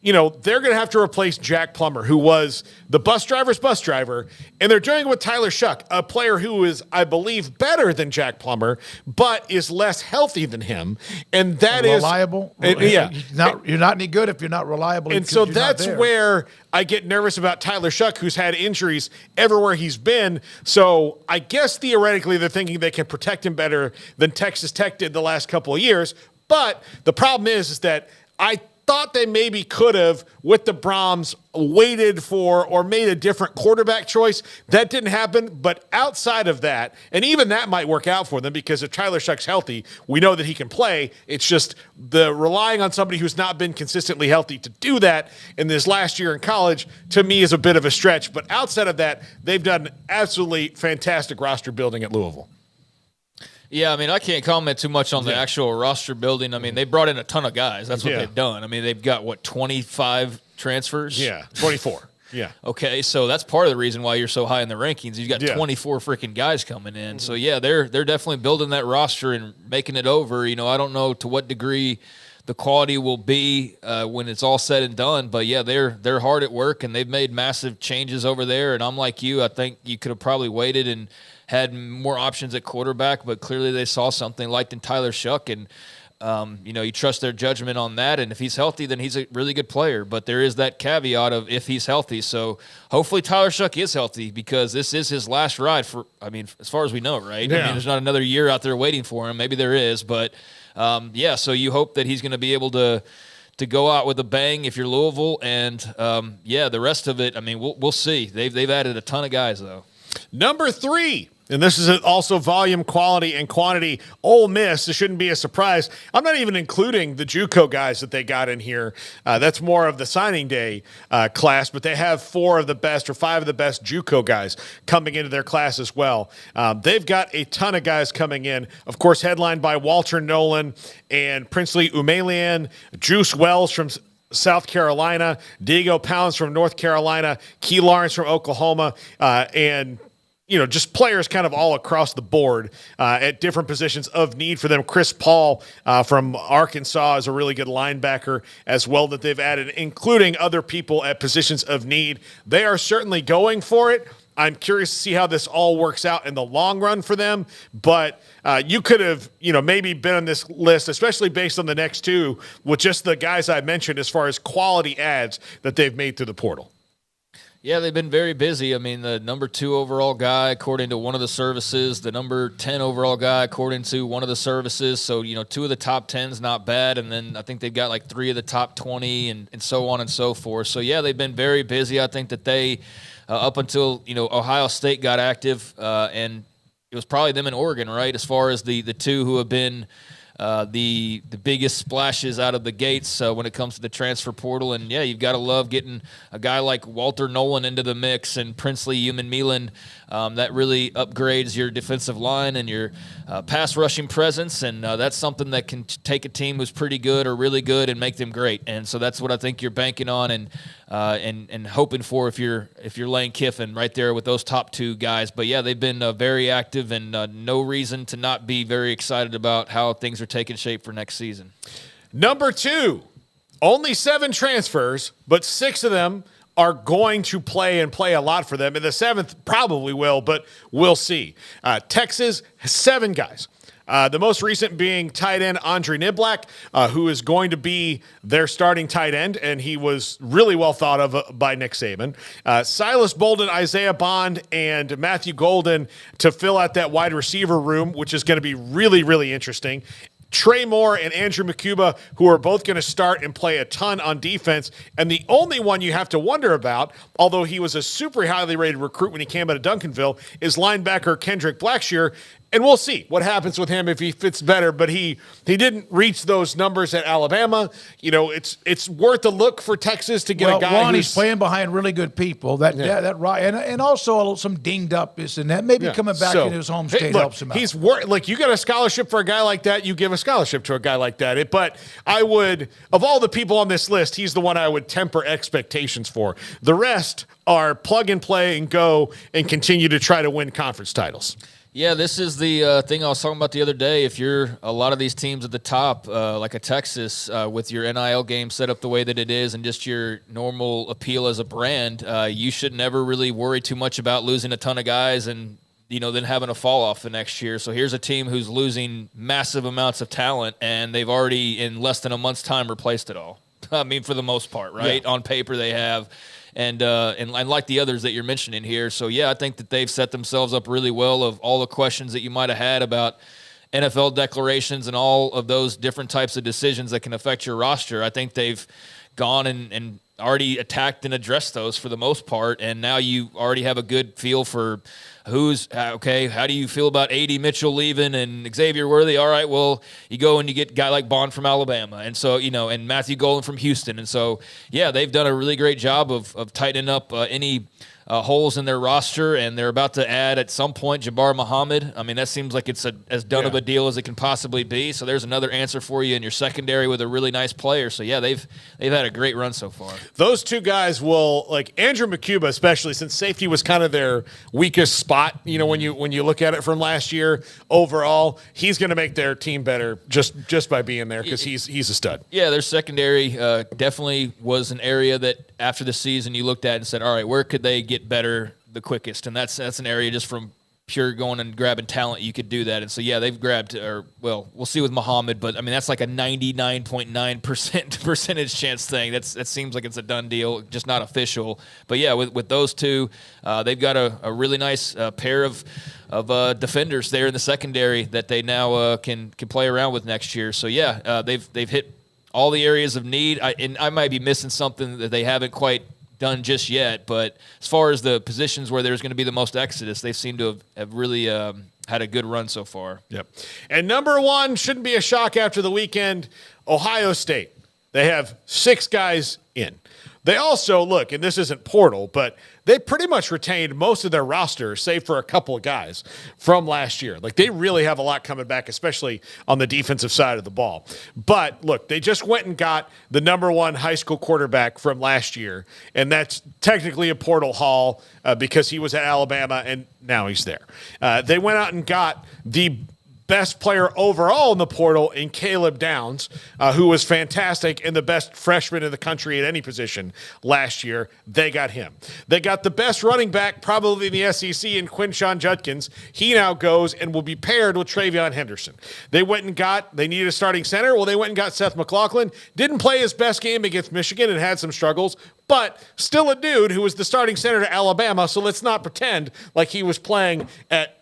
They're going to have to replace Jack Plummer, who was the bus driver's bus driver, and they're doing it with Tyler Shuck, a player who is, I believe, better than Jack Plummer, but is less healthy than him, and that
reliable. You're not any good if you're not reliable.
And so that's where I get nervous about Tyler Shuck, who's had injuries everywhere he's been. So I guess theoretically they're thinking they can protect him better than Texas Tech did the last couple of years, but the problem is that I thought they maybe could have, with the Brahms, waited for or made a different quarterback choice. That didn't happen, but outside of that, and even that might work out for them, because if Tyler Shuck's healthy, we know that he can play. It's just the relying on somebody who's not been consistently healthy to do that in this last year in college, to me, is a bit of a stretch. But outside of that, they've done absolutely fantastic roster building at Louisville.
Yeah, I mean, I can't comment too much on the actual roster building. I mean, they brought in a ton of guys. That's what they've done. I mean, they've got, 25 transfers?
Yeah, 24. Yeah.
Okay, so that's part of the reason why you're so high in the rankings. You've got 24 freaking guys coming in. Mm-hmm. So, yeah, they're definitely building that roster and making it over. I don't know to what degree the quality will be when it's all said and done. But, yeah, they're hard at work, and they've made massive changes over there. And I'm like you. I think you could have probably waited and had more options at quarterback, but clearly they saw something liked in Tyler Shuck, and you trust their judgment on that. And if he's healthy, then he's a really good player. But there is that caveat of if he's healthy. So hopefully Tyler Shuck is healthy, because this is his last ride for, as far as we know, right?
Yeah.
There's not another year out there waiting for him. Maybe there is, but so you hope that he's going to be able to go out with a bang if you're Louisville. And the rest of it, we'll see. They've added a ton of guys though.
Number 3. And this is also volume, quality, and quantity. Ole Miss, this shouldn't be a surprise. I'm not even including the JUCO guys that they got in here. That's more of the signing day class, but they have 4 of the best or 5 of the best JUCO guys coming into their class as well. They've got a ton of guys coming in, of course, headlined by Walter Nolan and Princely Umalian, Juice Wells from South Carolina, Diego Pounds from North Carolina, Key Lawrence from Oklahoma, and just players kind of all across the board at different positions of need for them. Chris Paul from Arkansas is a really good linebacker as well that they've added, including other people at positions of need. They are certainly going for it. I'm curious to see how this all works out in the long run for them. But you could have, maybe been on this list, especially based on the next two, with just the guys I mentioned as far as quality adds that they've made through the portal.
Yeah, they've been very busy. I mean, the number 2 overall guy, according to one of the services, the number 10 overall guy, according to one of the services. So, 2 of the top 10's not bad. And then I think they've got like 3 of the top 20 and so on and so forth. So, yeah, they've been very busy. I think that they, up until, Ohio State got active, and it was probably them in Oregon, right, as far as the 2 who have been the biggest splashes out of the gates when it comes to the transfer portal. And, yeah, you've got to love getting a guy like Walter Nolan into the mix and Princely Human-Milan. That really upgrades your defensive line and your pass rushing presence, and that's something that can take a team who's pretty good or really good and make them great. And so that's what I think you're banking on and hoping for if you're Lane Kiffin right there with those top 2 guys. But yeah, they've been very active, and no reason to not be very excited about how things are taking shape for next season.
Number 2, only 7 transfers, but 6 of them are going to play a lot for them. And the 7th probably will, but we'll see. Texas has 7 guys. The most recent being tight end Andre Niblack, who is going to be their starting tight end, and he was really well thought of by Nick Saban. Silas Bolden, Isaiah Bond, and Matthew Golden to fill out that wide receiver room, which is going to be really, really interesting. Trey Moore and Andrew McCuba, who are both going to start and play a ton on defense. And the only one you have to wonder about, although he was a super highly rated recruit when he came out of Duncanville, is linebacker Kendrick Blackshear. And we'll see what happens with him if he fits better. But he didn't reach those numbers at Alabama. It's worth a look for Texas to get a guy
he's playing behind really good people. And also some dinged upness, and that maybe coming back into his home state helps him out.
He's you got a scholarship for a guy like that, you give a scholarship to a guy like that. But I would, of all the people on this list, he's the one I would temper expectations for. The rest are plug and play and go and continue to try to win conference titles.
Yeah, this is the thing I was talking about the other day. If you're a lot of these teams at the top, like a Texas, with your NIL game set up the way that it is and just your normal appeal as a brand, you should never really worry too much about losing a ton of guys and then having a fall off the next year. So here's a team who's losing massive amounts of talent, and they've already, in less than a month's time, replaced it all. I mean, for the most part, right? Yeah. On paper, they have. And like the others that you're mentioning here. So, yeah, I think that they've set themselves up really well of all the questions that you might have had about NFL declarations and all of those different types of decisions that can affect your roster. I think they've gone and already attacked and addressed those for the most part, and now you already have a good feel for who's okay. How do you feel about A.D. Mitchell leaving and Xavier Worthy? All right, well, you go and you get a guy like Bond from Alabama, and so and Matthew Golden from Houston, and so yeah, they've done a really great job of tightening up any holes in their roster, and they're about to add at some point Jabbar Muhammad. I mean, that seems like it's as done of a deal as it can possibly be. So there's another answer for you in your secondary with a really nice player. So yeah, they've had a great run so far.
Those 2 guys will, like Andrew McCuba, especially since safety was kind of their weakest spot. When you look at it from last year overall, he's going to make their team better just by being there because he's a stud.
Yeah, their secondary definitely was an area that after the season you looked at and said, all right, where could they get better the quickest? And that's an area just from pure going and grabbing talent you could do that. And so yeah, they've grabbed, we'll see with Muhammad, but I mean that's like a 99.9% percentage chance thing. That seems like it's a done deal, just not official. But yeah, with those 2, they've got a really nice pair of defenders there in the secondary that they now can play around with next year. So yeah, they've hit all the areas of need. I might be missing something that they haven't quite done just yet, but as far as the positions where there's going to be the most exodus, they seem to have really had a good run so far.
Yep. And number 1 shouldn't be a shock after the weekend, Ohio State. They have 6 guys in. They also, look, and this isn't portal, but they pretty much retained most of their roster, save for a couple of guys from last year. Like, they really have a lot coming back, especially on the defensive side of the ball. But, look, they just went and got the number one high school quarterback from last year, and that's technically a portal haul because he was at Alabama, and now he's there. They went out and got the best player overall in the portal in Caleb Downs, who was fantastic and the best freshman in the country at any position last year. They got him. They got the best running back probably in the SEC in Quinshon Judkins. He now goes and will be paired with Travion Henderson. They needed a starting center. Well, they went and got Seth McLaughlin. Didn't play his best game against Michigan and had some struggles, but still a dude who was the starting center to Alabama, so let's not pretend like he was playing at,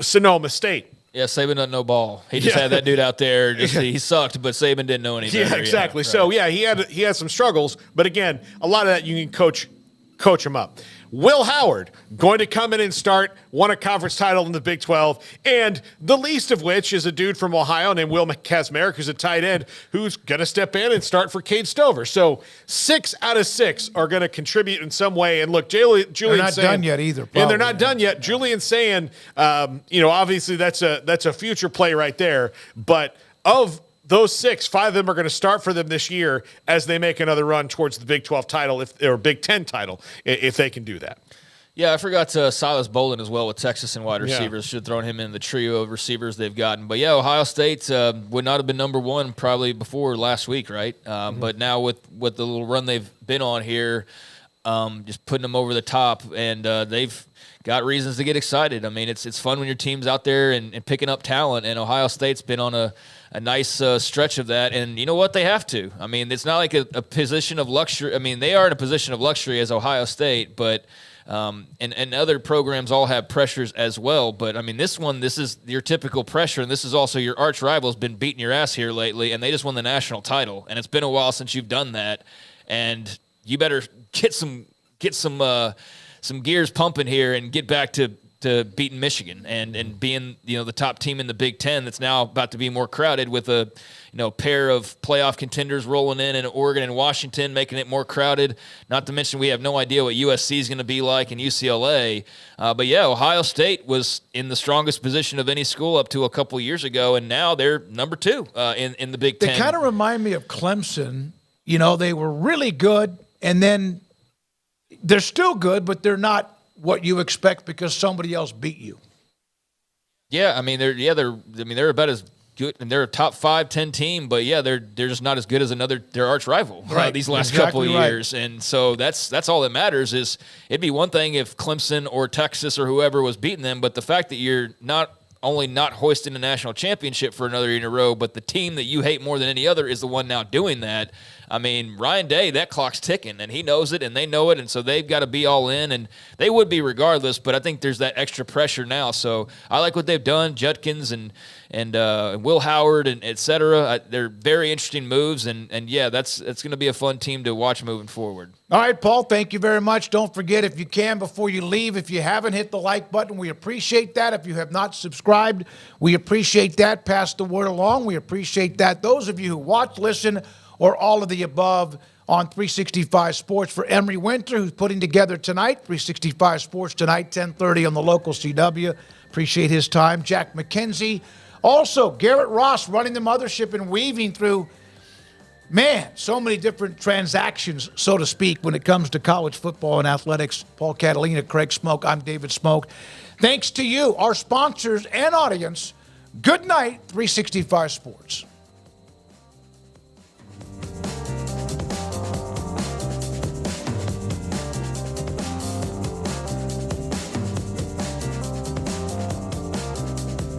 Sonoma State.
Yeah, Saban doesn't know ball. He just had that dude out there. He sucked, but Saban didn't know anything.
Yeah, exactly.
Right.
So, he had some struggles, but again, a lot of that you can coach him up. Will Howard going to come in and start, won a conference title in the Big 12, and the least of which is a dude from Ohio named Will Kazmarek, who's a tight end, who's going to step in and start for Cade Stover. So 6 out of 6 are going to contribute in some way. And look, Julian's
they're not done yet either. Probably.
And they're not done yet. Julian's saying, obviously that's a future play right there. But of those 6, 5 of them are going to start for them this year as they make another run towards the Big 12 title or Big 10 title, if they can do that.
Yeah, I forgot Silas Bolden as well with Texas and wide receivers. Should have thrown him in the trio of receivers they've gotten. But, Ohio State would not have been number one probably before last week, right? But now with the little run they've been on here, just putting them over the top, and they've got reasons to get excited. I mean, it's fun when your team's out there and picking up talent, and Ohio State's been on a nice stretch of that, and you know what? They have to. I mean, it's not like a position of luxury. I mean, they are in a position of luxury as Ohio State, but and other programs all have pressures as well. But, I mean, this is your typical pressure, and this is also your arch rival's been beating your ass here lately, and they just won the national title, and it's been a while since you've done that, and you better get some gears pumping here and get back to beating Michigan and being the top team in the Big Ten that's now about to be more crowded with a pair of playoff contenders rolling in Oregon and Washington, making it more crowded. Not to mention we have no idea what USC is going to be like and UCLA. But Ohio State was in the strongest position of any school up to a couple years ago, and now they're number 2 in the Big Ten.
They kind of remind me of Clemson. They were really good, and then they're still good, but they're not what you expect because somebody else beat you.
Yeah, I mean they're about as good, and they're a top 5-10 team, but they're just not as good as their arch rival these last couple of years. And so that's all that matters. Is it'd be one thing if Clemson or Texas or whoever was beating them, but the fact that you're not only not hoisting a national championship for another year in a row, but the team that you hate more than any other is the one now doing that. I mean, Ryan Day, that clock's ticking, and he knows it, and they know it, and so they've got to be all in, and they would be regardless, but I think there's that extra pressure now. So I like what they've done, Judkins and Will Howard and et cetera. They're very interesting moves, and that's going to be a fun team to watch moving forward.
All right, Paul, thank you very much. Don't forget, if you can, before you leave, if you haven't hit the like button, we appreciate that. If you have not subscribed, we appreciate that. Pass the word along. We appreciate that. Those of you who watch, listen, or all of the above on 365 Sports, for Emery Winter, who's putting together tonight, 365 Sports tonight, 10:30 on the local CW. Appreciate his time. Jack McKenzie. Also, Garrett Ross running the mothership and weaving through, so many different transactions, so to speak, when it comes to college football and athletics. Paul Catalina, Craig Smoak, I'm David Smoak. Thanks to you, our sponsors and audience. Good night, 365 Sports.